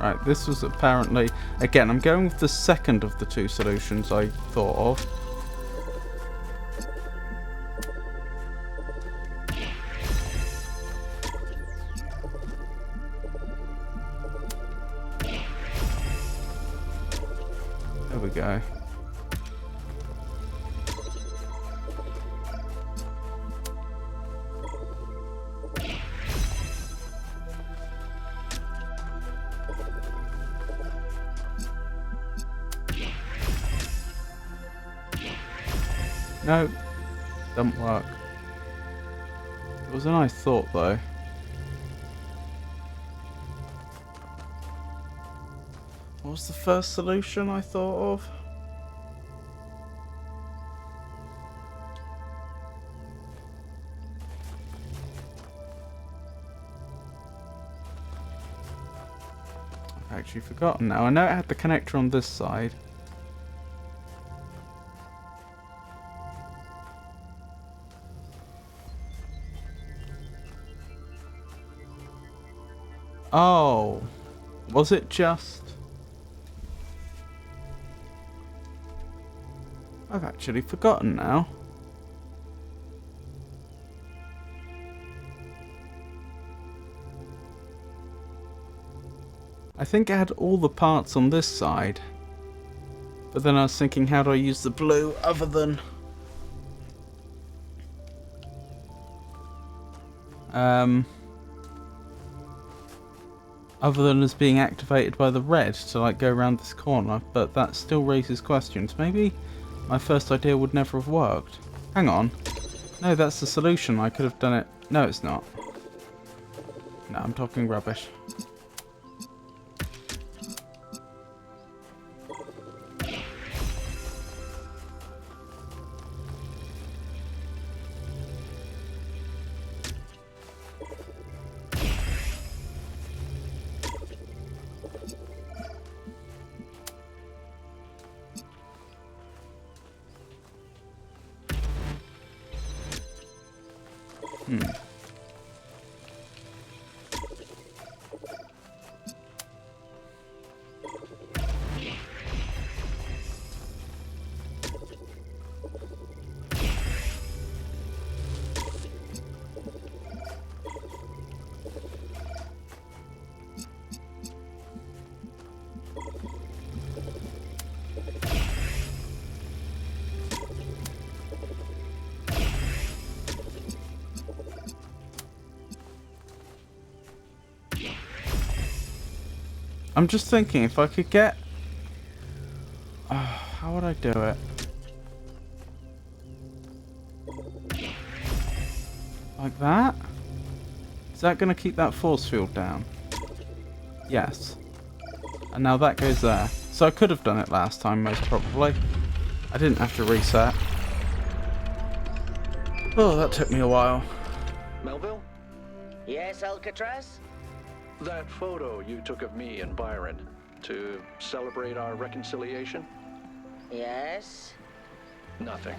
Right, this was apparently... Again, I'm going with the second of the two solutions I thought of. There we go. No, doesn't work. It was a nice thought though. What was the first solution I thought of? I've actually forgotten now. I know it had the connector on this side. Oh, was it just... I've actually forgotten now. I think I had all the parts on this side. But then I was thinking, how do I use the blue other than... other than as being activated by the red to like go around this corner, but that still raises questions. Maybe my first idea would never have worked. Hang on. No, that's the solution. I could have done it. No, it's not. No, I'm talking rubbish. I'm just thinking if I could get... how would I do it? Like that? Is that going to keep that force field down? Yes. And now that goes there. So I could have done it last time, most probably. I didn't have to reset. Oh, that took me a while. Melville? Yes, Alcatraz? That photo you took of me and Byron to celebrate our reconciliation? Yes. Nothing.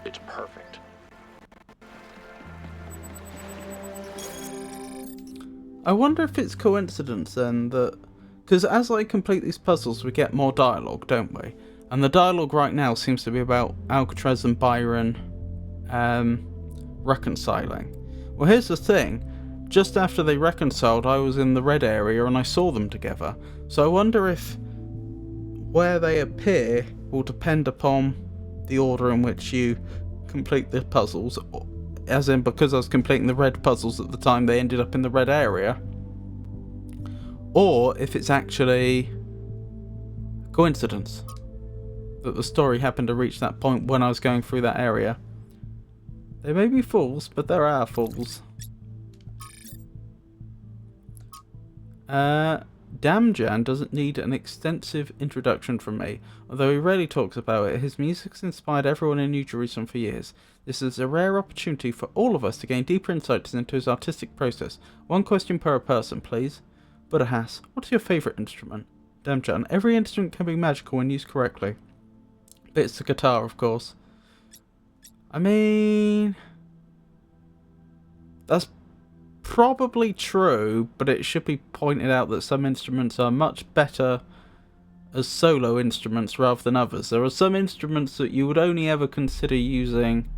It's perfect. I wonder if it's coincidence then that... Because as I complete these puzzles we get more dialogue, don't we? And the dialogue right now seems to be about Alcatraz and Byron reconciling. Well, here's the thing. Just after they reconciled, I was in the red area and I saw them together. So I wonder if where they appear will depend upon the order in which you complete the puzzles. As in, because I was completing the red puzzles at the time, they ended up in the red area. Or if it's actually coincidence that the story happened to reach that point when I was going through that area. They may be fools, but there are fools. Damjan doesn't need an extensive introduction from me, although he rarely talks about it. His music's inspired everyone in New Jerusalem for years. This is a rare opportunity for all of us to gain deeper insights into his artistic process. One question per person, please. Budahas, what's your favourite instrument? Damjan, every instrument can be magical when used correctly. But it's the guitar, of course. I mean... That's probably true, but it should be pointed out that some instruments are much better as solo instruments rather than others. There are some instruments that you would only ever consider using,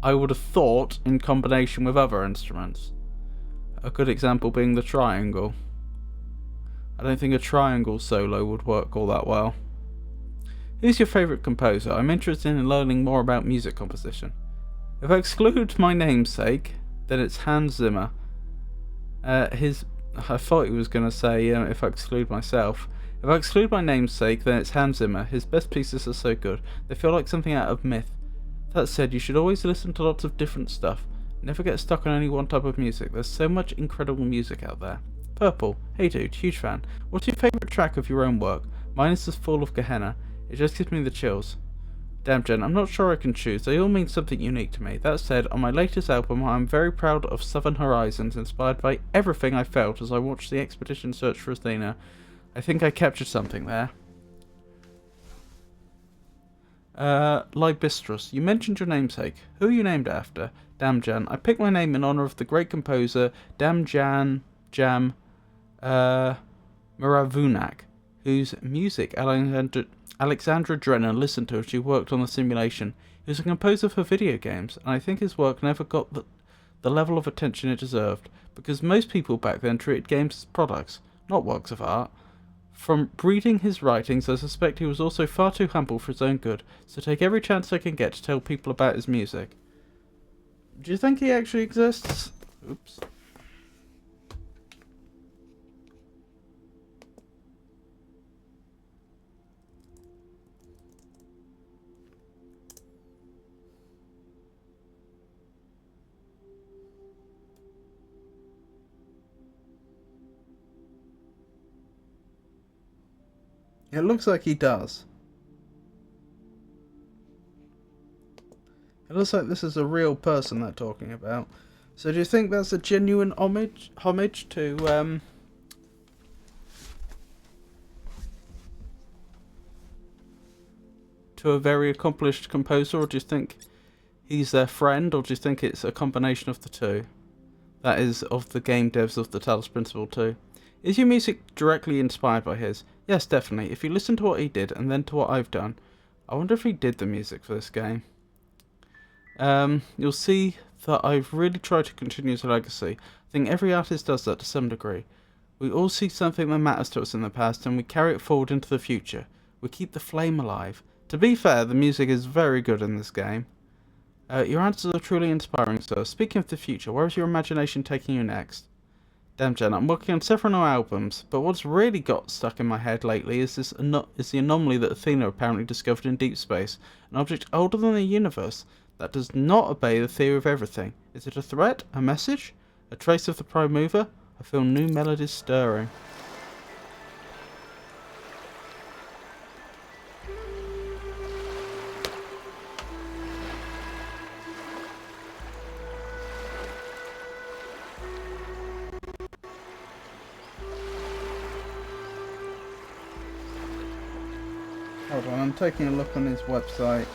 I would have thought, in combination with other instruments. A good example being the triangle. I don't think a triangle solo would work all that well. Who's your favourite composer? I'm interested in learning more about music composition. If I exclude my namesake, then it's Hans Zimmer. I thought he was going to say, if I exclude myself. If I exclude my namesake, then it's Hans Zimmer. His best pieces are so good. They feel like something out of myth. That said, you should always listen to lots of different stuff. Never get stuck on only one type of music. There's so much incredible music out there. Purple. Hey dude, huge fan. What's your favourite track of your own work? Mine is The Fall of Gehenna. It just gives me the chills. Damn Jen, I'm not sure I can choose. They all mean something unique to me. That said, on my latest album, I'm very proud of Southern Horizons, inspired by everything I felt as I watched the expedition search for Athena. I think I captured something there. Libistrus, you mentioned your namesake. Who are you named after? Damjan. I picked my name in honour of the great composer Damjan Jam Muravunak, whose music Alexandra Drennan listened to as she worked on the simulation. He was a composer for video games, and I think his work never got the level of attention it deserved, because most people back then treated games as products, not works of art. From reading his writings, I suspect he was also far too humble for his own good, so take every chance I can get to tell people about his music. Do you think he actually exists? Oops. It looks like he does. It looks like this is a real person they're talking about. So do you think that's a genuine homage to a very accomplished composer, or do you think he's their friend, or do you think it's a combination of the two? That is, of the game devs of the Talos Principle 2. Is your music directly inspired by his? Yes, definitely. If you listen to what he did and then to what I've done, I wonder if he did the music for this game. You'll see that I've really tried to continue his legacy. I think every artist does that to some degree. We all see something that matters to us in the past and we carry it forward into the future. We keep the flame alive. To be fair, the music is very good in this game. Your answers are truly inspiring, sir. Speaking of the future, where is your imagination taking you next? Damn, Jen, I'm working on several new albums, but what's really got stuck in my head lately is the anomaly that Athena apparently discovered in deep space, an object older than the universe that does not obey the theory of everything. Is it a threat? A message? A trace of the Prime Mover? I feel new melodies stirring. Hold on, I'm taking a look on his website.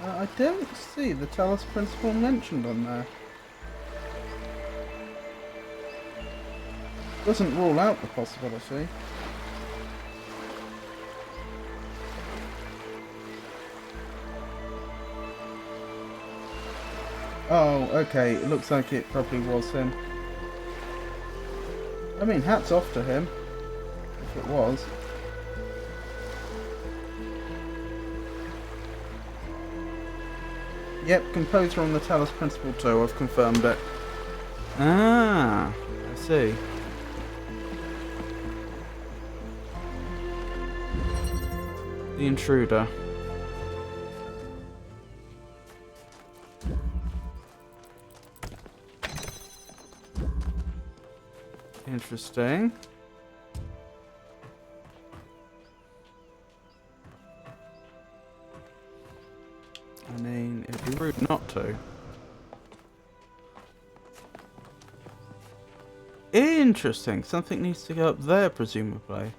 I don't see the Talos Principle mentioned on there. Doesn't rule out the possibility. Oh, okay, it looks like it probably was him. I mean, hats off to him, if it was. Yep, composer on the Talos Principle 2, I've confirmed it. Ah, I see. The Intruder. Interesting. I mean, it'd be rude not to. Interesting. Something needs to go up there, presumably.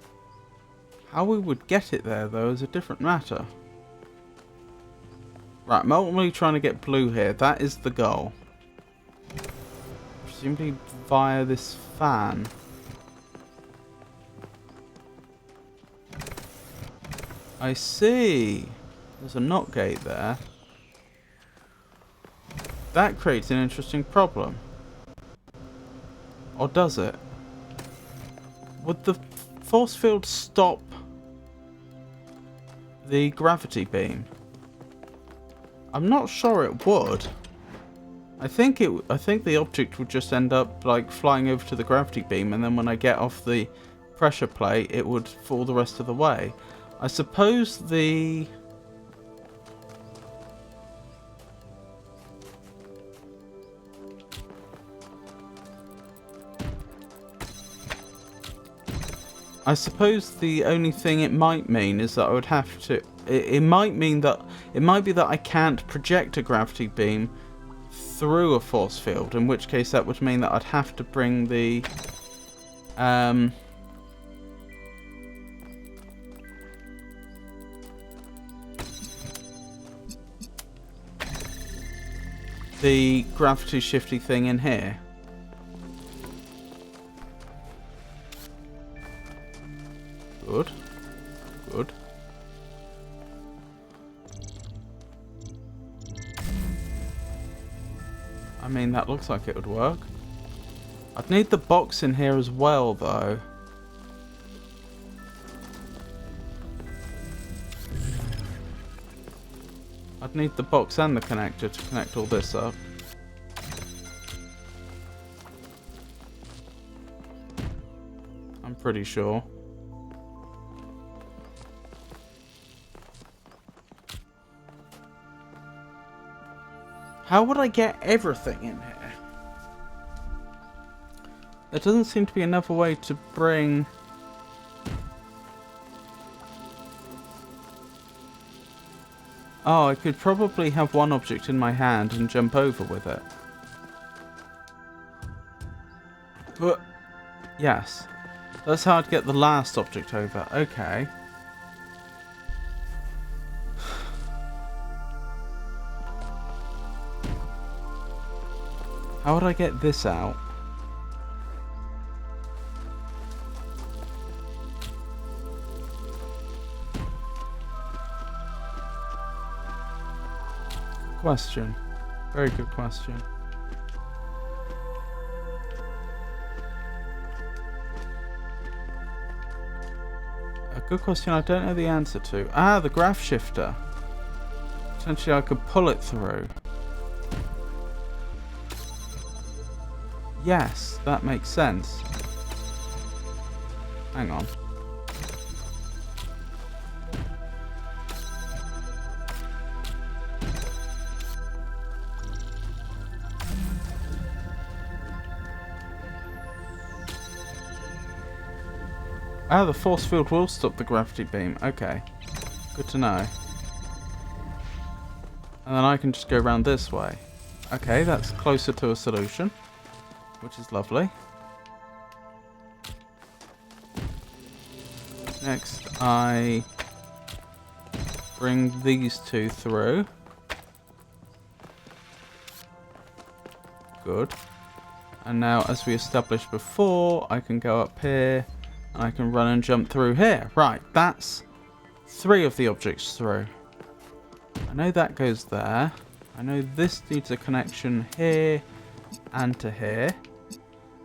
How we would get it there, though, is a different matter. Right, I'm ultimately trying to get blue here. That is the goal. Presumably via this fan. I see. There's a NOT gate there. That creates an interesting problem. Or does it? Would the force field stop the gravity beam? I'm not sure it would. I think the object would just end up like flying over to the gravity beam, and then when I get off the pressure plate it would fall the rest of the way. I suppose the only thing it might mean is that I would have to It might mean that it might be that I can't project a gravity beam through a force field, in which case that would mean that I'd have to bring the gravity shifty thing in here. Good. Good. I mean, that looks like it would work. I'd need the box in here as well, though. I'd need the box and the connector to connect all this up. I'm pretty sure. How would I get everything in here? There doesn't seem to be another way to bring... Oh, I could probably have one object in my hand and jump over with it. But yes. That's how I'd get the last object over. Okay. How would I get this out? Question. Very good question. A good question I don't know the answer to. Ah, the graph shifter. Potentially I could pull it through. Yes, that makes sense. Hang on. Ah, the force field will stop the gravity beam. Okay. Good to know. And then I can just go around this way. Okay, that's closer to a solution. Which is lovely. Next, I bring these two through. Good. And now, as we established before, I can go up here. And I can run and jump through here. Right, that's 3 of the objects through. I know that goes there. I know this needs a connection here and to here.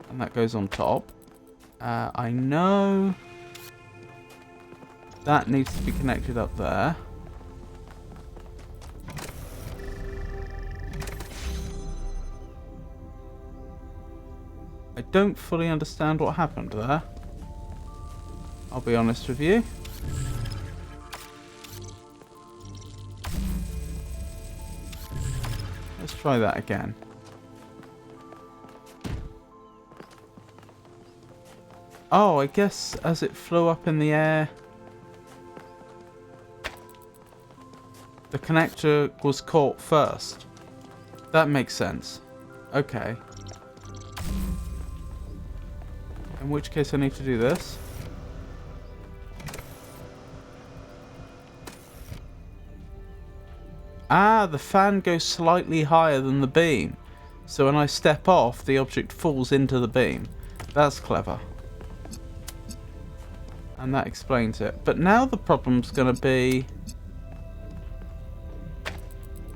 And that goes on top. I know that needs to be connected up there. I don't fully understand what happened there. I'll be honest with you. Let's try that again. Oh, I guess as it flew up in the air, the connector was caught first. That makes sense. Okay. In which case I need to do this. Ah, the fan goes slightly higher than the beam. So when I step off, the object falls into the beam. That's clever. And that explains it. But now the problem's going to be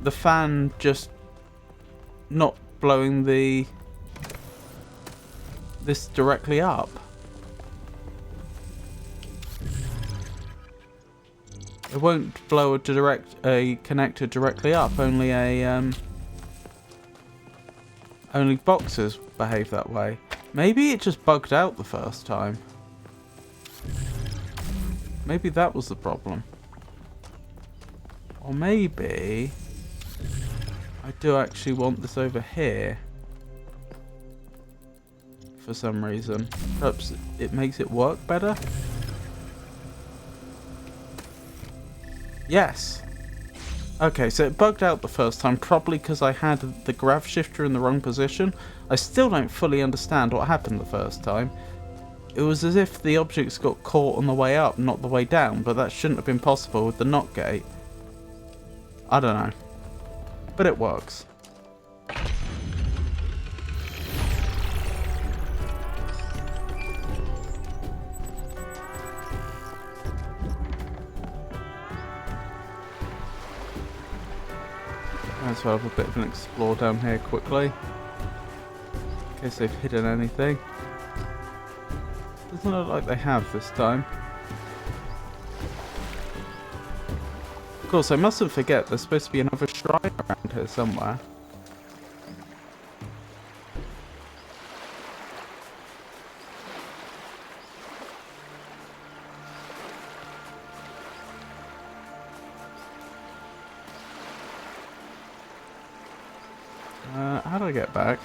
the fan just not blowing this directly up. It won't blow a connector directly up. Only only boxes behave that way. Maybe it just bugged out the first time. Maybe that was the problem. Or maybe I do actually want this over here for some reason. Perhaps it makes it work better. Yes. Okay, so it bugged out the first time, probably because I had the grav shifter in the wrong position. I still don't fully understand what happened the first time. It was as if the objects got caught on the way up, not the way down, but that shouldn't have been possible with the knock gate. I don't know. But it works. Might as well have a bit of an explore down here quickly. In case they've hidden anything. Doesn't look like they have this time. Of course, I mustn't forget there's supposed to be another shrine around here somewhere. How do I get back?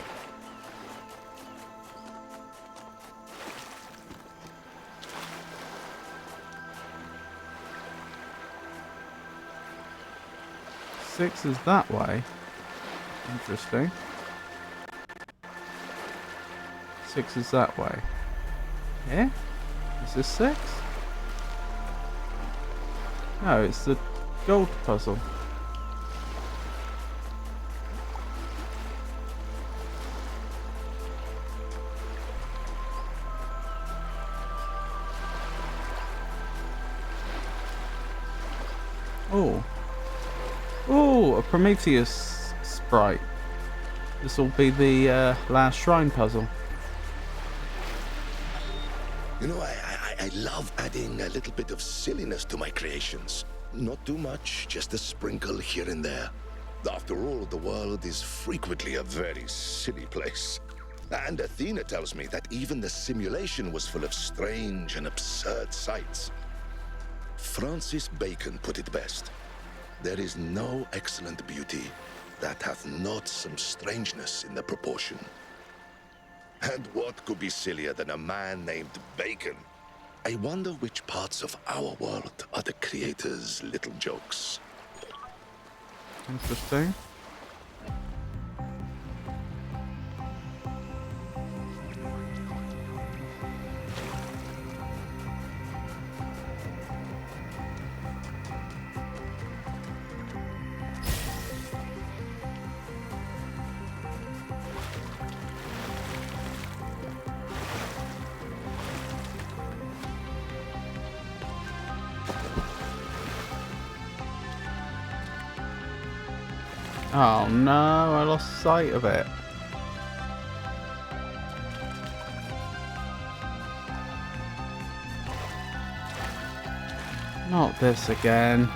Six is that way. Interesting. 6 is that way. Here? Is this 6? No, it's the gold puzzle. Oh. Oh, a Prometheus sprite. This will be the last shrine puzzle. You know, I love adding a little bit of silliness to my creations. Not too much, just a sprinkle here and there. After all, the world is frequently a very silly place. And Athena tells me that even the simulation was full of strange and absurd sights. Francis Bacon put it best. There is no excellent beauty that hath not some strangeness in the proportion. And what could be sillier than a man named Bacon? I wonder which parts of our world are the creator's little jokes. Interesting. Oh no, I lost sight of it. Not this again.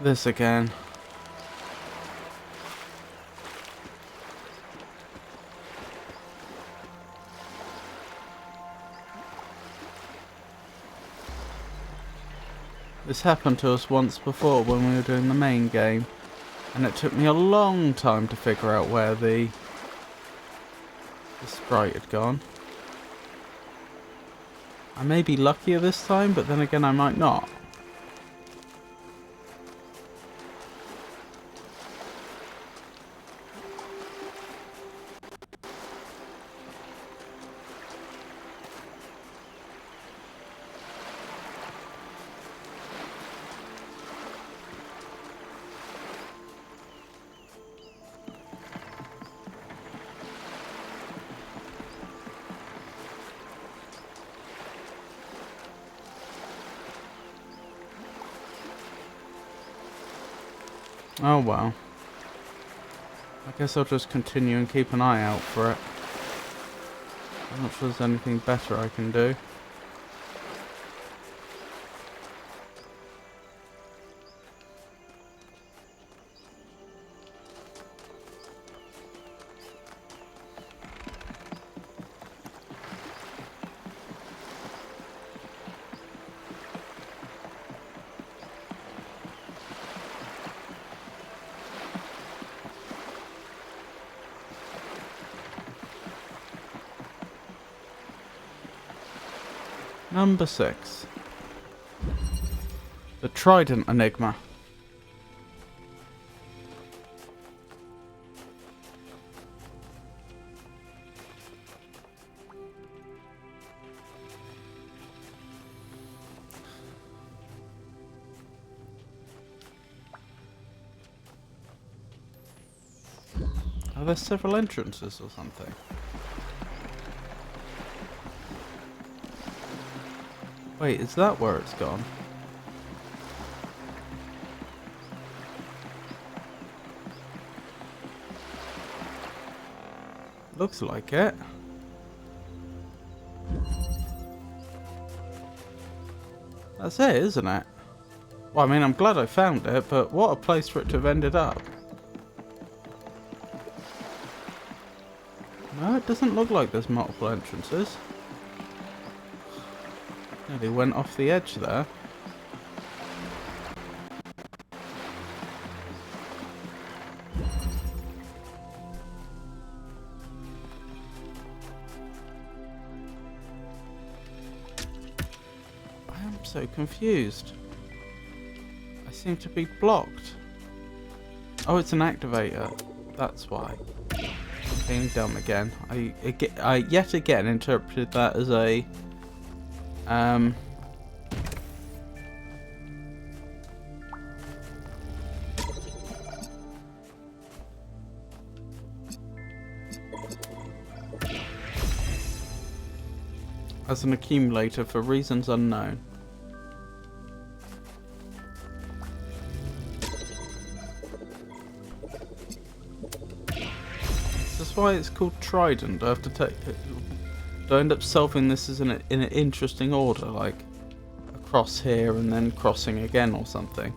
This again. This happened to us once before when we were doing the main game, and it took me a long time to figure out where the sprite had gone. I may be luckier this time, but then again I might not. Oh well. I guess I'll just continue and keep an eye out for it. I'm not sure there's anything better I can do. Number 6. The Trident Enigma. Are there several entrances or something? Wait, is that where it's gone? Looks like it. That's it, isn't it? Well, I mean, I'm glad I found it, but what a place for it to have ended up. No, it doesn't look like there's multiple entrances. Nearly went off the edge there. I am so confused. I seem to be blocked. Oh, it's an activator. That's why. Being dumb again. I yet again interpreted that as a as an accumulator for reasons unknown. That's why it's called Trident. I have to take. Do I end up solving this as in an interesting order, like across here and then crossing again or something?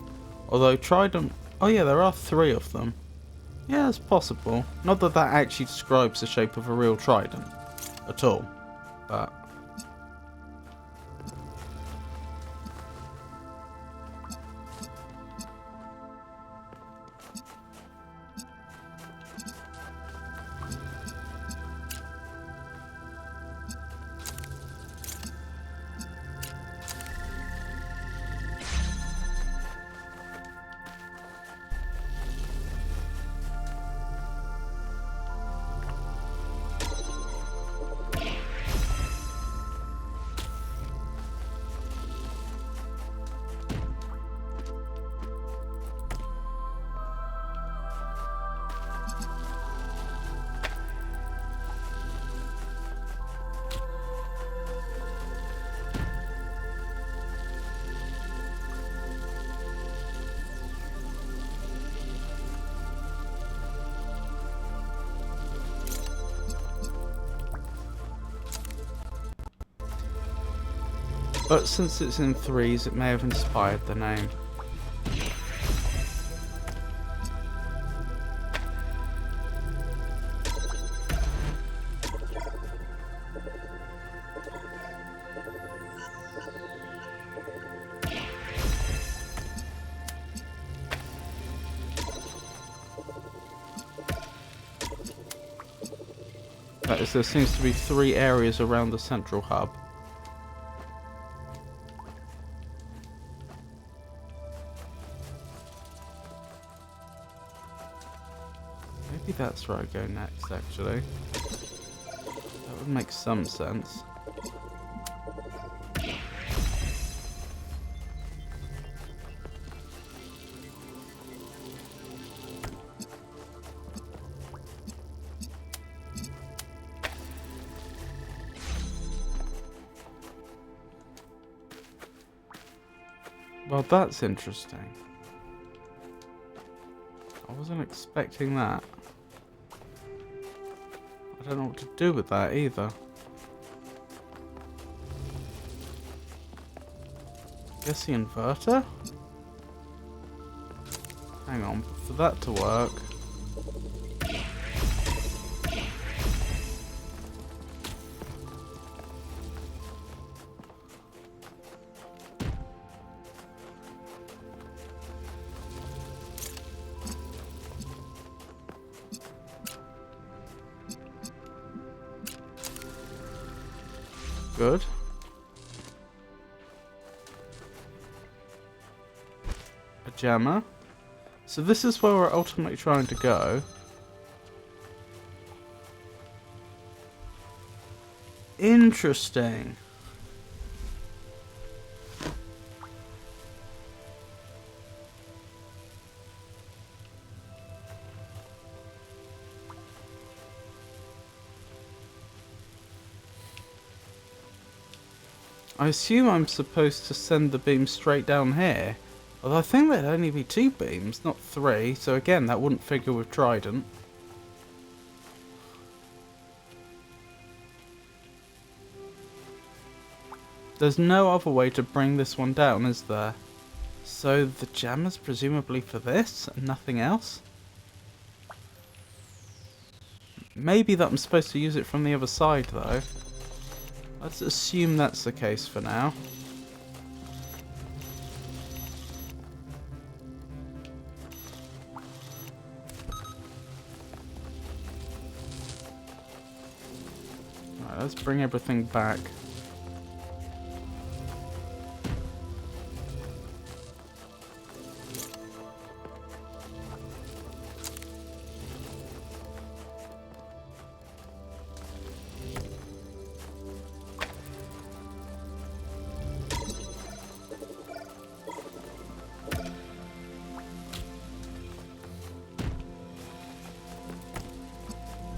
Although Trident. Oh yeah, there are 3 of them. Yeah, it's possible. Not that that actually describes the shape of a real trident at all, but. But since it's in 3s, it may have inspired the name. That is, there seems to be 3 areas around the central hub. Maybe that's where I go next, actually. That would make some sense. Well, that's interesting. I wasn't expecting that. I don't know what to do with that either. Guess the inverter? Hang on, for that to work. Good. a jammer. So this is where we're ultimately trying to go. Interesting. I assume I'm supposed to send the beam straight down here. Although I think there'd only be 2 beams, not 3. So again, that wouldn't figure with Trident. There's no other way to bring this one down, is there? So the jammer's presumably for this and nothing else? Maybe that I'm supposed to use it from the other side though. Let's assume that's the case for now. Alright, let's bring everything back.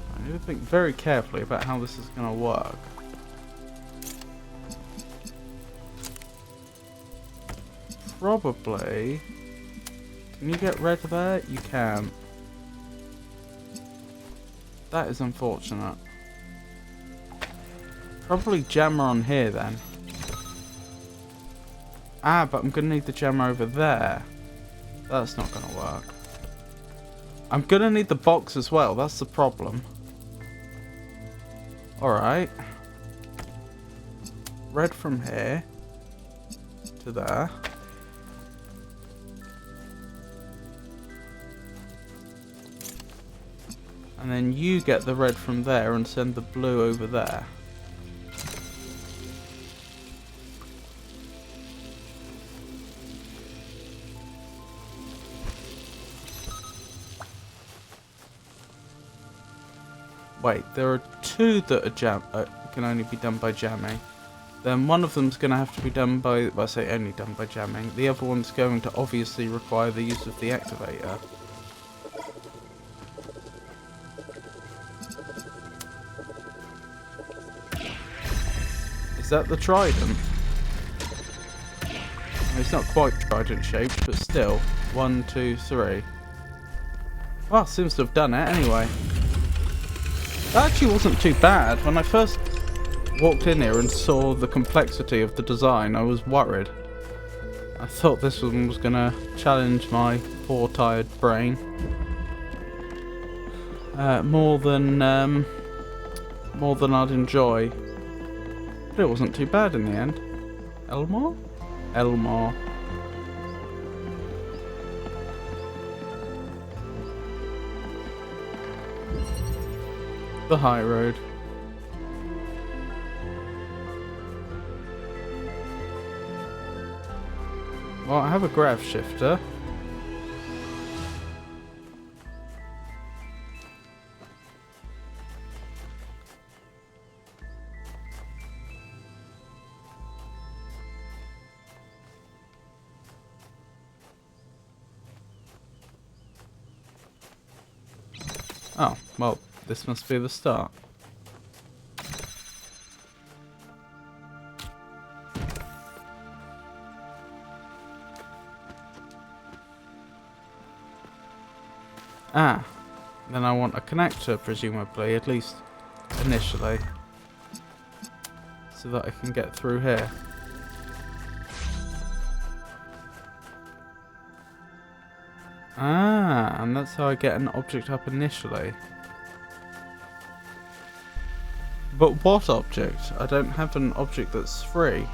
I need to think very carefully about how this is going to work. Probably. Can you get red there? You can. That is unfortunate. Probably jammer on here then. Ah, but I'm going to need the jammer over there. That's not going to work. I'm going to need the box as well. That's the problem. Alright. Red from here to there. And then you get the red from there and send the blue over there. Wait, there are 2 that are can only be done by jamming. Then one of them's going to have to be done by, well, I say only done by jamming. The other one's going to obviously require the use of the activator. Is that the trident? It's not quite trident shaped, but still. 1, 2, 3. Well, seems to have done it anyway. That actually wasn't too bad. When I first walked in here and saw the complexity of the design, I was worried. I thought this one was going to challenge my poor tired brain. More than I'd enjoy. But it wasn't too bad in the end. Elmore? Elmore. The high road. Well, I have a grav shifter. Oh, well, this must be the start. Ah, then I want a connector, presumably, at least initially, so that I can get through here. Ah, and that's how I get an object up initially. But what object? I don't have an object that's free.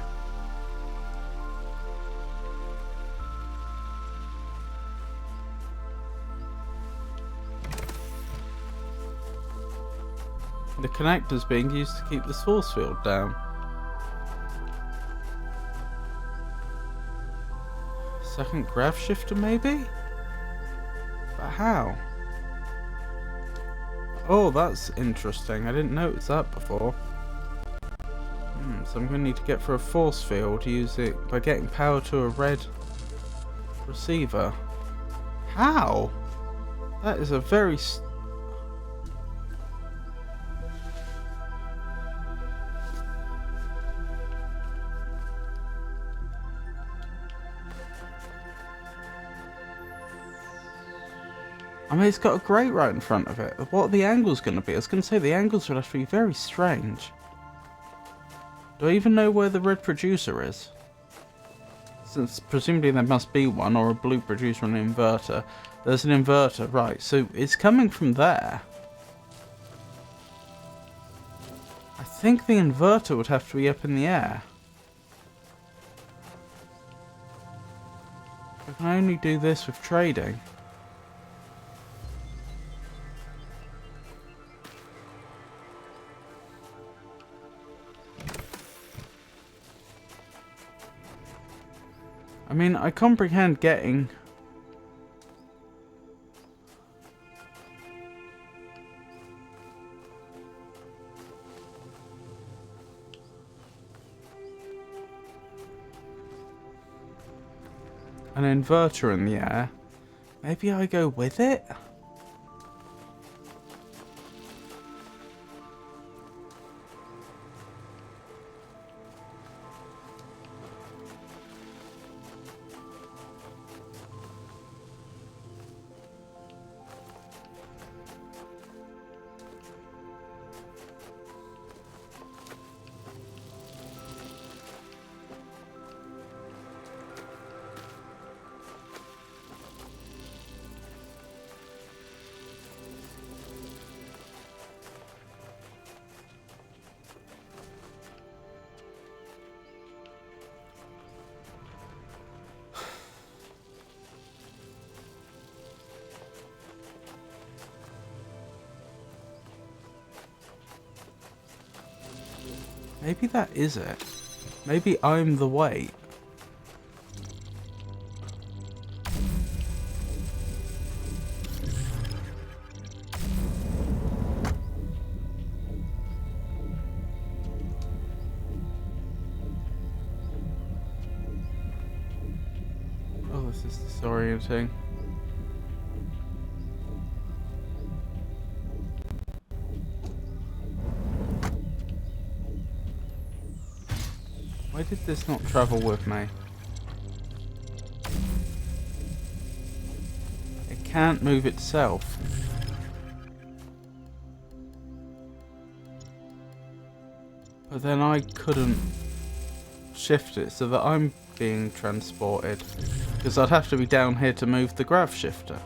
The connector's being used to keep the source field down. second grav shifter, maybe? But how? Oh, that's interesting. I didn't notice that before. So I'm going to need to get through a force field by getting power to a red receiver. How? That is a very... I mean, it's got a grate right in front of it. What are the angles going to be? I was going to say the angles would have to be very strange. Do I even know where the red producer is? Since presumably there must be one, or a blue producer and an inverter. There's an inverter, right, so it's coming from there. I think the inverter would have to be up in the air. I can only do this with trading. I mean, I comprehend getting... an inverter in the air. Maybe I go with it? Maybe that is it. Maybe I'm the weight. Oh, this is disorienting. Why did this not travel with me? It can't move itself. But then I couldn't shift it so that I'm being transported. Because I'd have to be down here to move the grav shifter.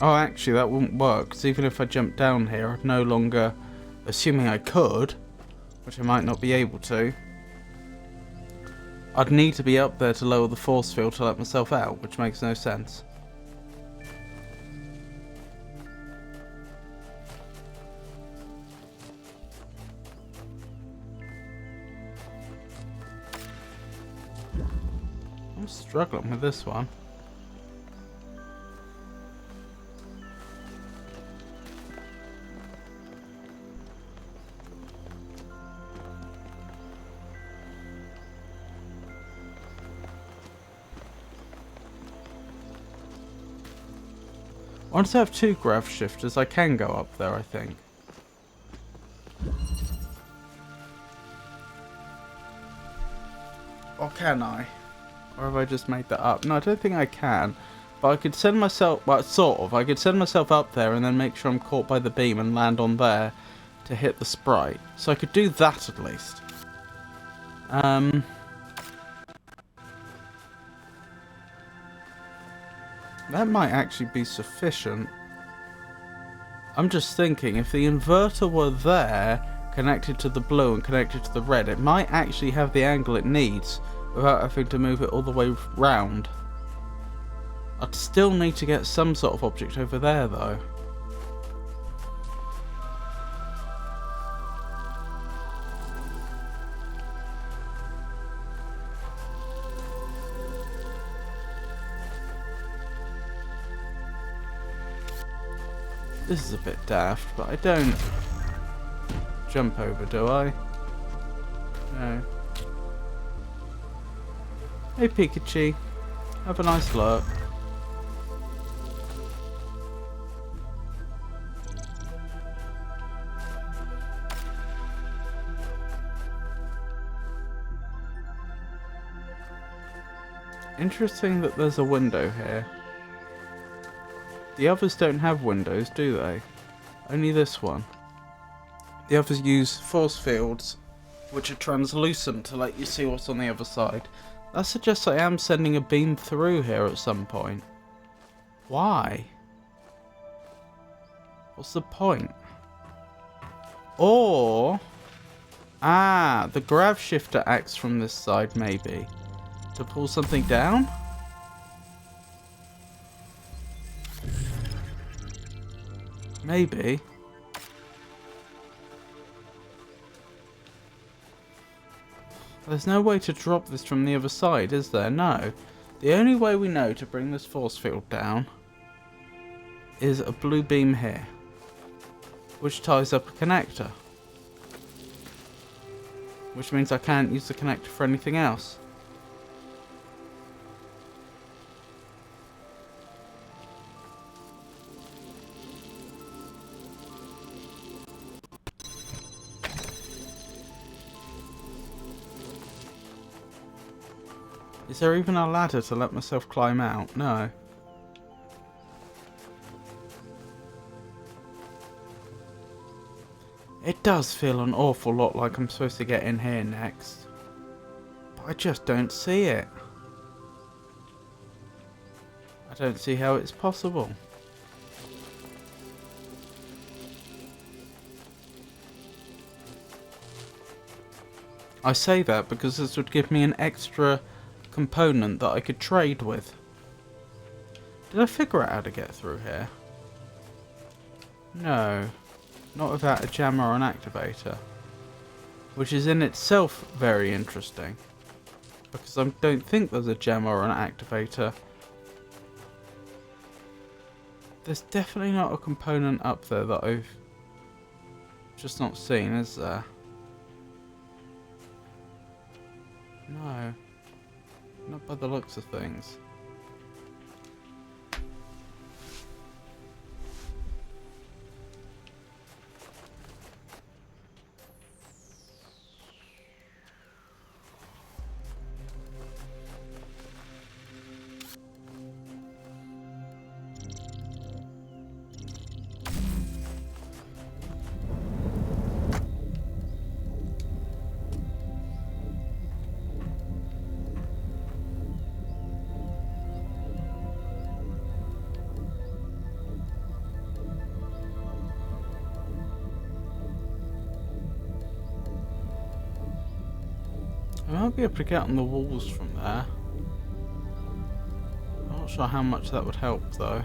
Oh, actually, that wouldn't work, because even if I jumped down here, I'd no longer, assuming I could, which I might not be able to, I'd need to be up there to lower the force field to let myself out, which makes no sense. I'm struggling with this one. Once I have 2 grav shifters, I can go up there, I think. Or can I? Or have I just made that up? No, I don't think I can. But I could send myself, well, sort of. I could send myself up there and then make sure I'm caught by the beam and land on there to hit the sprite. So I could do that at least. That might actually be sufficient. I'm just thinking, if the inverter were there, connected to the blue and connected to the red, it might actually have the angle it needs without having to move it all the way round. I'd still need to get some sort of object over there though. This is a bit daft, but I don't jump over, do I? No. Hey Pikachu, have a nice look. Interesting that there's a window here. The others don't have windows, do they? Only this one. The others use force fields, which are translucent to let you see what's on the other side. That suggests I am sending a beam through here at some point. Why? What's the point? Or... ah, the grav shifter acts from this side, maybe. To pull something down? Maybe. There's no way to drop this from the other side, is there? No. The only way we know to bring this force field down is a blue beam here, which ties up a connector. Which means I can't use the connector for anything else. Is there even a ladder to let myself climb out? No. It does feel an awful lot like I'm supposed to get in here next. But I just don't see it. I don't see how it's possible. I say that because this would give me an extra component that I could trade with. Did I figure out how to get through here? No. Not without a jammer or an activator. Which is in itself very interesting. Because I don't think there's a jammer or an activator. There's definitely not a component up there that I've just not seen, is there? No. Not by the looks of things. I might be able to get on the walls from there. I'm not sure how much that would help though.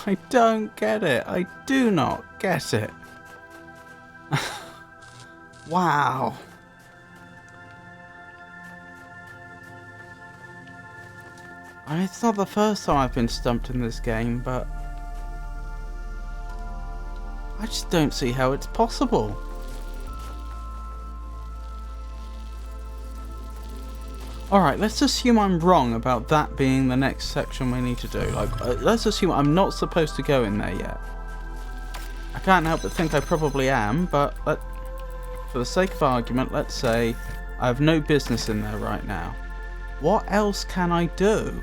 I don't get it. I do not get it. Wow. I mean, it's not the first time I've been stumped in this game, but I just don't see how it's possible. Alright, let's assume I'm wrong about that being the next section we need to do. Like, let's assume I'm not supposed to go in there yet. I can't help but think I probably am, but for the sake of argument, let's say I have no business in there right now. What else can I do?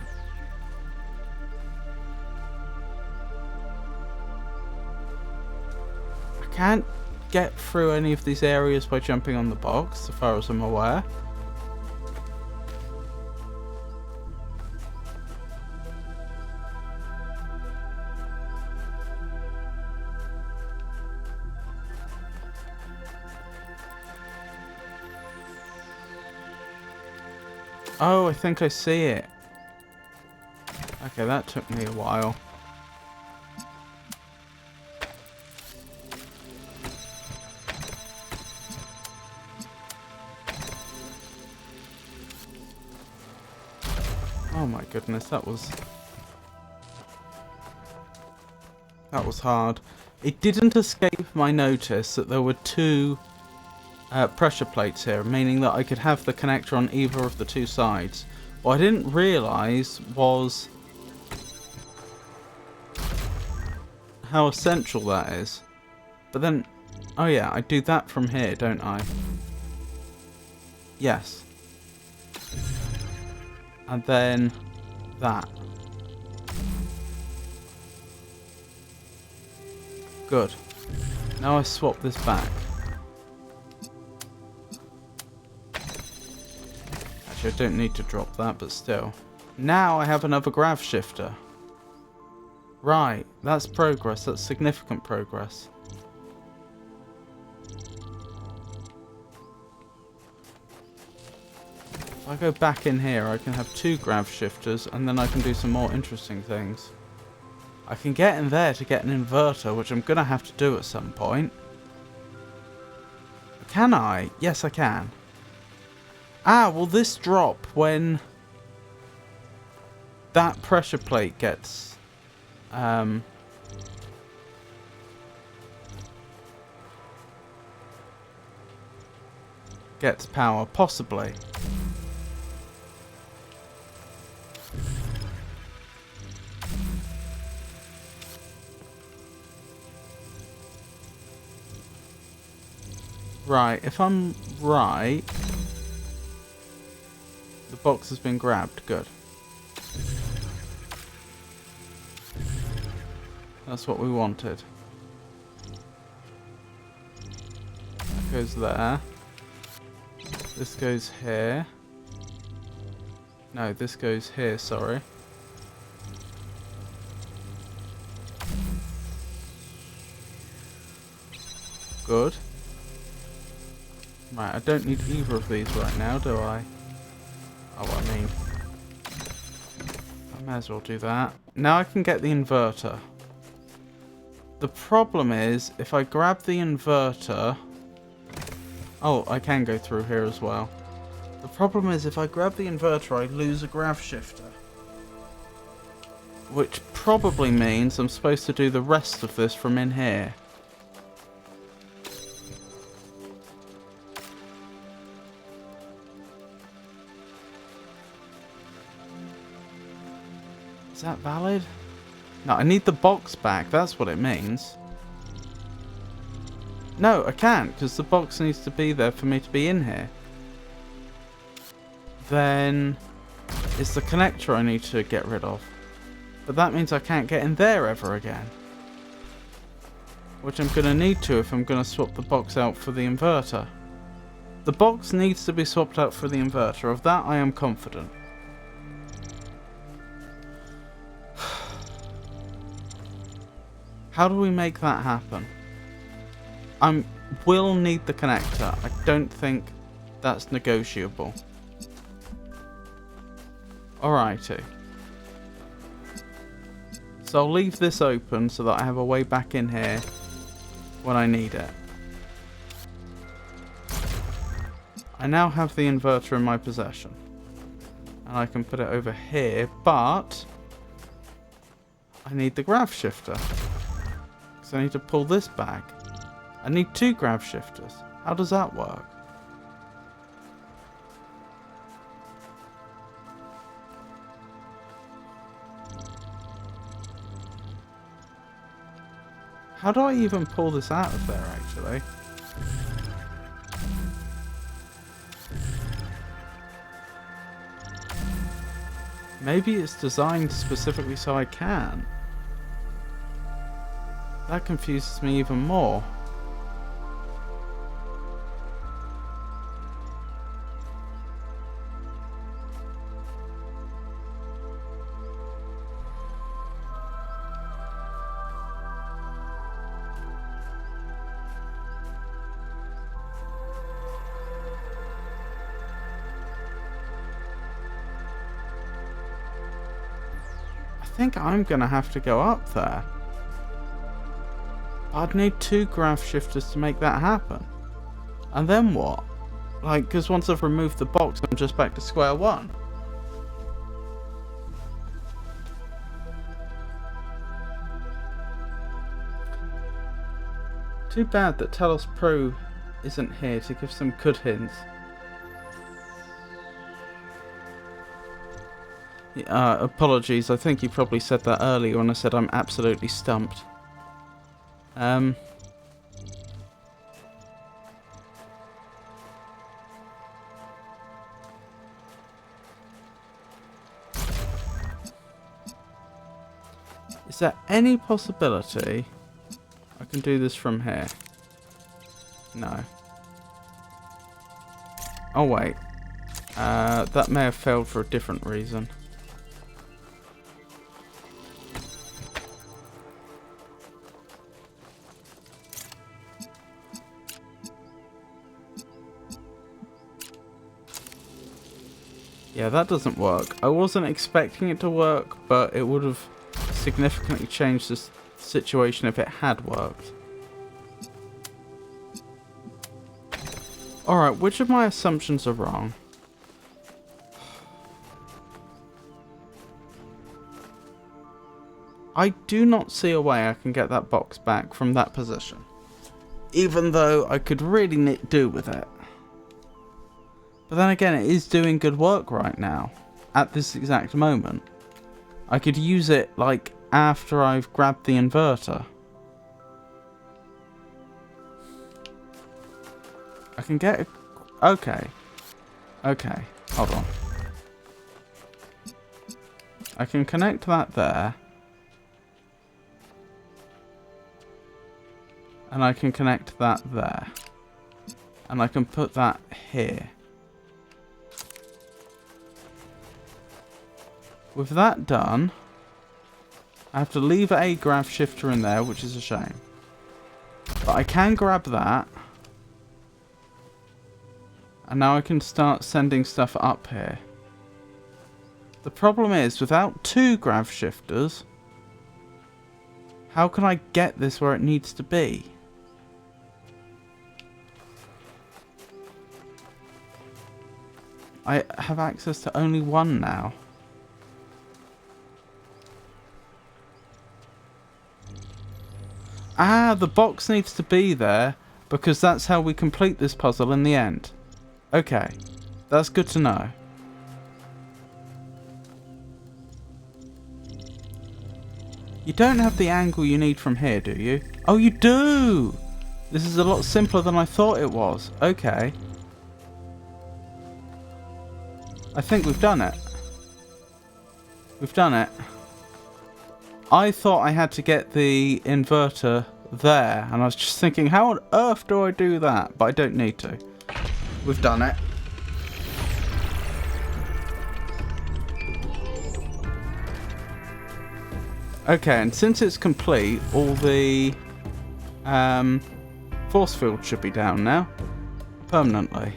I can't get through any of these areas by jumping on the box, as far as I'm aware. Oh, I think I see it. Okay, that took me a while. Oh my goodness, that was hard. It didn't escape my notice that there were two pressure plates here, meaning that I could have the connector on either of the two sides. What I didn't realise was how essential that is. But then, oh yeah, I do that from here, don't I? Yes. And then that. Good. Now I swap this back. I don't need to drop that, but still. Now I have another grav shifter. Right, that's progress. That's significant progress. If I go back in here, I can have two grav shifters, and then I can do some more interesting things. I can get in there to get an inverter, which I'm going to have to do at some point. Can I? Yes, I can. Ah, will this drop when that pressure plate gets power? Possibly. Right, if I'm right, the box has been grabbed. Good. That's what we wanted. That goes there. This goes here. No, this goes here, sorry. Good. Right, I don't need either of these right now, do I? Oh, I mean, I may as well do that. Now I can get the inverter. The problem is, if I grab the inverter... Oh, I can go through here as well. The problem is, if I grab the inverter, I lose a grav shifter. Which probably means I'm supposed to do the rest of this from in here. Is that valid? No, I need the box back. That's what it means. No, I can't, because the box needs to be there for me to be in here. Then it's the connector I need to get rid of. But that means I can't get in there ever again. Which I'm going to need to if I'm going to swap the box out for the inverter. The box needs to be swapped out for the inverter. Of that I am confident. How do we make that happen? I will need the connector. I don't think that's negotiable. Alrighty. So I'll leave this open so that I have a way back in here when I need it. I now have the inverter in my possession. And I can put it over here, but I need the grav shifter. So I need to pull this back. I need 2 grav shifters. How does that work? How do I even pull this out of there, actually? Maybe it's designed specifically so I can. That confuses me even more. I think I'm gonna have to go up there. I'd need 2 grav shifters to make that happen. And then what? Like, because once I've removed the box, I'm just back to square one. Too bad that Talos Pro isn't here to give some good hints. Apologies, I think you probably said that earlier when I said I'm absolutely stumped. Is there any possibility I can do this from here? No. Oh wait. That may have failed for a different reason. Yeah, that doesn't work. I wasn't expecting it to work, but it would have significantly changed the situation if it had worked. Alright, which of my assumptions are wrong? I do not see a way I can get that box back from that position. Even though I could really do with it. But then again, it is doing good work right now. At this exact moment. I could use it, like, after I've grabbed the inverter. I can get... Okay. Okay. Hold on. I can connect that there. And I can connect that there. And I can put that here. With that done, I have to leave a grav shifter in there, which is a shame. But I can grab that. And now I can start sending stuff up here. The problem is, without 2 grav shifters, how can I get this where it needs to be? I have access to only 1 now. Ah, the box needs to be there because that's how we complete this puzzle in the end. Okay, that's good to know. You don't have the angle you need from here, do you? Oh, you do! This is a lot simpler than I thought it was. Okay. I think we've done it. We've done it. I thought I had to get the inverter there, and I was just thinking, how on earth do I do that? But I don't need to. We've done it. Okay, and since it's complete, all the force field should be down now. Permanently.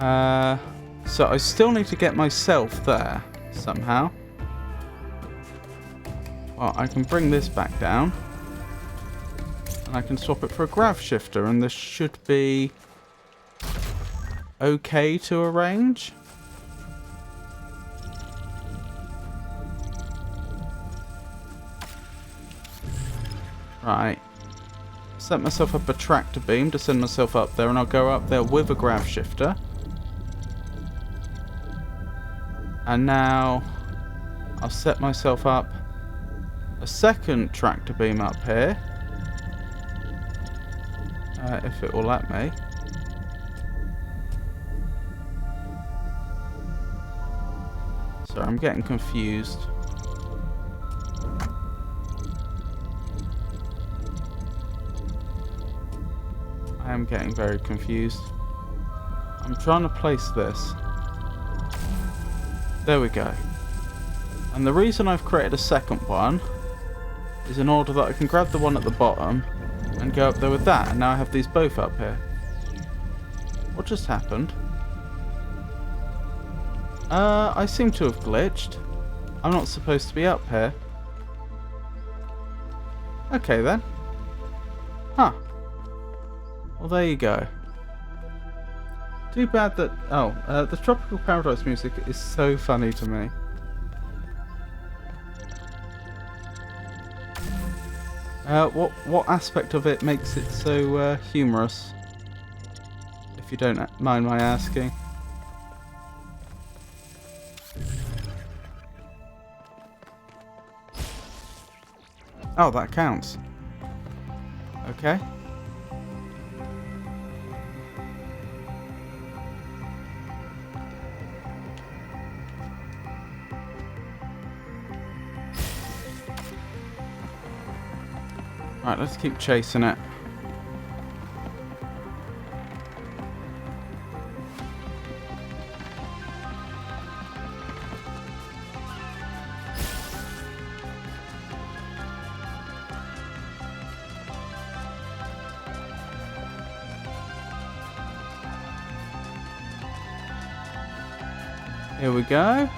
So I still need to get myself there, somehow. Well, I can bring this back down. And I can swap it for a grav shifter, and this should be okay to arrange. Right. Set myself up a tractor beam to send myself up there, and I'll go up there with a grav shifter. And now I'll set myself up a second tractor beam up here. If it will let me. Sorry, I'm getting confused. I am getting very confused. I'm trying to place this. There we go. And the reason I've created a second one is in order that I can grab the one at the bottom and go up there with that. And now I have these both up here. What just happened? I seem to have glitched. I'm not supposed to be up here. Okay then. Huh. Well, there you go. Too bad that... Oh, the Tropical Paradise music is so funny to me. What aspect of it makes it so humorous? If you don't mind my asking. Oh, that counts. Okay. Right, let's keep chasing it. Here we go.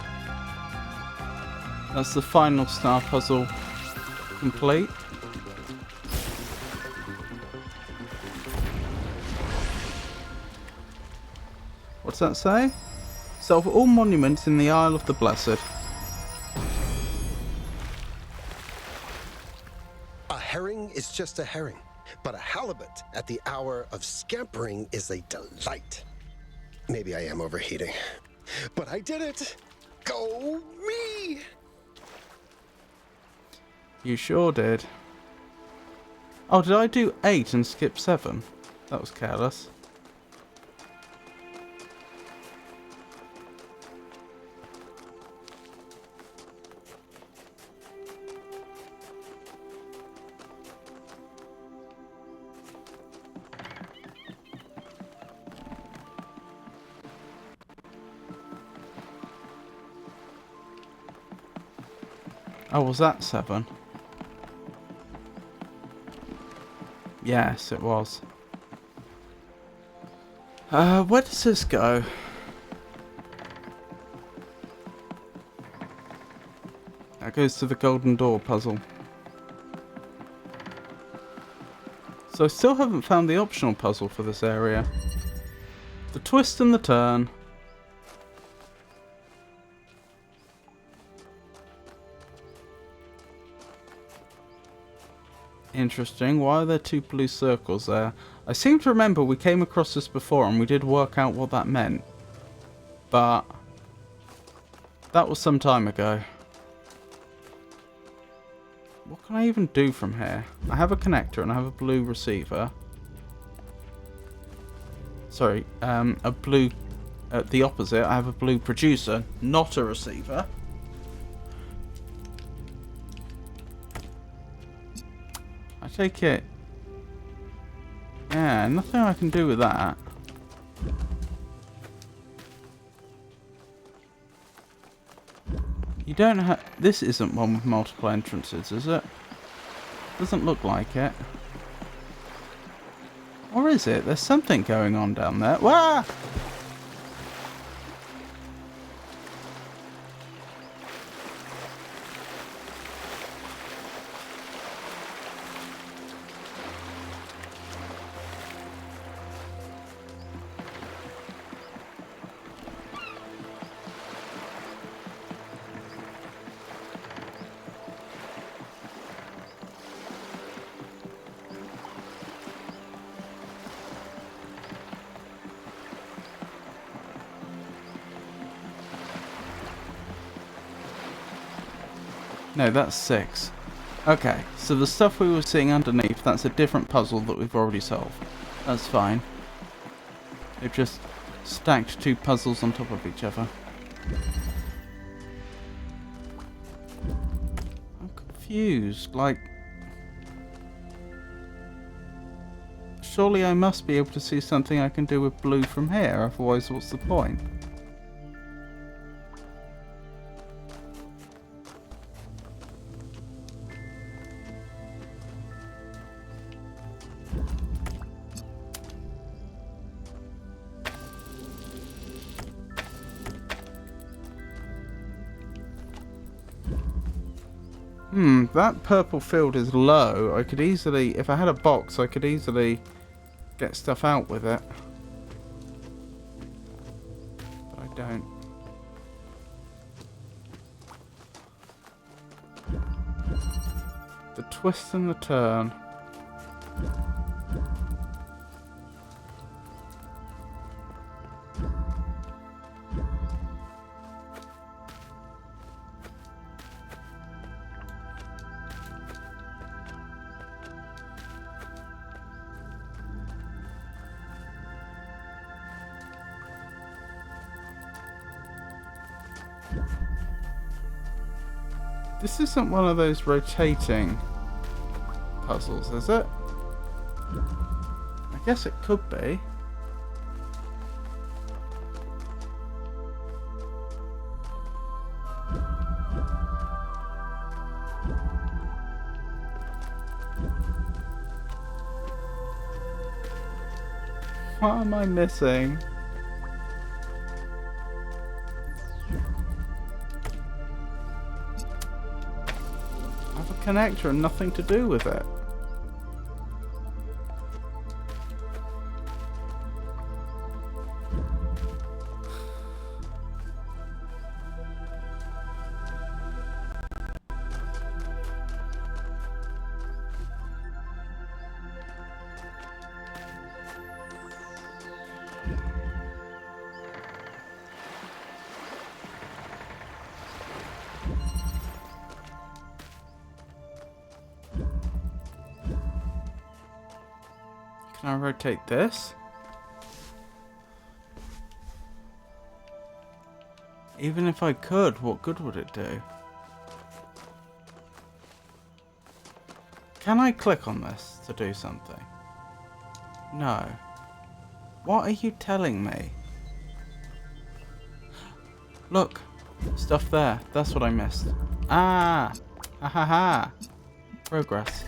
That's the final star puzzle complete. What's that say? Solve all monuments in the Isle of the Blessed. A herring is just a herring, but a halibut at the hour of scampering is a delight. Maybe I am overheating, but I did it! Go me! You sure did. Oh, did I do 8 and skip 7? That was careless. Oh, was that 7? Yes, it was. Where does this go? That goes to the Golden Door puzzle. So I still haven't found the optional puzzle for this area. The twist and the turn. Interesting. Why are there 2 blue circles there? I seem to remember we came across this before and we did work out what that meant. But that was some time ago. What can I even do from here? I have a connector and I have a blue receiver. Sorry, a blue... the opposite, I have a blue producer, not a receiver. I take it... Yeah, nothing I can do with that. You don't have... This isn't one with multiple entrances, is it? Doesn't look like it. Or is it? There's something going on down there. Wah! No, that's 6. Okay, so the stuff we were seeing underneath, that's a different puzzle that we've already solved. That's fine. They've just stacked 2 puzzles on top of each other. I'm confused, like... Surely I must be able to see something I can do with blue from here, otherwise what's the point? That purple field is low. I could easily, if I had a box, I could easily get stuff out with it. But I don't. The twist and the turn. This isn't one of those rotating puzzles, is it? I guess it could be. What am I missing? Connector and nothing to do with it. Can I rotate this? Even if I could, what good would it do? Can I click on this to do something? No. What are you telling me? Look! Stuff there. That's what I missed. Ah! Ha ha ha! Progress.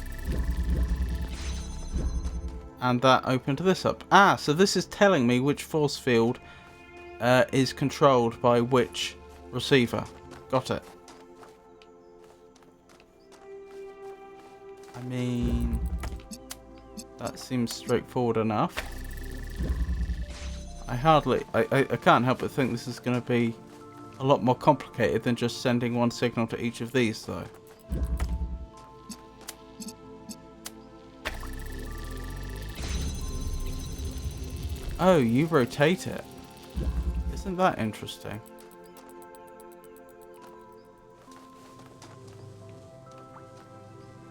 And that opened this up. Ah, so this is telling me which force field is controlled by which receiver. Got it. I mean, that seems straightforward enough. I can't help but think this is going to be a lot more complicated than just sending one signal to each of these, though. Oh, you rotate it. Isn't that interesting?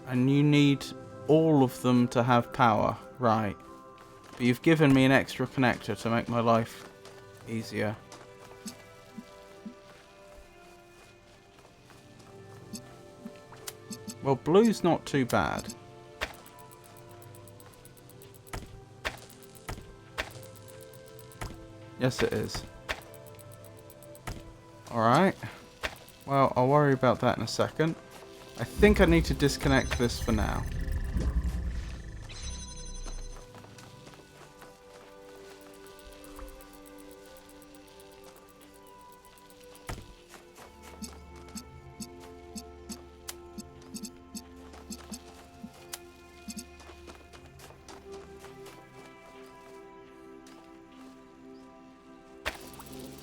And you need all of them to have power, right? But you've given me an extra connector to make my life easier. Well, blue's not too bad. Yes, it is. Alright. Well, I'll worry about that in a second. I think I need to disconnect this for now.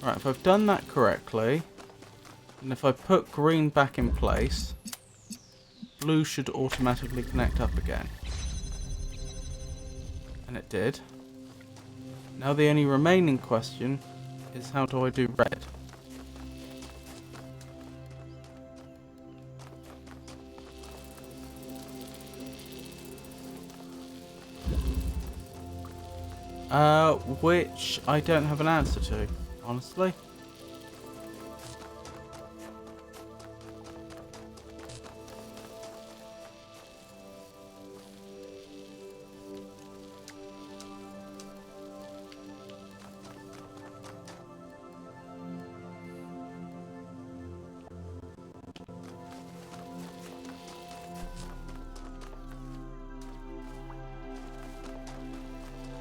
Right, if I've done that correctly, and if I put green back in place, blue should automatically connect up again. And it did. Now the only remaining question is, how do I do red? Which I don't have an answer to, honestly.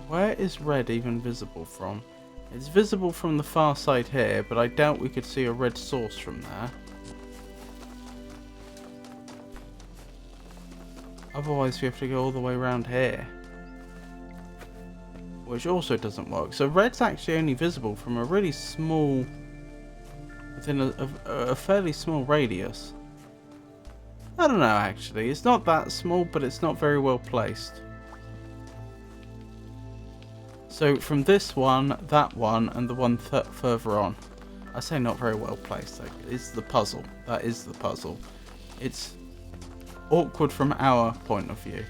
Where is red even visible from? It's visible from the far side here, but I doubt we could see a red source from there. Otherwise we have to go all the way around here. Which also doesn't work. So red's actually only visible from a really small... within a fairly small radius. I don't know actually. It's not that small, but it's not very well placed. So from this one, that one, and the one further on. I say not very well placed. It's the puzzle. That is the puzzle. It's awkward from our point of view.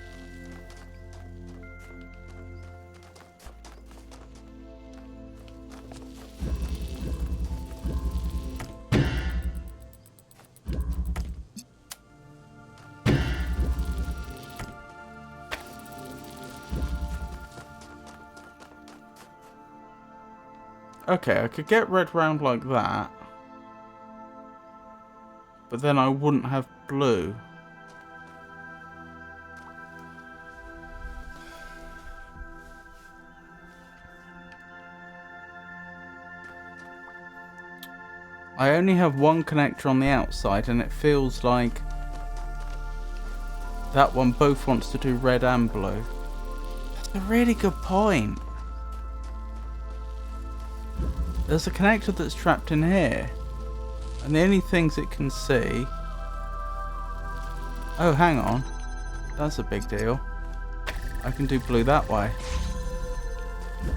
Okay, I could get red round like that. But then I wouldn't have blue. I only have one connector on the outside and it feels like that one both wants to do red and blue. That's a really good point. There's a connector that's trapped in here. And the only things it can see... Oh, hang on. That's a big deal. I can do blue that way.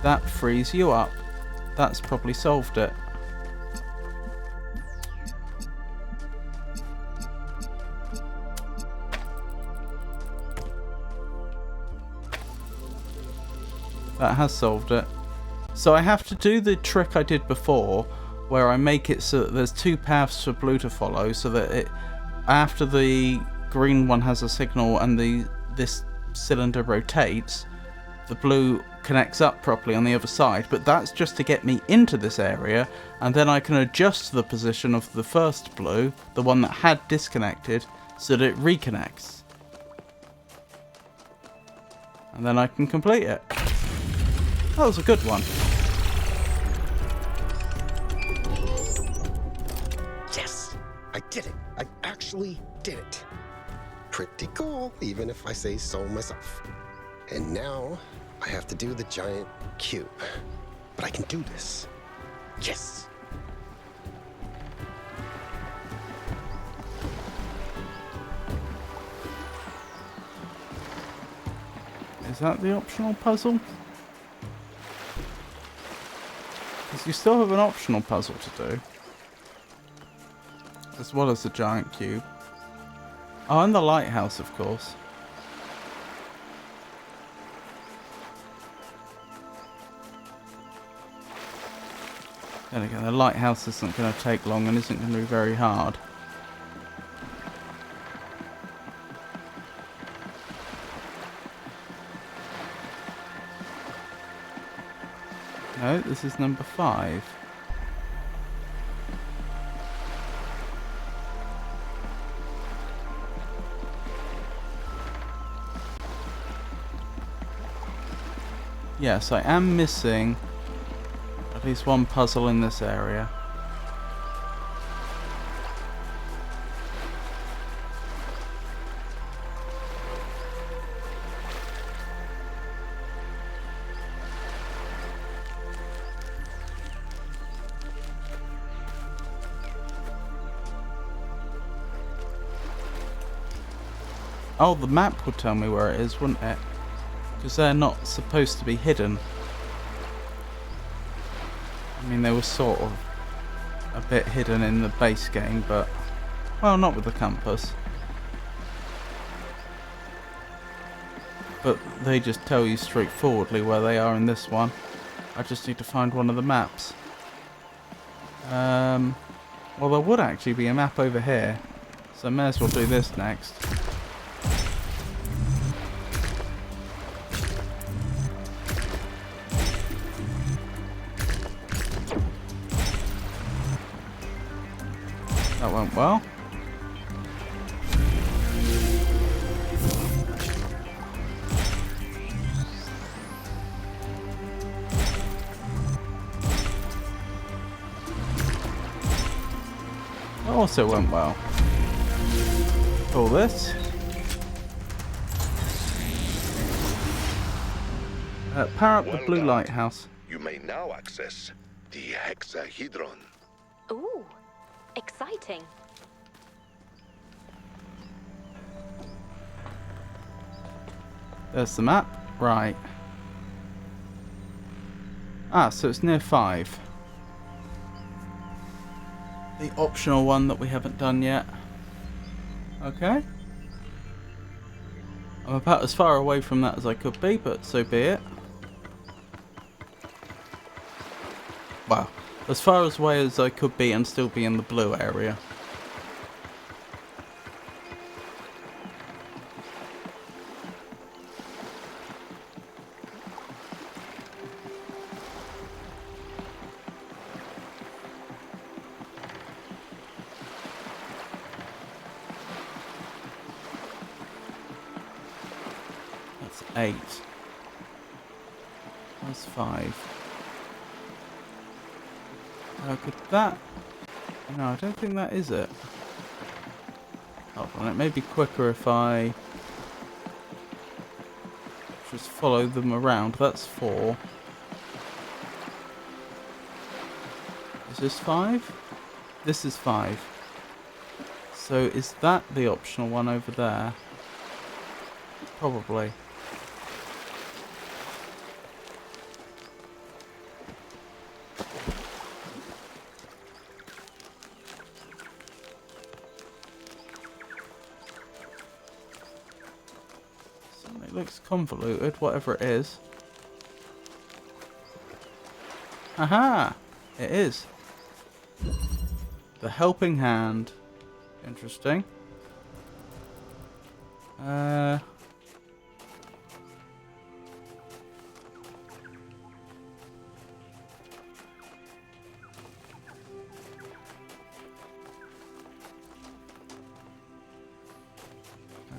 That frees you up. That's probably solved it. That has solved it. So I have to do the trick I did before, where I make it so that there's two paths for blue to follow, so that it, after the green one has a signal and this cylinder rotates, the blue connects up properly on the other side. But that's just to get me into this area, and then I can adjust the position of the first blue, the one that had disconnected, so that it reconnects. And then I can complete it. That was a good one. Yes! I did it! I actually did it! Pretty cool, even if I say so myself. And now, I have to do the giant cube. But I can do this. Yes! Is that the optional puzzle? Because you still have an optional puzzle to do. As well as the giant cube. Oh, and the lighthouse, of course. Then again, the lighthouse isn't going to take long and isn't going to be very hard. No, this is number 5. Yes, I am missing at least one puzzle in this area. Oh, the map would tell me where it is, wouldn't it? Because they're not supposed to be hidden. I mean, they were sort of a bit hidden in the base game, but... well, not with the compass. but they just tell you straightforwardly where they are in this one. I just need to find one of the maps. Well, there would actually be a map over here, so I may as well do this next. That went well. That also went well. All this. Power up the blue lighthouse. You may now access the hexahedron. Ooh, exciting. There's the map. Right. Ah, so it's near 5. The optional one that we haven't done yet. Okay. I'm about as far away from that as I could be, but so be it. Wow. As far away as I could be and still be in the blue area. That's 8. That's 5. Could that... No, I don't think that is it. Hold on, it may be quicker if I just follow them around. That's 4. Is this 5? This is 5. So is that the optional one over there? Probably. It looks convoluted, whatever it is. Aha! It is. The helping hand. Interesting.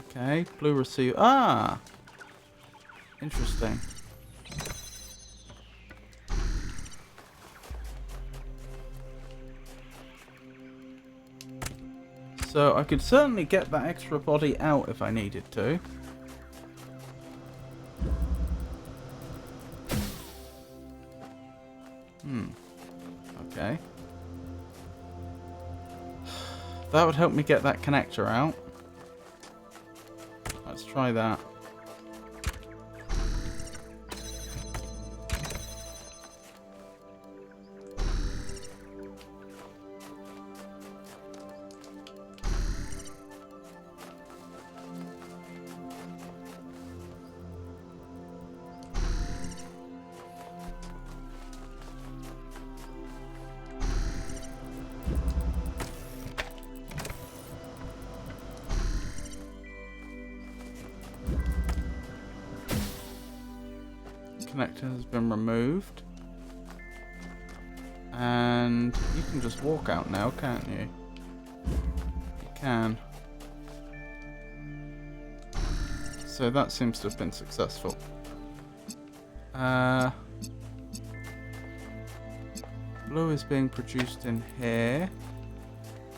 Okay, blue receiver. Ah! Interesting. So I could certainly get that extra body out if I needed to. Okay. That would help me get that connector out. Let's try that. Connector has been removed. And you can just walk out now, can't you? You can. So that seems to have been successful. Blue is being produced in here.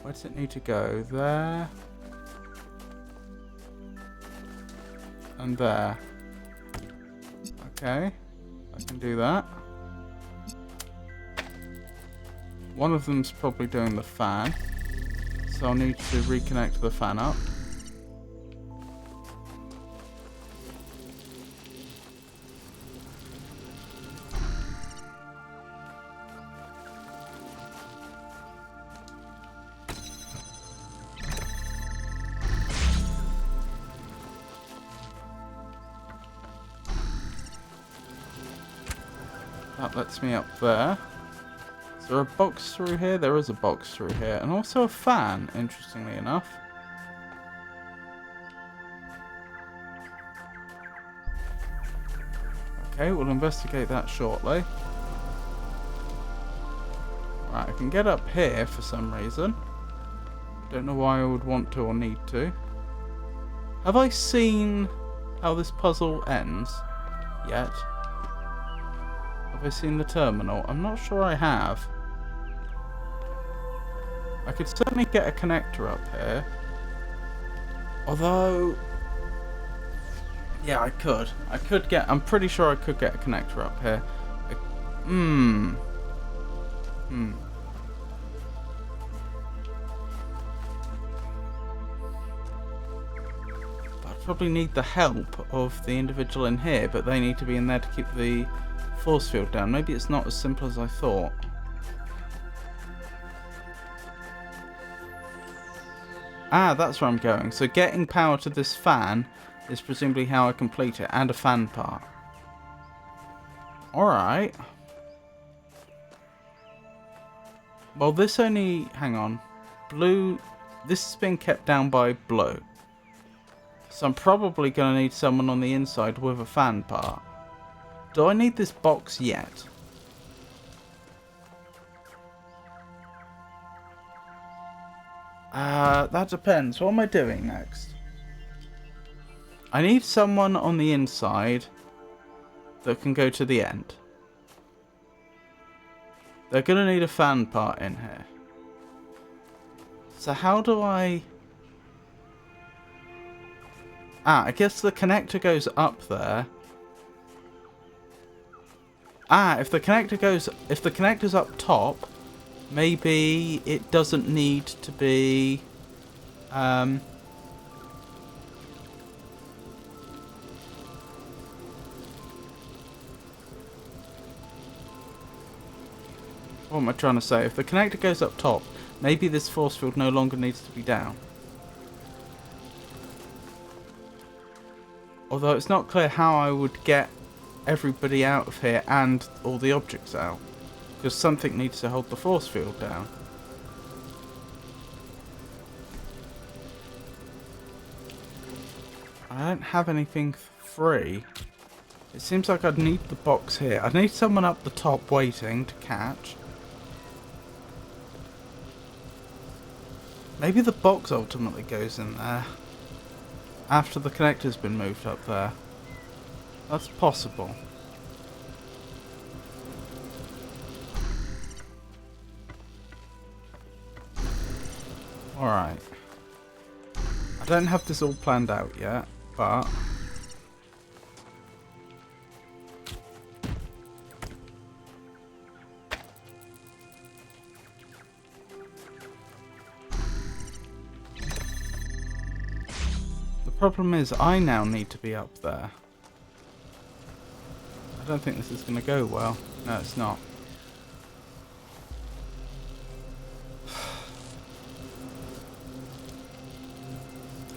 Where does it need to go? There. And there. Okay. I can do that. One of them's probably doing the fan. So I'll need to reconnect the fan up. That lets me up there. Is there a box through here? There is a box through here. And also a fan, interestingly enough. Okay, we'll investigate that shortly. Right, I can get up here for some reason. Don't know why I would want to or need to. Have I seen how this puzzle ends yet? Have I seen the terminal? I'm not sure I have. I could certainly get a connector up here. Although... yeah, I could. I'm pretty sure I could get a connector up here. I'd probably need the help of the individual in here, but they need to be in there to keep the force field down. Maybe it's not as simple as I thought. Ah, that's where I'm going. So getting power to this fan is presumably how I complete it, and a fan part. Alright. Well, this only... hang on. Blue... this has been kept down by blue. So I'm probably going to need someone on the inside with a fan part. Do I need this box yet? That depends. What am I doing next? I need someone on the inside that can go to the end. They're going to need a fan part in here. So how do I... ah, I guess the connector goes up there. Ah, if the connector's up top, maybe it doesn't need to be... what am I trying to say? If the connector goes up top, maybe this force field no longer needs to be down. Although it's not clear how I would get everybody out of here and all the objects out. Because something needs to hold the force field down. I don't have anything free. It seems like I'd need the box here. I'd need someone up the top waiting to catch. Maybe the box ultimately goes in there after the connector's been moved up there. That's possible. Alright. I don't have this all planned out yet, but... the problem is, I now need to be up there. I don't think this is going to go well. No, it's not.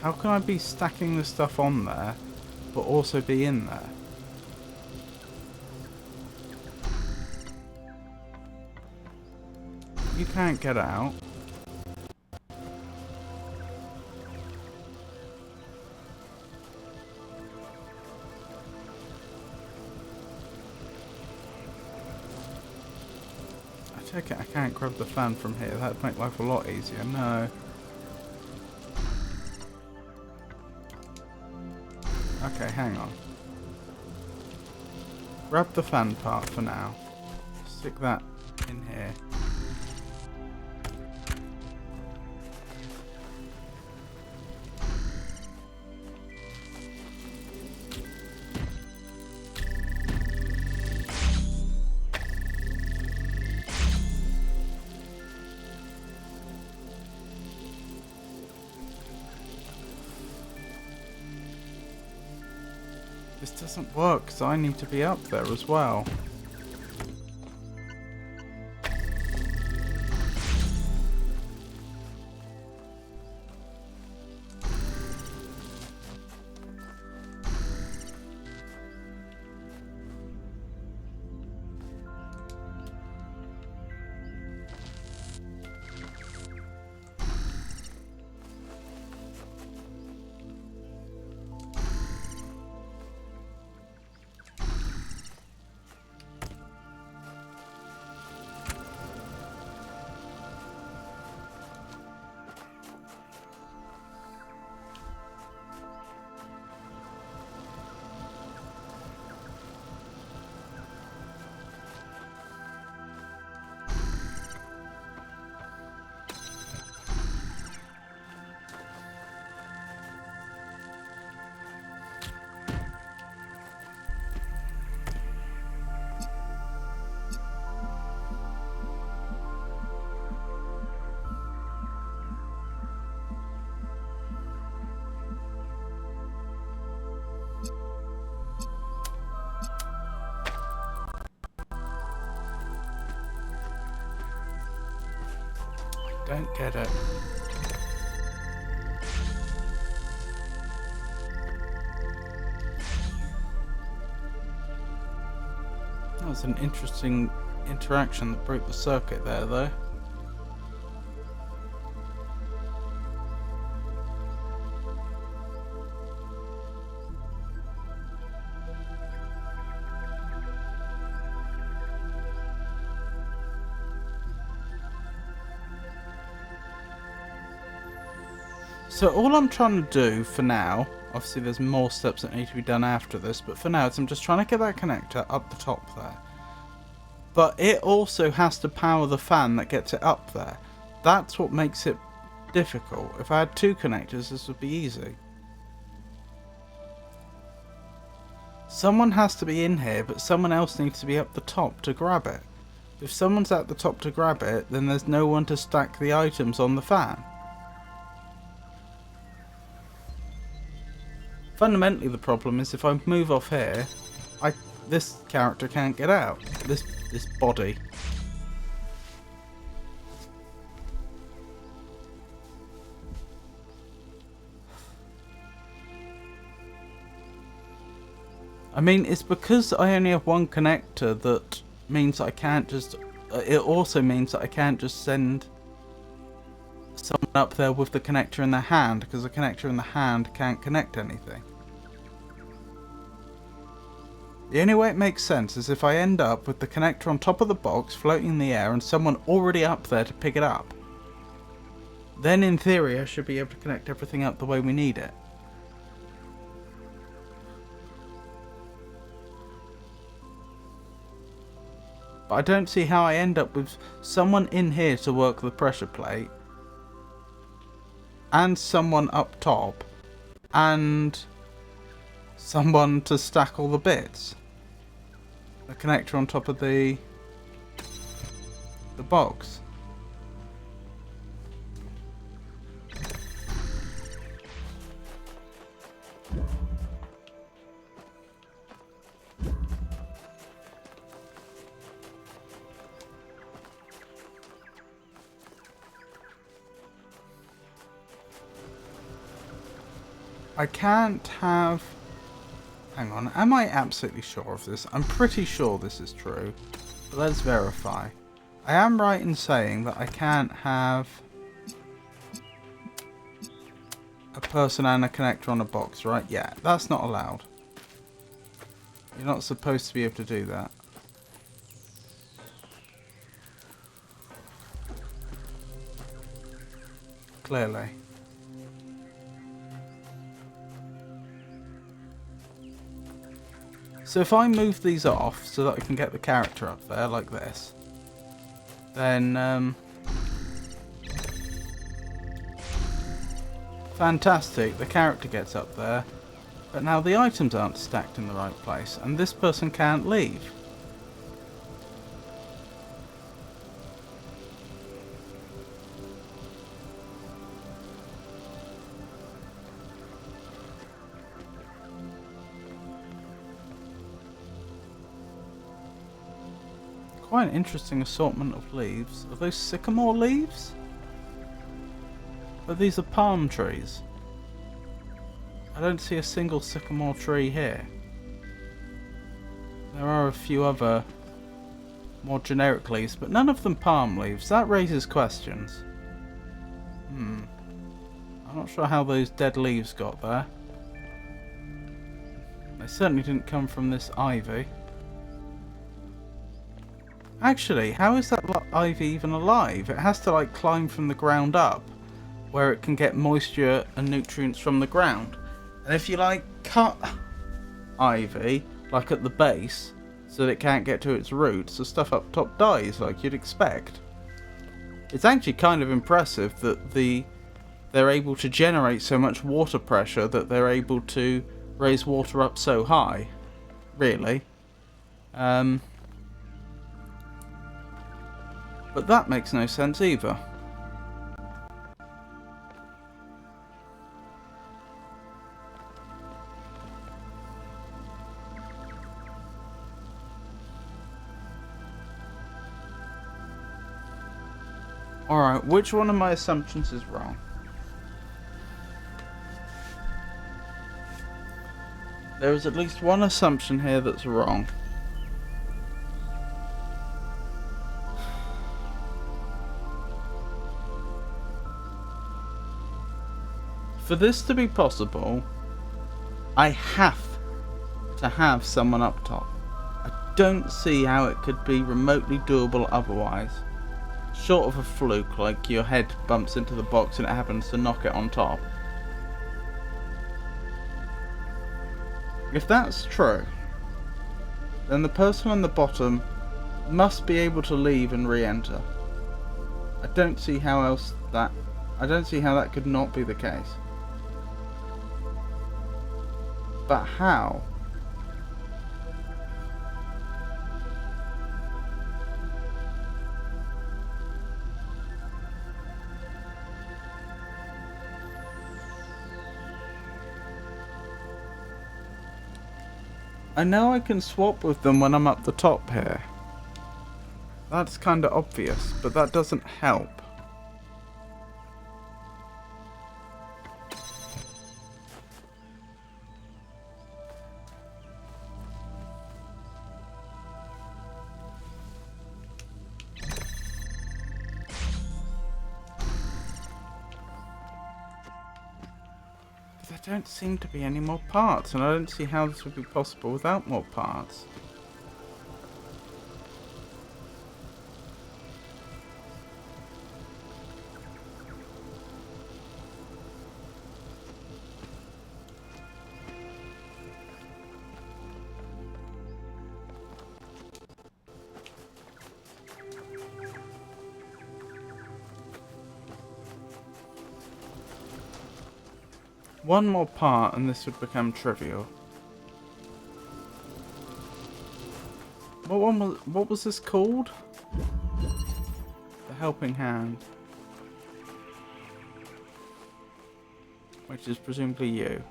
How can I be stacking the stuff on there, but also be in there? You can't get out. I take it I can't grab the fan from here. That'd make life a lot easier. No. Okay, hang on. Grab the fan part for now. Stick that in here. This doesn't work because I need to be up there as well. Don't get it. That was an interesting interaction that broke the circuit there, though. So all I'm trying to do for now, obviously there's more steps that need to be done after this, but for now I'm just trying to get that connector up the top there. But it also has to power the fan that gets it up there. That's what makes it difficult. If I had two connectors, this would be easy. Someone has to be in here, but someone else needs to be up the top to grab it. If someone's at the top to grab it, then there's no one to stack the items on the fan. Fundamentally, the problem is if I move off here, this character can't get out. This body. I mean, it's because I only have one connector that means I can't just... it also means that I can't just send someone up there with the connector in their hand, because the connector in the hand can't connect anything. The only way it makes sense is if I end up with the connector on top of the box floating in the air and someone already up there to pick it up. Then in theory I should be able to connect everything up the way we need it. But I don't see how I end up with someone in here to work the pressure plate, and someone up top, and someone to stack all the bits. The connector on top of the box. I can't have... Hang on, am I absolutely sure of this? I'm pretty sure this is true, but let's verify. I am right in saying that I can't have a person and a connector on a box, right? Yeah, that's not allowed. You're not supposed to be able to do that. Clearly. So if I move these off so that I can get the character up there like this, then fantastic, the character gets up there, but now the items aren't stacked in the right place and this person can't leave. Quite an interesting assortment of leaves. Are those sycamore leaves? But these are palm trees. I don't see a single sycamore tree here. There are a few other more generic leaves, but none of them palm leaves. That raises questions. I'm not sure how those dead leaves got there. They certainly didn't come from this ivy. Actually, how is that ivy even alive? It has to like climb from the ground up, where it can get moisture and nutrients from the ground. And if you like cut ivy, like at the base, so that it can't get to its roots, the stuff up top dies like you'd expect. It's actually kind of impressive that they're able to generate so much water pressure that they're able to raise water up so high. Really. But that makes no sense either. Alright, which one of my assumptions is wrong? There is at least one assumption here that's wrong. For this to be possible, I have to have someone up top. I don't see how it could be remotely doable otherwise. Short of a fluke, like your head bumps into the box and it happens to knock it on top. If that's true, then the person on the bottom must be able to leave and re-enter. I don't see how that could not be the case. But how? I know I can swap with them when I'm up the top here. That's kinda obvious, but that doesn't help. There don't seem to be any more parts, and I don't see how this would be possible without more parts. One more part and this would become trivial. What was this called? The Helping Hand. Which is presumably you.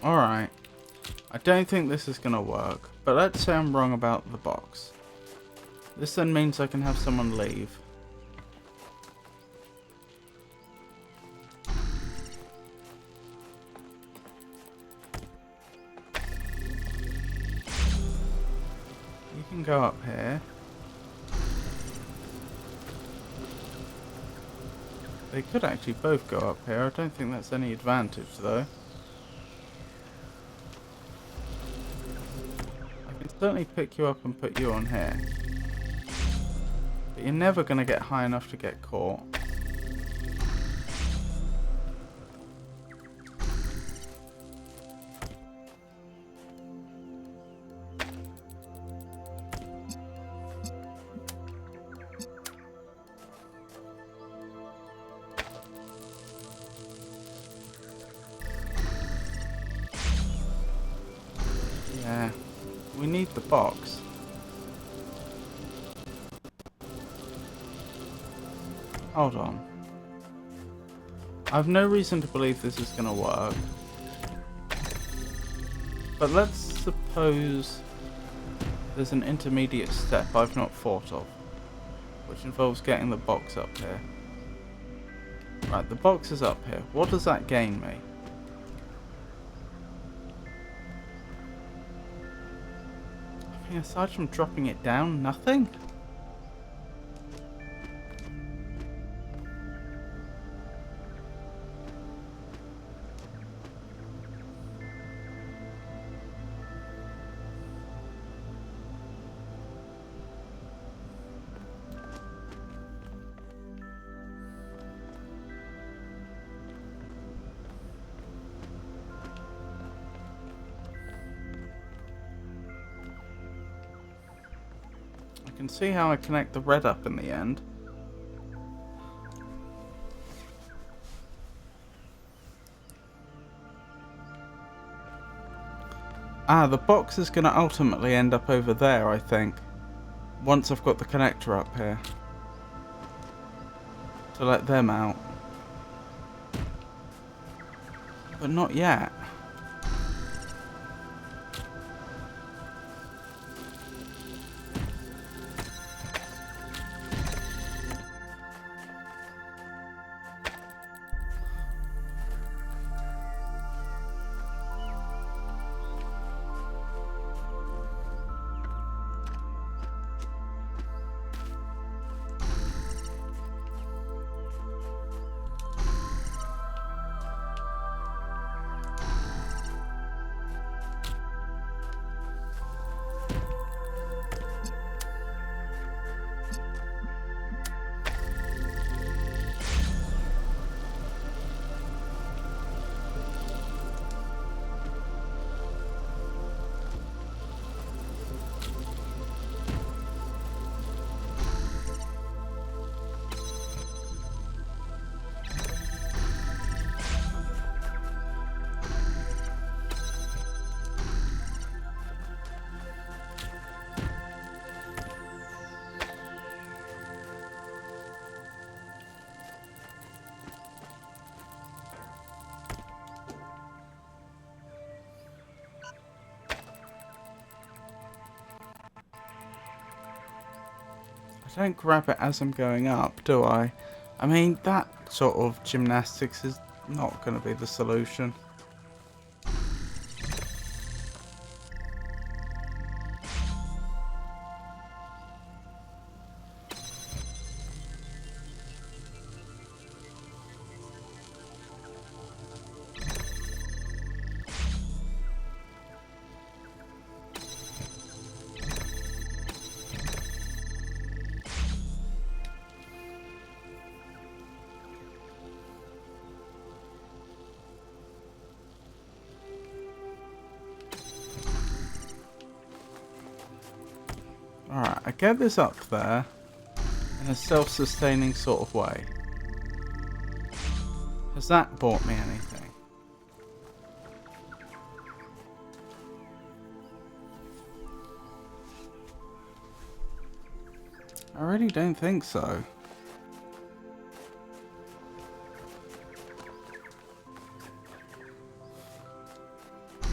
Alright. I don't think this is gonna work, but let's say I'm wrong about the box. This then means I can have someone leave. You can go up here. They could actually both go up here. I don't think that's any advantage though. Certainly pick you up and put you on here. But you're never going to get high enough to get caught. Yeah. We need the box. Hold on. I've no reason to believe this is gonna work. But let's suppose there's an intermediate step I've not thought of, which involves getting the box up here. Right, the box is up here. What does that gain me? Aside from dropping it down, nothing? can see how I connect the red up in the end. Ah, the box is going to ultimately end up over there, I think. Once I've got the connector up here. To let them out. But not yet. I don't grab it as I'm going up, do I? I mean, that sort of gymnastics is not going to be the solution. Alright, I get this up there in a self-sustaining sort of way. Has that bought me anything? I really don't think so.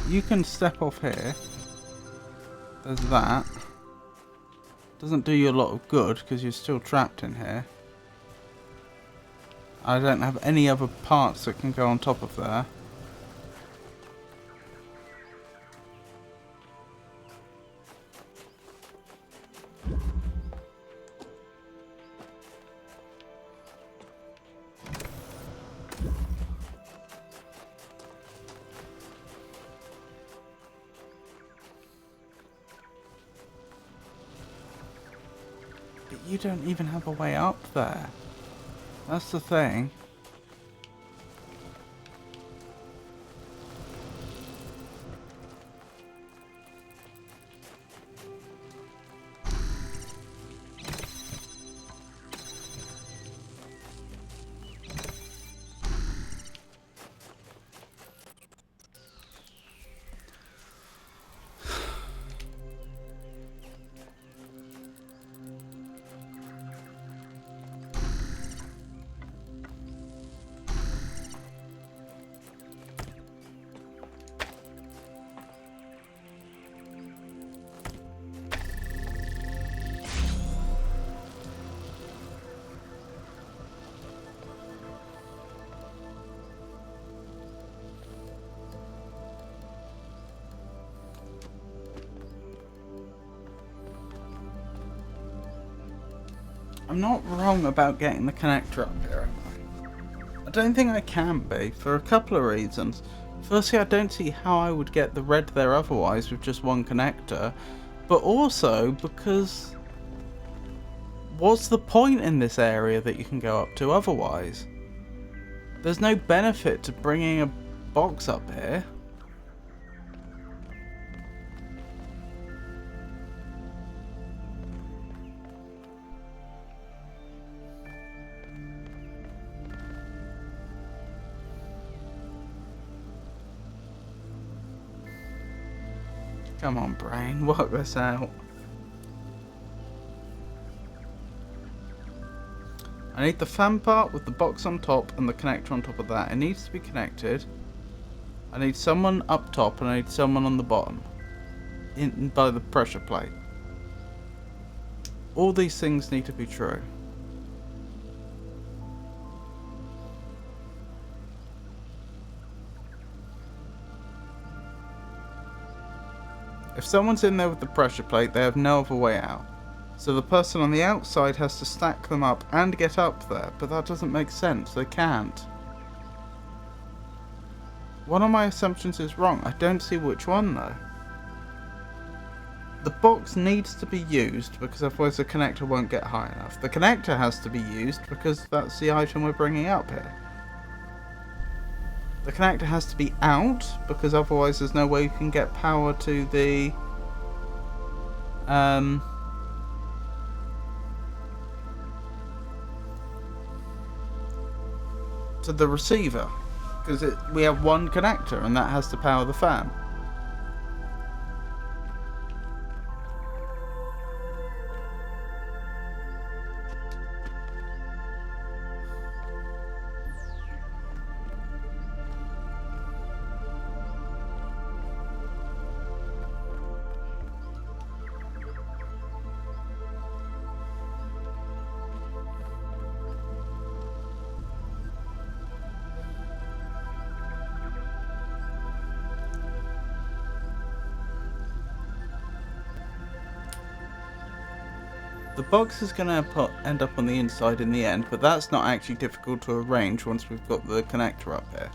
You can step off here. There's that. Doesn't do you a lot of good because you're still trapped in here. I don't have any other parts that can go on top of there. But you don't even have a way up there. That's the thing. I'm not wrong about getting the connector up here, am I? I don't think I can be, for a couple of reasons. Firstly, I don't see how I would get the red there otherwise with just one connector, but also because what's the point in this area that you can go up to otherwise? There's no benefit to bringing a box up here. Come on, brain, work this out. I need the fan part with the box on top and the connector on top of that. It needs to be connected. I need someone up top and I need someone on the bottom. In by the pressure plate. All these things need to be true. If someone's in there with the pressure plate, they have no other way out. So the person on the outside has to stack them up and get up there, but that doesn't make sense. They can't. One of my assumptions is wrong. I don't see which one though. The box needs to be used because otherwise the connector won't get high enough. The connector has to be used because that's the item we're bringing up here. The connector has to be out because otherwise there's no way you can get power to the receiver, because we have one connector and that has to power the fan. The box is going to end up on the inside in the end, but that's not actually difficult to arrange once we've got the connector up here.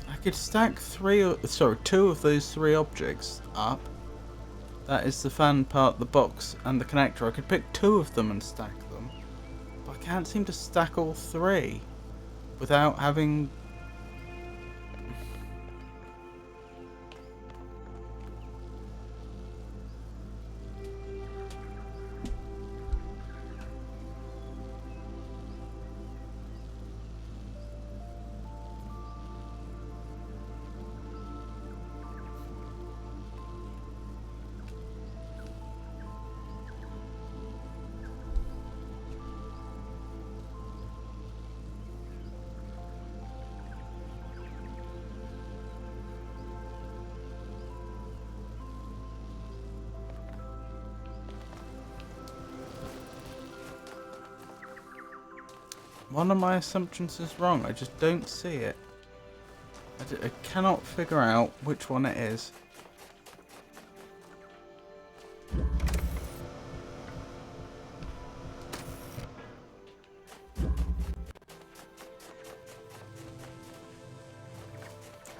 I could stack two of those three objects up. That is the fan part, the box, and the connector. I could pick two of them and stack them, but I can't seem to stack all three without having... One of my assumptions is wrong. I just don't see it. I cannot figure out which one it is.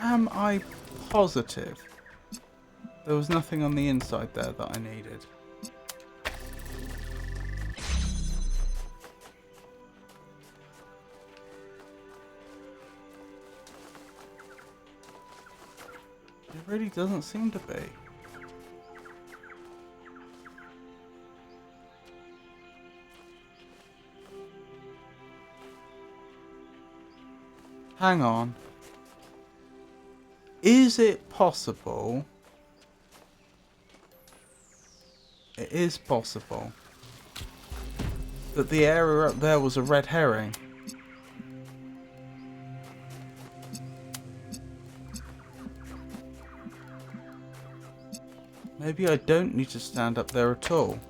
Am I positive there was nothing on the inside there that I needed? It really doesn't seem to be. Hang on. Is it possible? It is possible that the area up there was a red herring. Maybe I don't need to stand up there at all.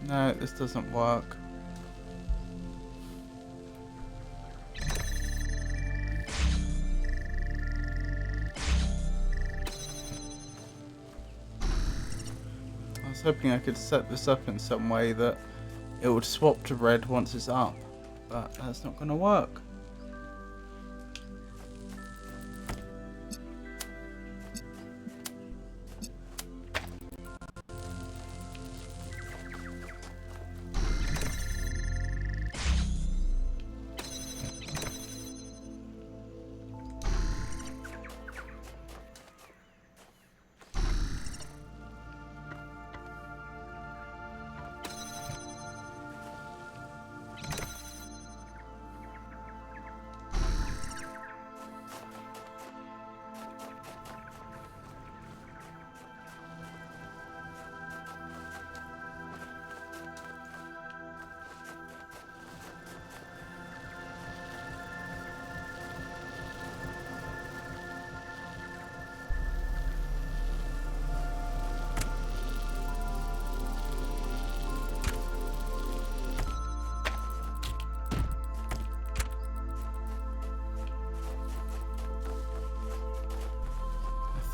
No, this doesn't work. I was hoping I could set this up in some way that it would swap to red once it's up, but that's not going to work.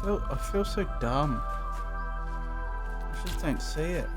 I feel so dumb. I just don't see it.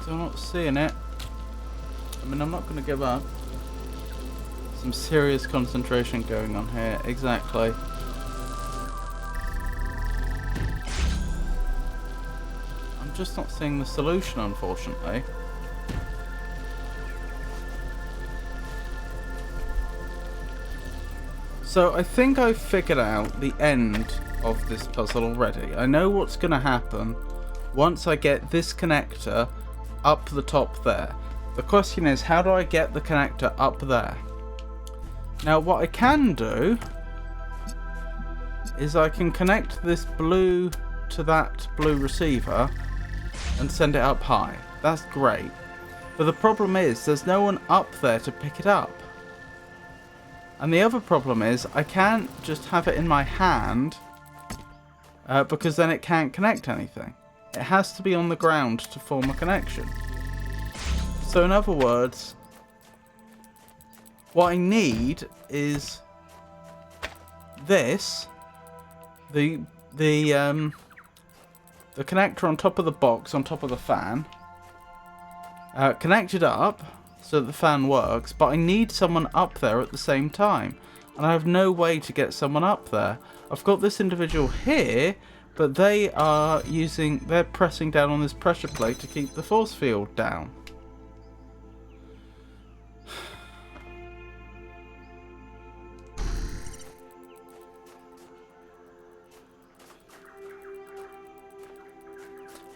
Still not seeing it. I mean, I'm not going to give up. Some serious concentration going on here. Exactly. I'm just not seeing the solution, unfortunately. So I think I've figured out the end of this puzzle already. I know what's going to happen once I get this connector up the top there. The question is, how do I get the connector up there? Now what I can do is I can connect this blue to that blue receiver and send it up high. That's great. But the problem is there's no one up there to pick it up. And the other problem is I can't just have it in my hand because then it can't connect anything. It has to be on the ground to form a connection. So in other words, what I need is this, the connector on top of the box, on top of the fan, connected up so that the fan works, but I need someone up there at the same time, and I have no way to get someone up there. I've got this individual here, but they're pressing down on this pressure plate to keep the force field down.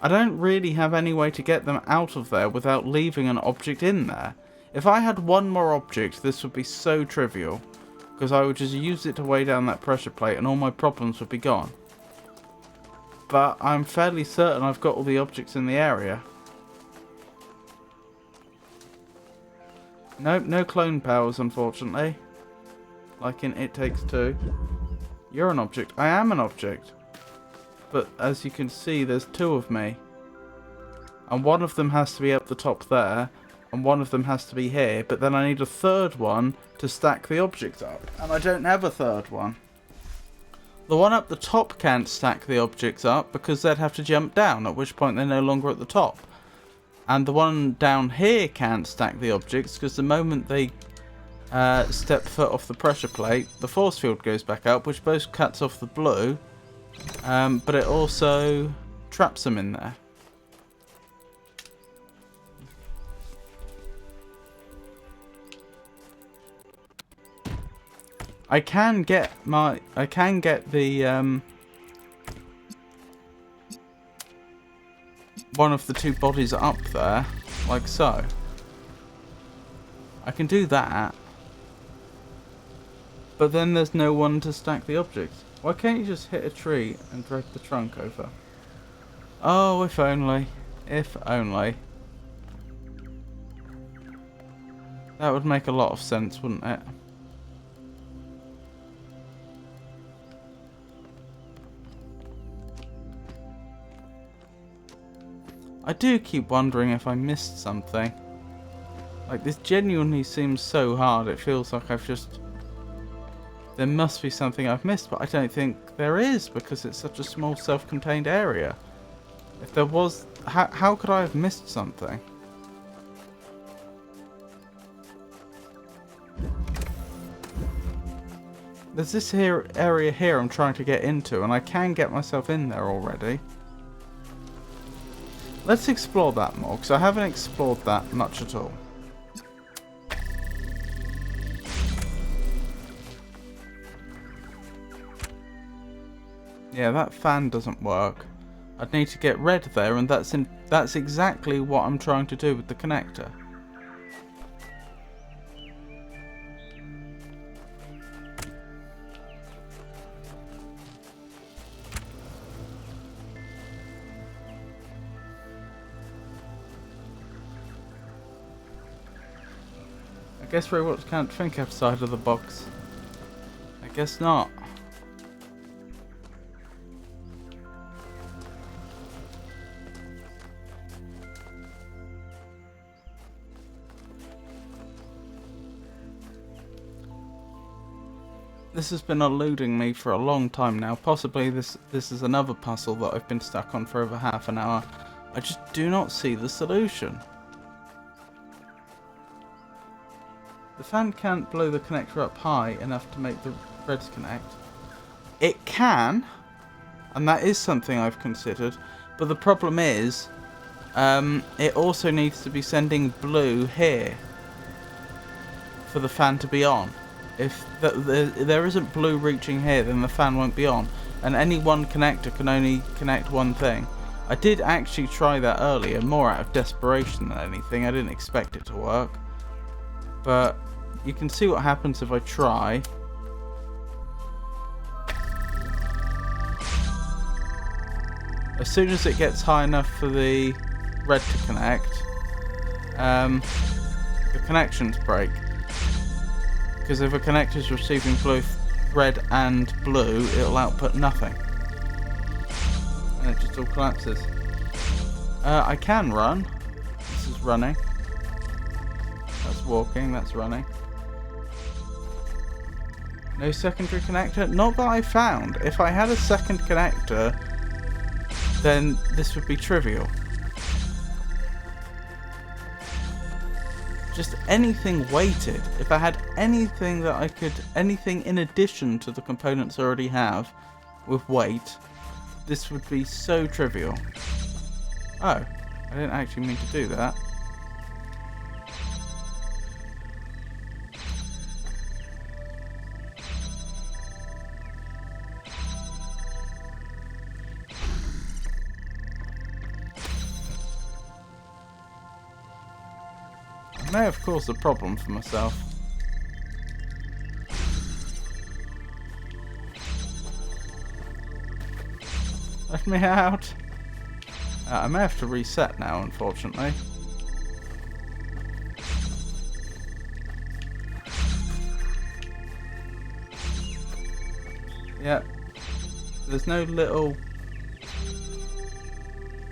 I don't really have any way to get them out of there without leaving an object in there. If I had one more object, this would be so trivial, because I would just use it to weigh down that pressure plate and all my problems would be gone. But I'm fairly certain I've got all the objects in the area. Nope, no clone powers, unfortunately. Like in It Takes Two. You're an object. I am an object. But as you can see, there's two of me. And one of them has to be up the top there, and one of them has to be here, but then I need a third one to stack the object up, and I don't have a third one. The one up the top can't stack the objects up because they'd have to jump down, at which point they're no longer at the top. And the one down here can't stack the objects because the moment they step foot off the pressure plate, the force field goes back up, which both cuts off the blue, but it also traps them in there. I can get the one of the two bodies up there, like so. I can do that, but then there's no one to stack the objects. Why can't you just hit a tree and drag the trunk over? Oh, if only. If only. That would make a lot of sense, wouldn't it? I do keep wondering if I missed something. Like, this genuinely seems so hard, it feels like I've just... There must be something I've missed, but I don't think there is, because it's such a small self-contained area. If there was... How could I have missed something? There's this area here I'm trying to get into, and I can get myself in there already. Let's explore that more, because I haven't explored that much at all. Yeah, that fan doesn't work. I'd need to get red there, and that's exactly what I'm trying to do with the connector. I guess robots can't think outside of the box. I guess not. This has been eluding me for a long time now. Possibly this is another puzzle that I've been stuck on for over half an hour. I just do not see the solution. The fan can't blow the connector up high enough to make the reds connect. It can, and that is something I've considered, but the problem is, it also needs to be sending blue here for the fan to be on. If there isn't blue reaching here, then the fan won't be on, and any one connector can only connect one thing. I did actually try that earlier, more out of desperation than anything. I didn't expect it to work, but you can see what happens if I try. As soon as it gets high enough for the red to connect, the connections break. Because if a connector is receiving both red and blue, it'll output nothing. And it just all collapses. I can run. This is running. That's walking, that's running. No secondary connector? Not that I found. If I had a second connector, then this would be trivial. Just anything weighted. If I had anything that I could, anything in addition to the components I already have with weight, this would be so trivial. Oh, I didn't actually mean to do that. I may have caused a problem for myself. Let me out. I may have to reset now, unfortunately. Yep. There's no little...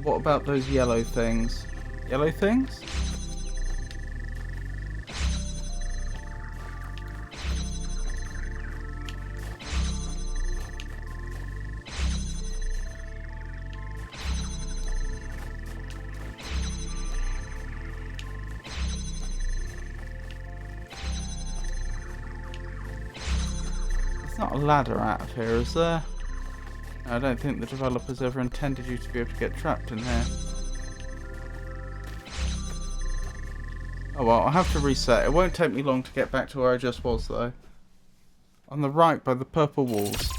What about those yellow things? Yellow things? Not a ladder out of here, is there? I don't think the developers ever intended you to be able to get trapped in here. Oh well, I'll have to reset. It won't take me long to get back to where I just was though. On the right by the purple walls.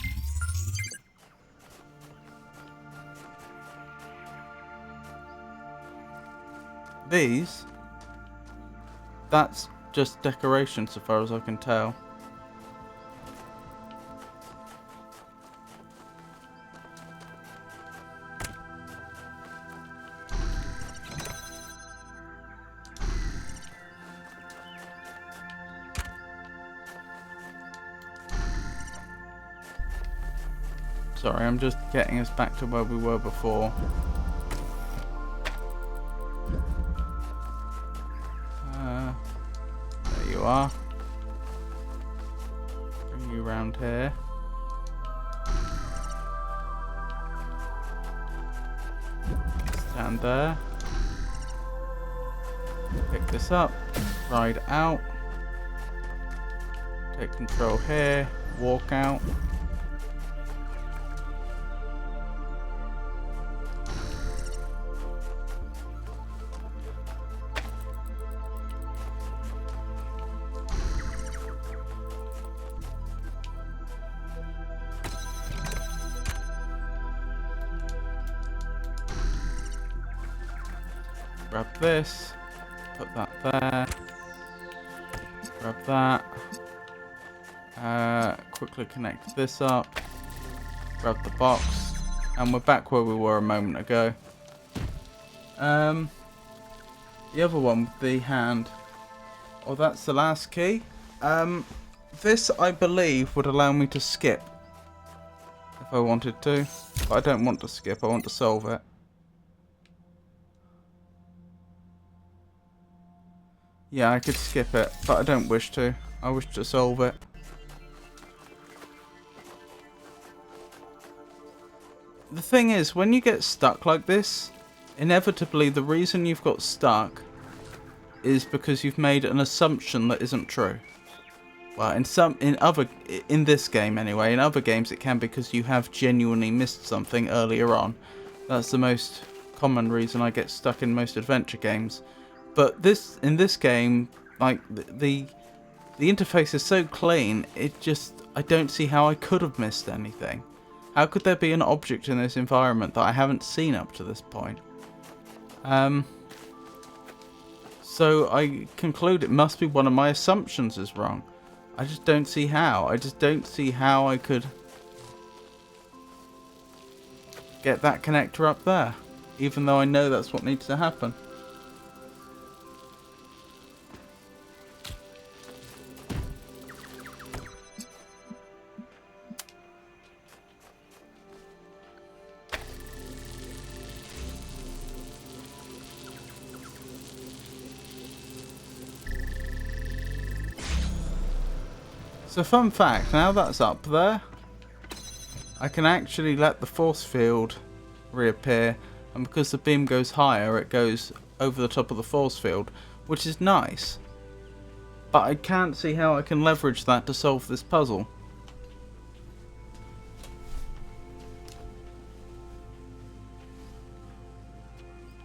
These? That's just decoration so far as I can tell. Sorry, I'm just getting us back to where we were before. There you are. Bring you round here. Stand there. Pick this up. Ride out. Take control here. Walk out. Grab this, put that there, grab that, quickly connect this up, grab the box, and we're back where we were a moment ago. The other one with the hand, oh that's the last key. This I believe would allow me to skip if I wanted to, but I don't want to skip, I want to solve it. Yeah, I could skip it, but I don't wish to. I wish to solve it. The thing is, when you get stuck like this, inevitably the reason you've got stuck is because you've made an assumption that isn't true. Well, in this game anyway. In other games it can because you have genuinely missed something earlier on. That's the most common reason I get stuck in most adventure games. But in this game, like the interface is so clean, I don't see how I could have missed anything. How could there be an object in this environment that I haven't seen up to this point? So I conclude it must be one of my assumptions is wrong. I just don't see how. I just don't see how I could get that connector up there, even though I know that's what needs to happen. So fun fact, now that's up there, I can actually let the force field reappear, and because the beam goes higher, it goes over the top of the force field, which is nice. But I can't see how I can leverage that to solve this puzzle.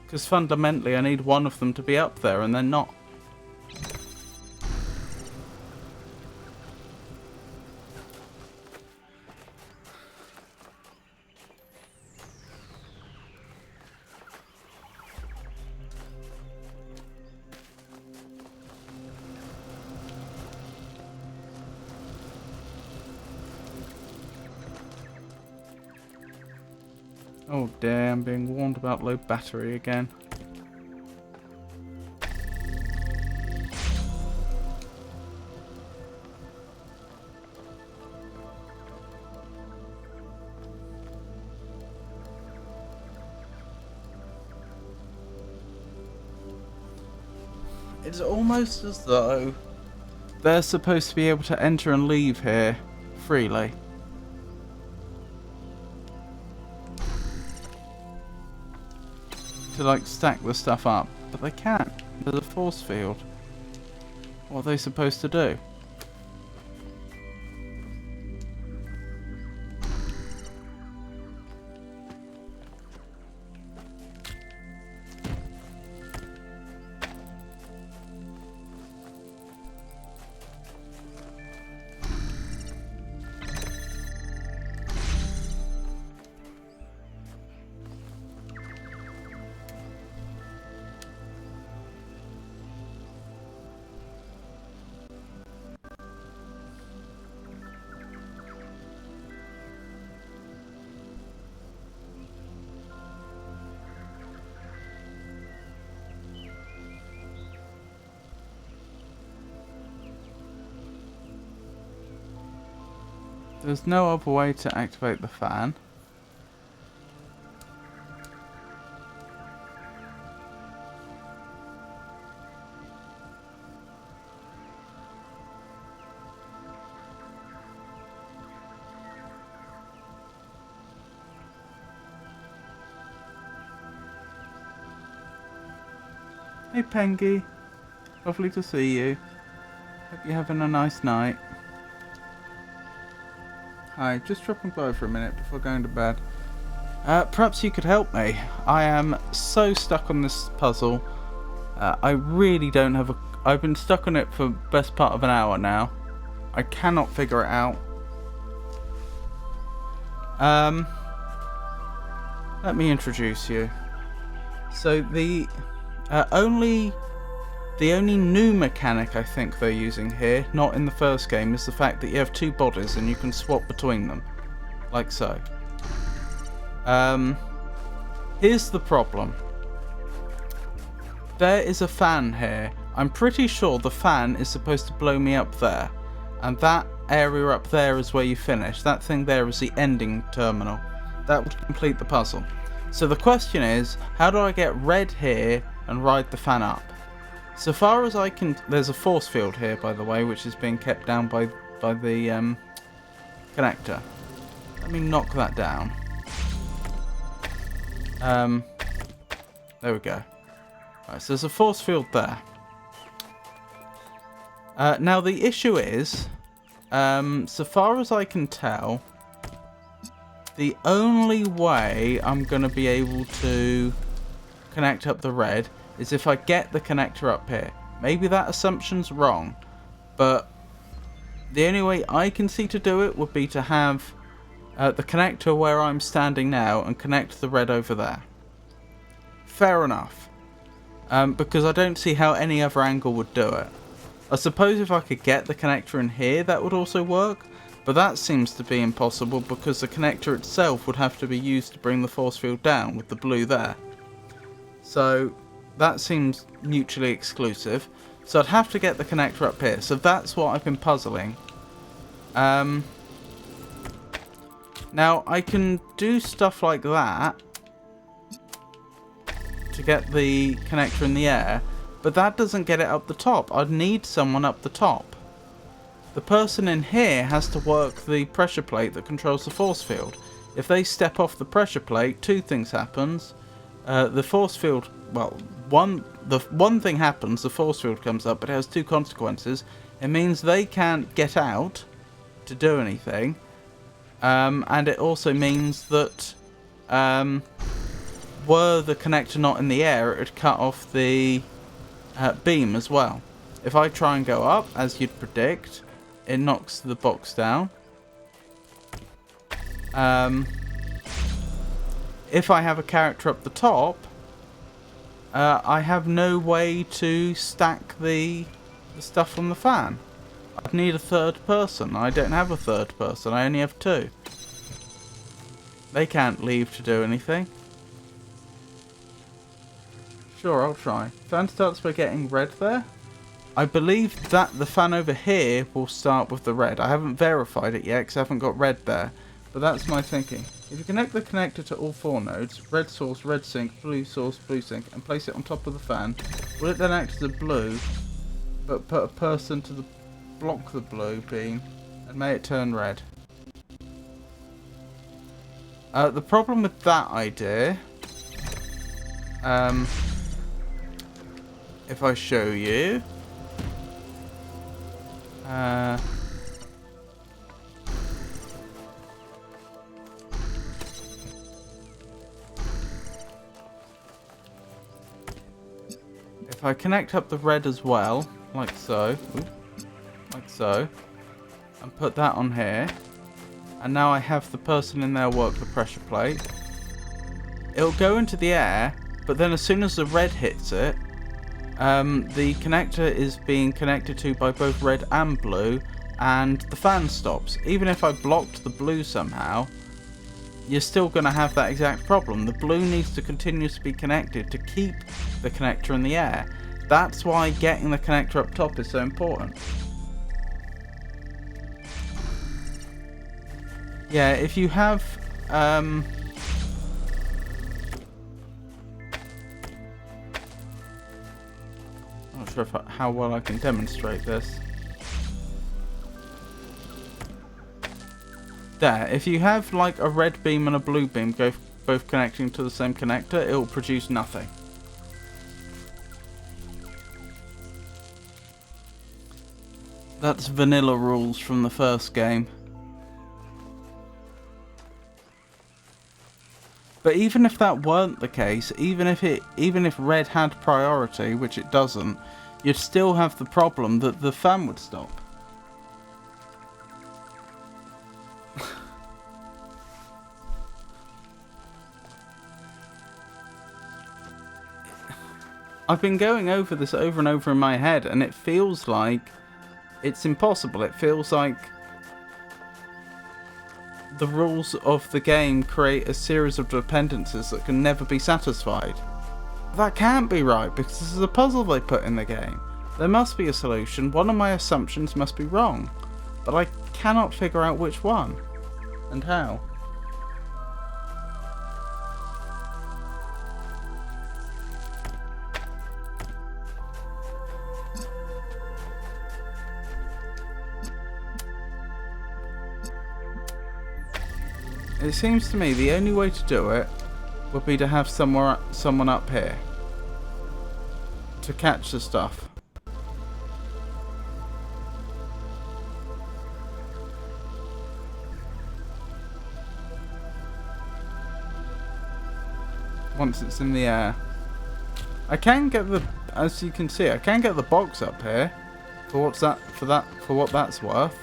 Because fundamentally I need one of them to be up there and they're not. Oh dear, I'm being warned about low battery again. It's almost as though they're supposed to be able to enter and leave here freely. To like stack the stuff up, but they can't. There's a force field. What are they supposed to do? There's no other way to activate the fan. Hey Pengy, lovely to see you. Hope you're having a nice night. Hi, just dropping by for a minute before going to bed. Perhaps you could help me. I am so stuck on this puzzle. I really don't have a... I've been stuck on it for the best part of an hour now. I cannot figure it out. Let me introduce you. So the only new mechanic I think they're using here, not in the first game, is the fact that you have two bodies and you can swap between them. Like so. Here's the problem. There is a fan here. I'm pretty sure the fan is supposed to blow me up there. And that area up there is where you finish. That thing there is the ending terminal. That would complete the puzzle. So the question is, how do I get red here and ride the fan up? So far as I can... There's a force field here, by the way, which is being kept down by the connector. Let me knock that down. There we go. Right, so there's a force field there. Now the issue is, so far as I can tell, the only way I'm going to be able to connect up the red is if I get the connector up here. Maybe that assumption's wrong, but the only way I can see to do it would be to have the connector where I'm standing now and connect the red over there. Fair enough. Because I don't see how any other angle would do it. I suppose if I could get the connector in here, that would also work, but that seems to be impossible because the connector itself would have to be used to bring the force field down with the blue there. So that seems mutually exclusive. So I'd have to get the connector up here. So that's what I've been puzzling. Now I can do stuff like that to get the connector in the air, but that doesn't get it up the top. I'd need someone up the top. The person in here has to work the pressure plate that controls the force field. If they step off the pressure plate, two things happens. The force field, well, the one thing happens, the force field comes up, but it has two consequences. It means they can't get out to do anything, and it also means that were the connector not in the air, it would cut off the beam as well. If I try and go up, as you'd predict, it knocks the box down. If I have a character up the top, I have no way to stack the stuff on the fan. I'd need a third person. I don't have a third person. I only have two. They can't leave to do anything. Sure, I'll try. Fan starts by getting red there. I believe that the fan over here will start with the red. I haven't verified it yet because I haven't got red there. But that's my thinking. If you connect the connector to all four nodes, red source, red sink, blue source, blue sink, and place it on top of the fan, will it then act as a blue, but put a person to block the blue beam, and may it turn red? The problem with that idea, if I show you, if I connect up the red as well, like so, like so, and put that on here, and now I have the person in there work the pressure plate, it'll go into the air, but then as soon as the red hits it, the connector is being connected to by both red and blue, and the fan stops. Even if I blocked the blue somehow, you're still going to have that exact problem. The blue needs to continuously be connected to keep the connector in the air. That's why getting the connector up top is so important. Yeah, if you have I'm not sure how well I can demonstrate this. There, if you have like a red beam and a blue beam both connecting to the same connector, it will produce nothing. That's vanilla rules from the first game. But even if that weren't the case, even if red had priority, which it doesn't, you'd still have the problem that the fan would stop. I've been going over this over and over in my head, and it feels like it's impossible. It feels like the rules of the game create a series of dependencies that can never be satisfied. That can't be right, because this is a puzzle they put in the game. There must be a solution. One of my assumptions must be wrong, but I cannot figure out which one and how. It seems to me the only way to do it would be to have someone up here. to catch the stuff. Once it's in the air. I can get the, as you can see, I can get the box up here. For what's that, for what that's worth.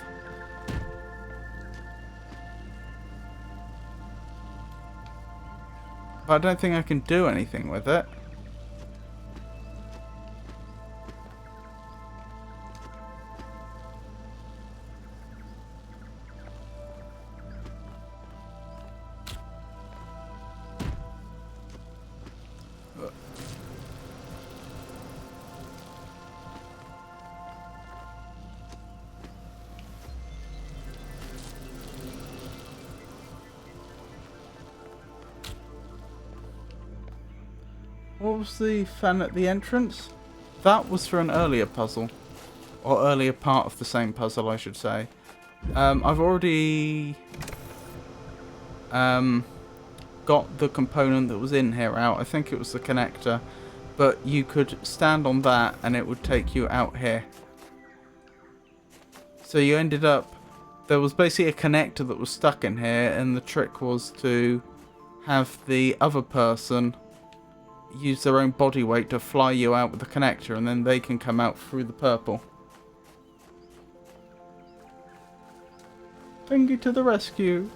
But I don't think I can do anything with it. What was the fan at the entrance? That was for an earlier puzzle. Or earlier part of the same puzzle, I should say. I've already got the component that was in here out. I think it was the connector. But you could stand on that and it would take you out here. So you ended up... There was basically a connector that was stuck in here, and the trick was to have the other person use their own body weight to fly you out with the connector, and then they can come out through the purple. Thank you to the rescue.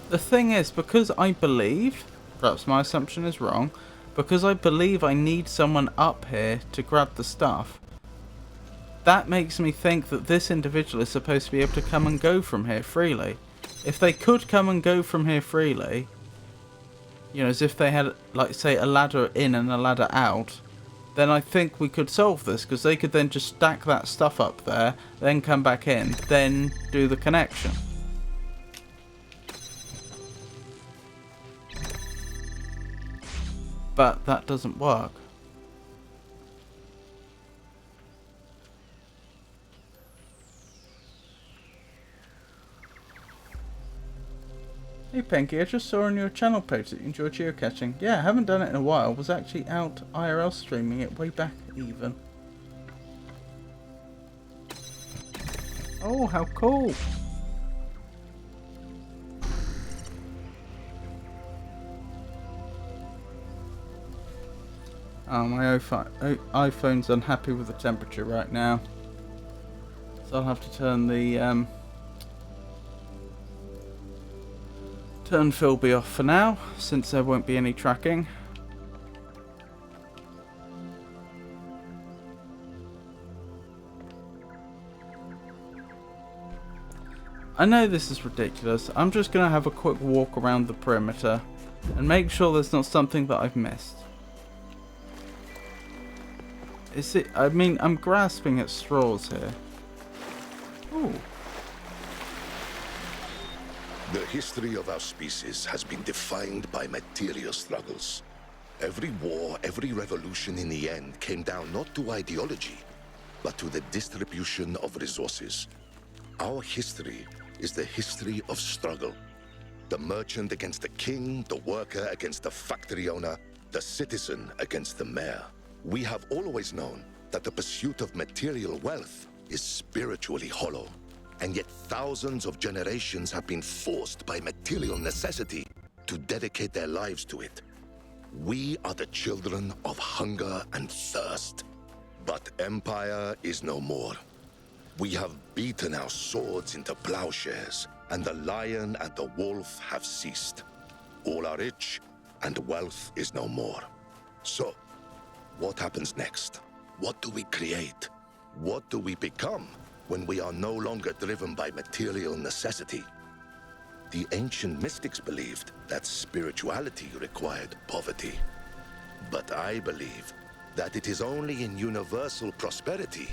The thing is, because I believe, perhaps my assumption is wrong, because I believe I need someone up here to grab the stuff, that makes me think that this individual is supposed to be able to come and go from here freely. If they could come and go from here freely, you know, as if they had, like, say, a ladder in and a ladder out, then I think we could solve this, because they could then just stack that stuff up there, then come back in, then do the connection. But that doesn't work. Hey Pinky, I just saw on your channel page that you enjoy geocaching. Yeah, I haven't done it in a while. Was actually out IRL streaming it way back even. Oh, how cool! Oh, my iPhone's unhappy with the temperature right now. So I'll have to turn the turn Philby off for now, since there won't be any tracking. I know this is ridiculous. I'm just going to have a quick walk around the perimeter and make sure there's not something that I've missed. Is it? I mean, I'm grasping at straws here. Ooh. The history of our species has been defined by material struggles. Every war, every revolution in the end came down not to ideology, but to the distribution of resources. Our history is the history of struggle. The merchant against the king, the worker against the factory owner, the citizen against the mayor. We have always known that the pursuit of material wealth is spiritually hollow, and yet thousands of generations have been forced by material necessity to dedicate their lives to it. We are the children of hunger and thirst. But empire is no more. We have beaten our swords into plowshares, and the lion and the wolf have ceased. All are rich, and wealth is no more. So, what happens next? What do we create? What do we become when we are no longer driven by material necessity? The ancient mystics believed that spirituality required poverty. But I believe that it is only in universal prosperity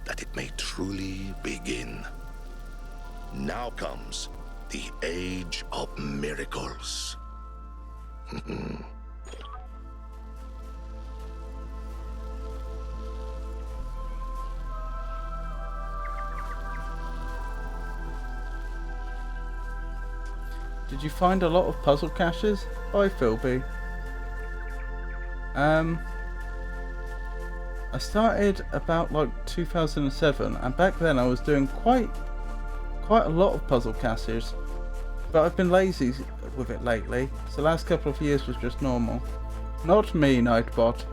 that it may truly begin. Now comes The Age of Miracles. Did you find a lot of puzzle caches? Bye, Philby. I started about like 2007, and back then I was doing quite a lot of puzzle caches, but I've been lazy with it lately, so the last couple of years was just normal. Not me, Nightbot.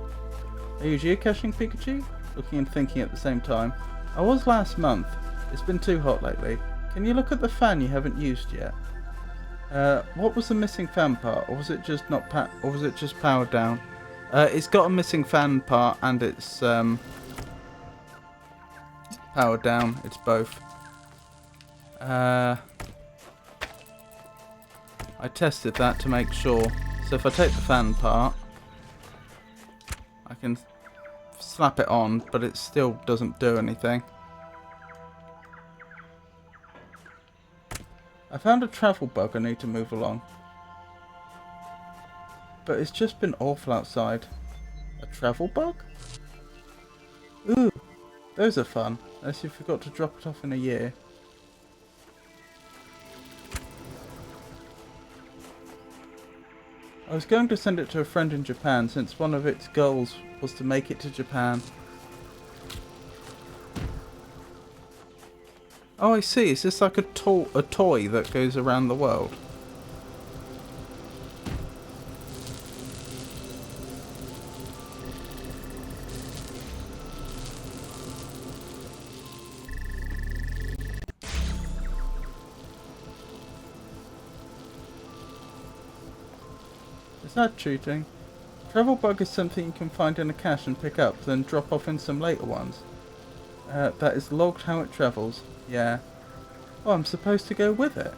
Are you geocaching, Pikachu? Looking and thinking at the same time. I was last month. It's been too hot lately. Can you look at the fan you haven't used yet? What was the missing fan part, or was it just powered down? It's got a missing fan part and it's powered down. It's both. I tested that to make sure. So if I take the fan part, I can slap it on, but it still doesn't do anything. I found a travel bug I need to move along. But it's just been awful outside. A travel bug? Ooh, those are fun. Unless you forgot to drop it off in a year. I was going to send it to a friend in Japan since one of its goals was to make it to Japan. Oh, I see. Is this like a toy that goes around the world? Is that cheating? Travel bug is something you can find in a cache and pick up, then drop off in some later ones. That is logged how it travels. Yeah. Oh, I'm supposed to go with it.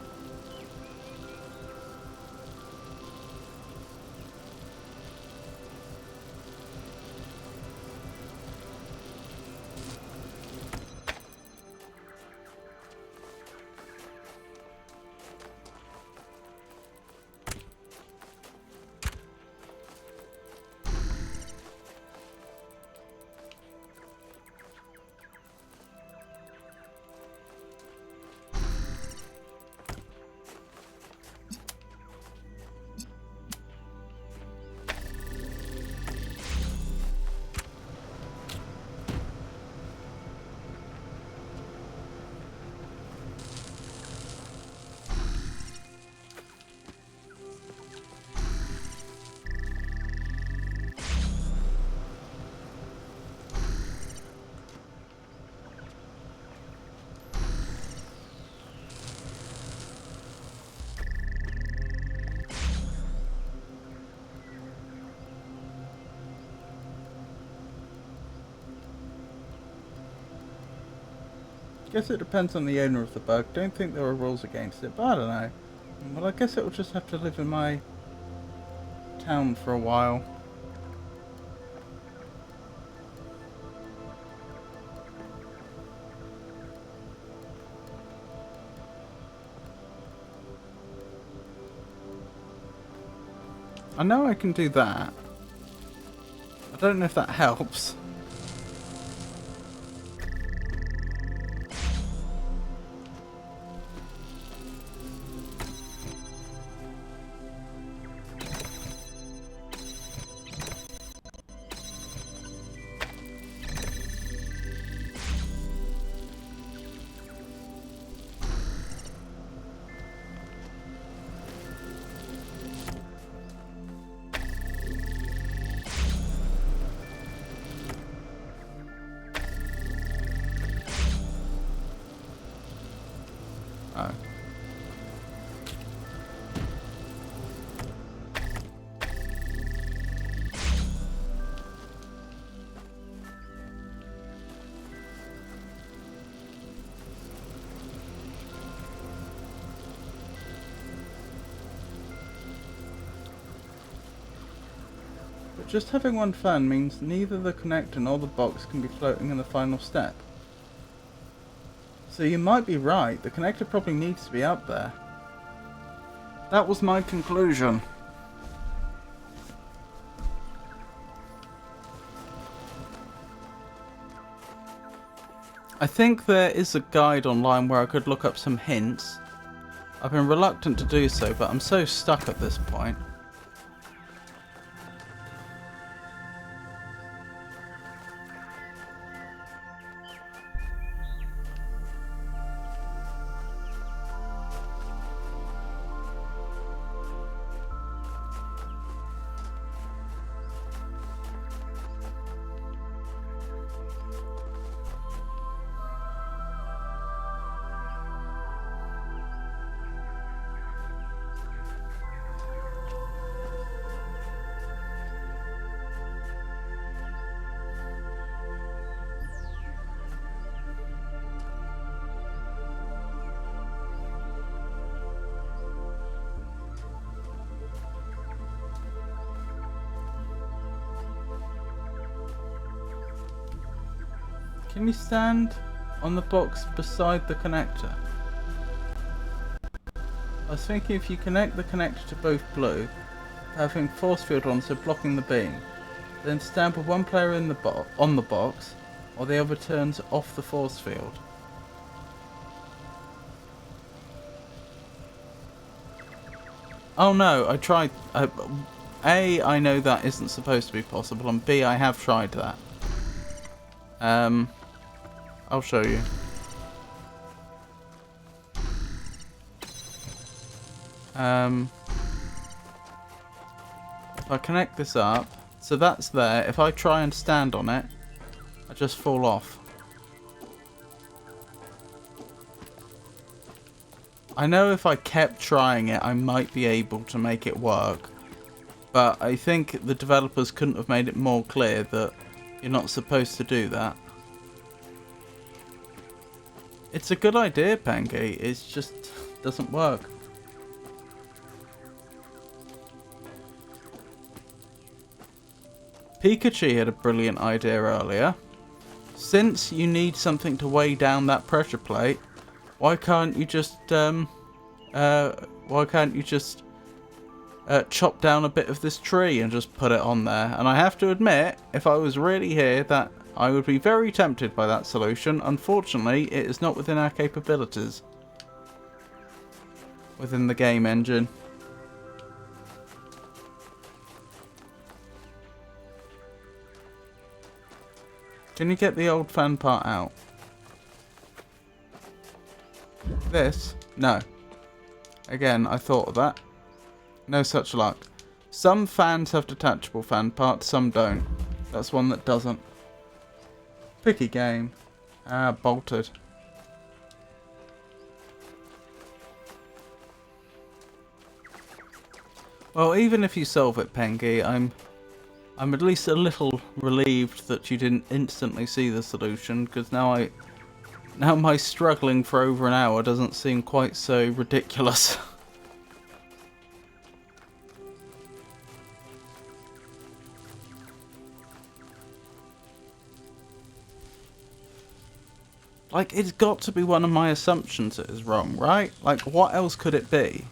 Guess it depends on the owner of the bug. Don't think there are rules against it, but I don't know. Well, I guess it will just have to live in my town for a while. I know I can do that. I don't know if that helps. Oh. But just having one fan means neither the connector nor the box can be floating in the final step. So you might be right, the connector probably needs to be up there. That was my conclusion. I think there is a guide online where I could look up some hints. I've been reluctant to do so, but I'm so stuck at this point. Can you stand on the box beside the connector? I was thinking if you connect the connector to both blue, having force field on so blocking the beam, then stand with one player in the on the box, while the other turns off the force field. Oh no, I tried. A, I know that isn't supposed to be possible, and B, I have tried that. I'll show you. If I connect this up, so that's there. If I try and stand on it, I just fall off. I know if I kept trying it, I might be able to make it work. But I think the developers couldn't have made it more clear that you're not supposed to do that. It's a good idea, Pengi. It just doesn't work. Pikachu had a brilliant idea earlier. Since you need something to weigh down that pressure plate, why can't you just chop down a bit of this tree and just put it on there? And I have to admit, if I was really here, that I would be very tempted by that solution. Unfortunately, it is not within our capabilities. Within the game engine. Can you get the old fan part out? This? No. Again, I thought of that. No such luck. Some fans have detachable fan parts, some don't. That's one that doesn't. Picky game. Ah, bolted. Well, even if you solve it, Pengi, I'm at least a little relieved that you didn't instantly see the solution, because now my struggling for over an hour doesn't seem quite so ridiculous. Like, it's got to be one of my assumptions that is wrong, right? Like, what else could it be?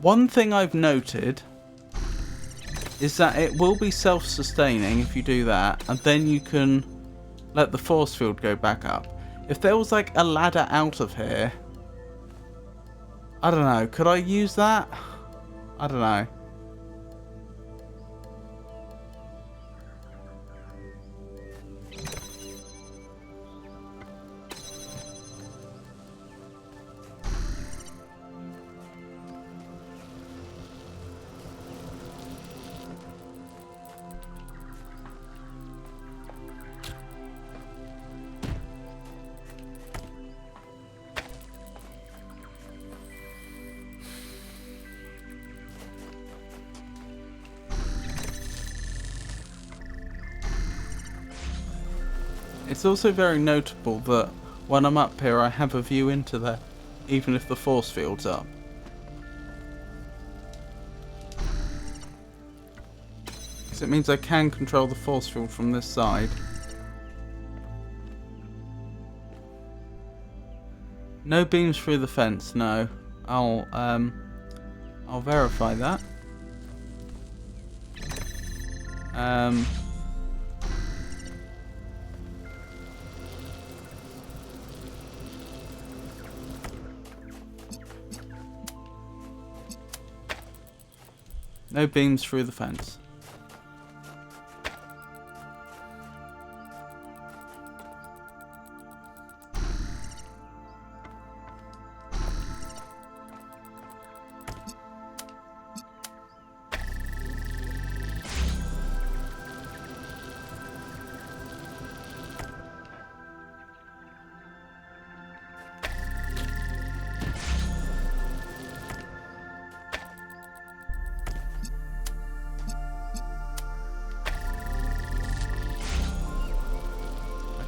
One thing I've noted is that it will be self-sustaining if you do that, and then you can let the force field go back up. If there was like a ladder out of here, I don't know, could I use that? I don't know. It's also very notable that when I'm up here I have a view into there, even if the force field's up. Because it means I can control the force field from this side. No beams through the fence, no. I'll verify that. No beams through the fence.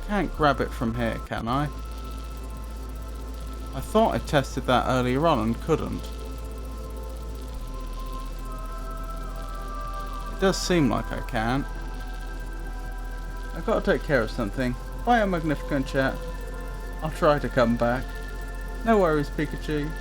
Can't grab it from here, can I? I thought I tested that earlier on and couldn't. It does seem like I can. I've got to take care of something. Bye, a magnificent chat. I'll try to come back. No worries, Pikachu.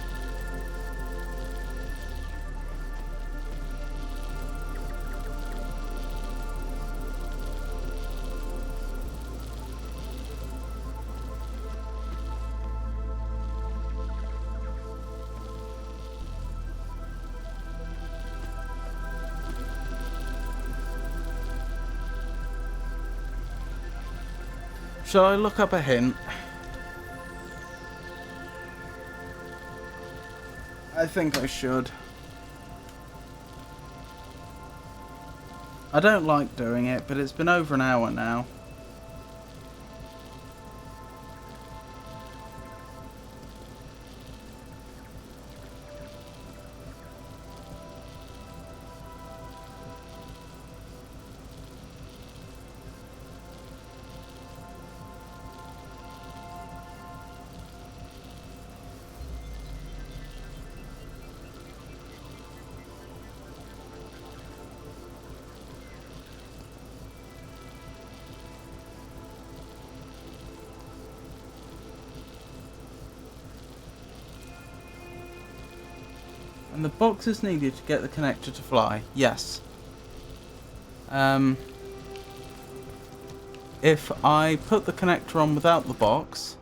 Shall I look up a hint? I think I should. I don't like doing it, but it's been over an hour now. And the box is needed to get the connector to fly. Yes. If I put the connector on without the box,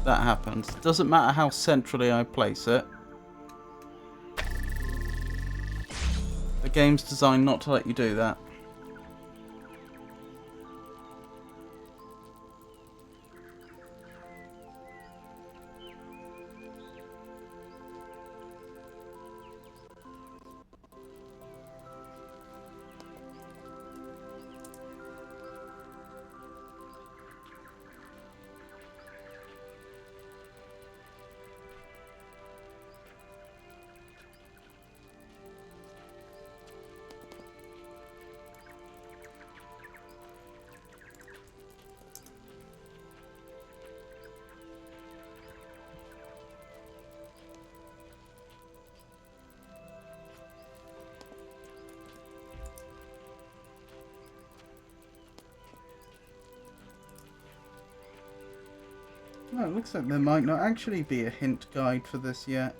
that happens. Doesn't matter how centrally I place it. The game's designed not to let you do that. Well, it looks like there might not actually be a hint guide for this yet.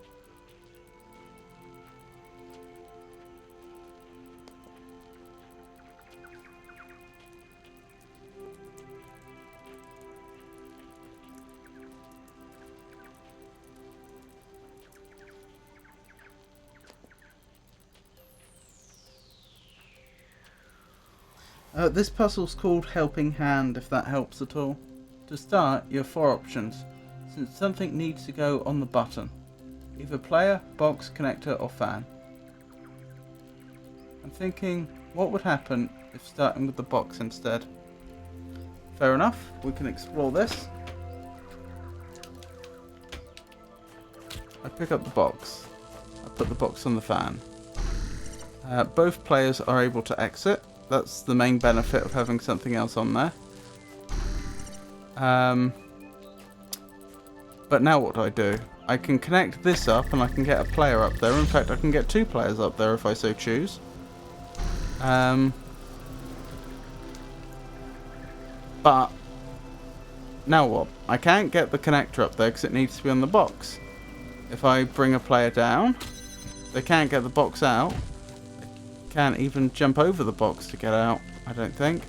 This puzzle's called Helping Hand, if that helps at all. To start, you have 4 options, since something needs to go on the button. Either player, box, connector, or fan. I'm thinking, what would happen if starting with the box instead? Fair enough, we can explore this. I pick up the box. I put the box on the fan. Both players are able to exit. That's the main benefit of having something else on there. But now what do I do? I can connect this up and I can get a player up there. In fact, I can get 2 players up there if I so choose. But now what? I can't get the connector up there because it needs to be on the box. If I bring a player down, they can't get the box out. They can't even jump over the box to get out, I don't think.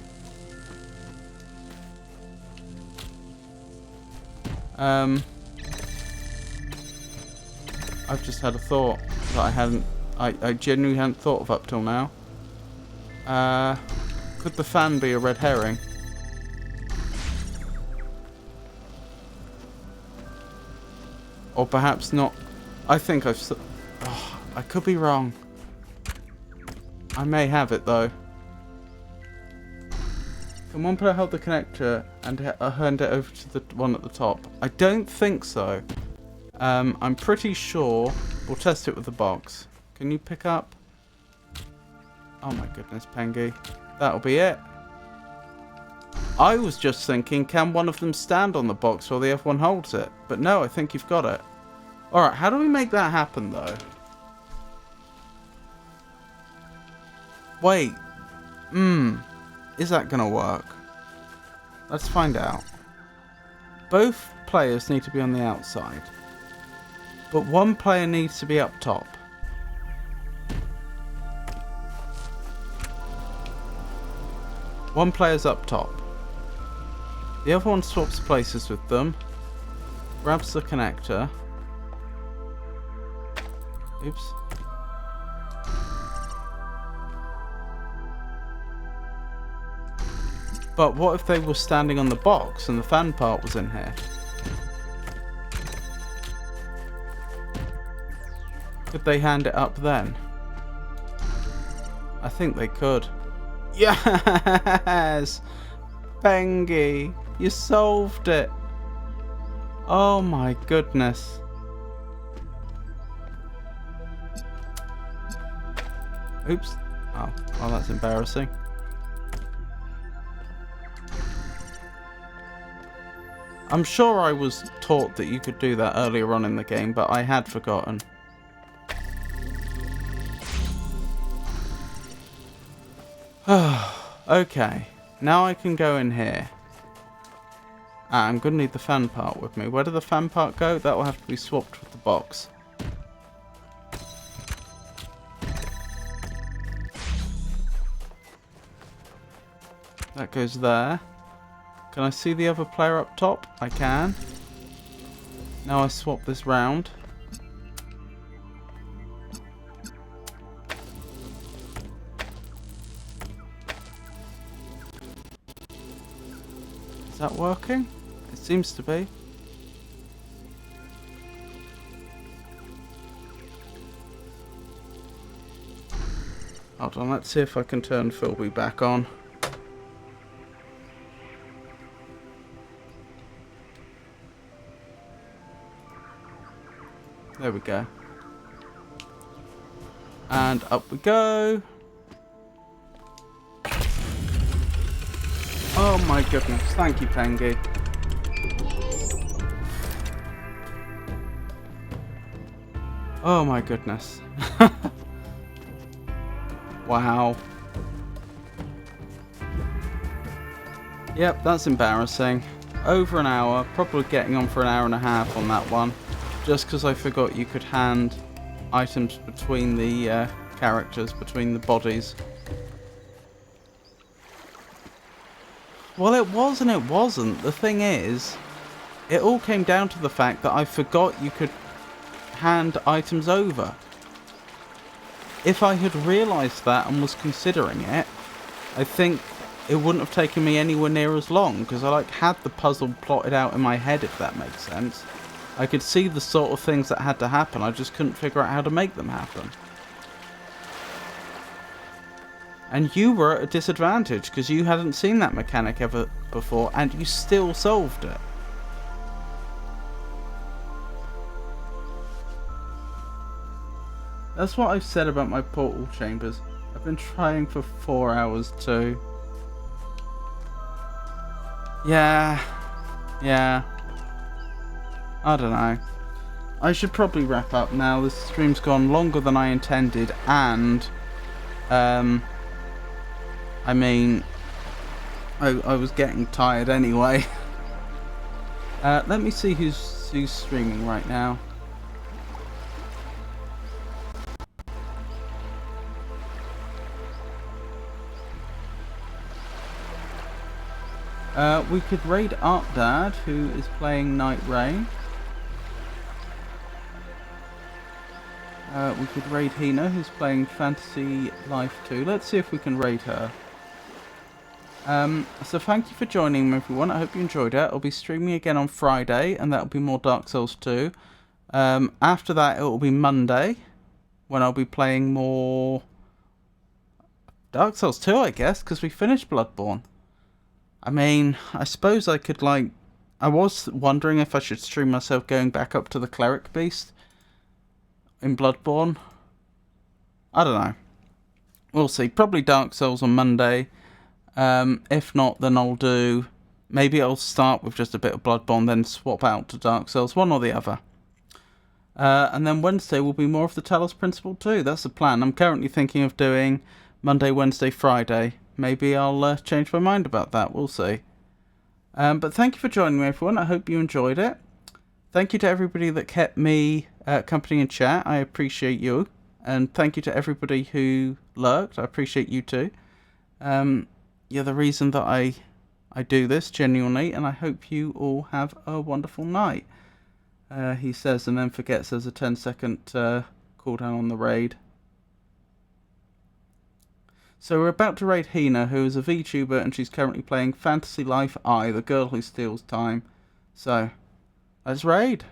I've just had a thought that I genuinely hadn't thought of up till now. Could the fan be a red herring? Or perhaps not. I think I could be wrong. I may have it though. Can one player hold the connector and hand it over to the one at the top? I don't think so. I'm pretty sure. We'll test it with the box. Can you pick up? Oh my goodness, Pengy. That'll be it. I was just thinking, can one of them stand on the box while the other one holds it? But no, I think you've got it. Alright, how do we make that happen though? Wait. Is that gonna work? Let's find out. Both players need to be on the outside. But one player needs to be up top. One player's up top. The other one swaps places with them. Grabs the connector. Oops. But what if they were standing on the box and the fan part was in here? Could they hand it up then? I think they could. Yes! Pengy, you solved it! Oh my goodness. Oops. Oh, well that's embarrassing. I'm sure I was taught that you could do that earlier on in the game, but I had forgotten. Okay, now I can go in here. I'm going to need the fan part with me. Where did the fan part go? That will have to be swapped with the box. That goes there. Can I see the other player up top? I can. Now I swap this round. Is that working? It seems to be. Hold on, let's see if I can turn Philby back on. There we go. And up we go. Oh my goodness. Thank you, Pengy. Oh my goodness. Wow. Yep, that's embarrassing. Over an hour. Probably getting on for an hour and a half on that one. Just because I forgot you could hand items between the characters, between the bodies. Well, it was and it wasn't. The thing is, it all came down to the fact that I forgot you could hand items over. If I had realised that and was considering it, I think it wouldn't have taken me anywhere near as long, because I had the puzzle plotted out in my head, if that makes sense. I could see the sort of things that had to happen, I just couldn't figure out how to make them happen. And you were at a disadvantage, because you hadn't seen that mechanic ever before, and you still solved it. That's what I've said about my portal chambers. I've been trying for 4 hours too. Yeah. I don't know. I should probably wrap up now. This stream's gone longer than I intended, and I mean, I was getting tired anyway. Let me see who's streaming right now. We could raid Artdad, who is playing Night Rain. We could raid Hina, who's playing Fantasy Life 2. Let's see if we can raid her. So thank you for joining me, everyone. I hope you enjoyed it. I'll be streaming again on Friday, and that'll be more Dark Souls 2. After that, it will be Monday, when I'll be playing more Dark Souls 2, I guess, because we finished Bloodborne. I mean, I suppose I could, like... I was wondering if I should stream myself going back up to the Cleric Beast in Bloodborne. I don't know. We'll see. Probably Dark Souls on Monday. If not, then I'll do... Maybe I'll start with just a bit of Bloodborne, then swap out to Dark Souls, one or the other. And then Wednesday will be more of the Talos Principle too. That's the plan. I'm currently thinking of doing Monday, Wednesday, Friday. Maybe I'll change my mind about that. We'll see. But thank you for joining me, everyone. I hope you enjoyed it. Thank you to everybody that kept me company in chat. I appreciate you. And thank you to everybody who lurked. I appreciate you too. You're the reason that I do this, genuinely. And I hope you all have a wonderful night. He says, and then forgets there's a 10-second cooldown on the raid. So we're about to raid Hina, who is a VTuber, and she's currently playing Fantasy Life I, the girl who steals time. So, let's raid.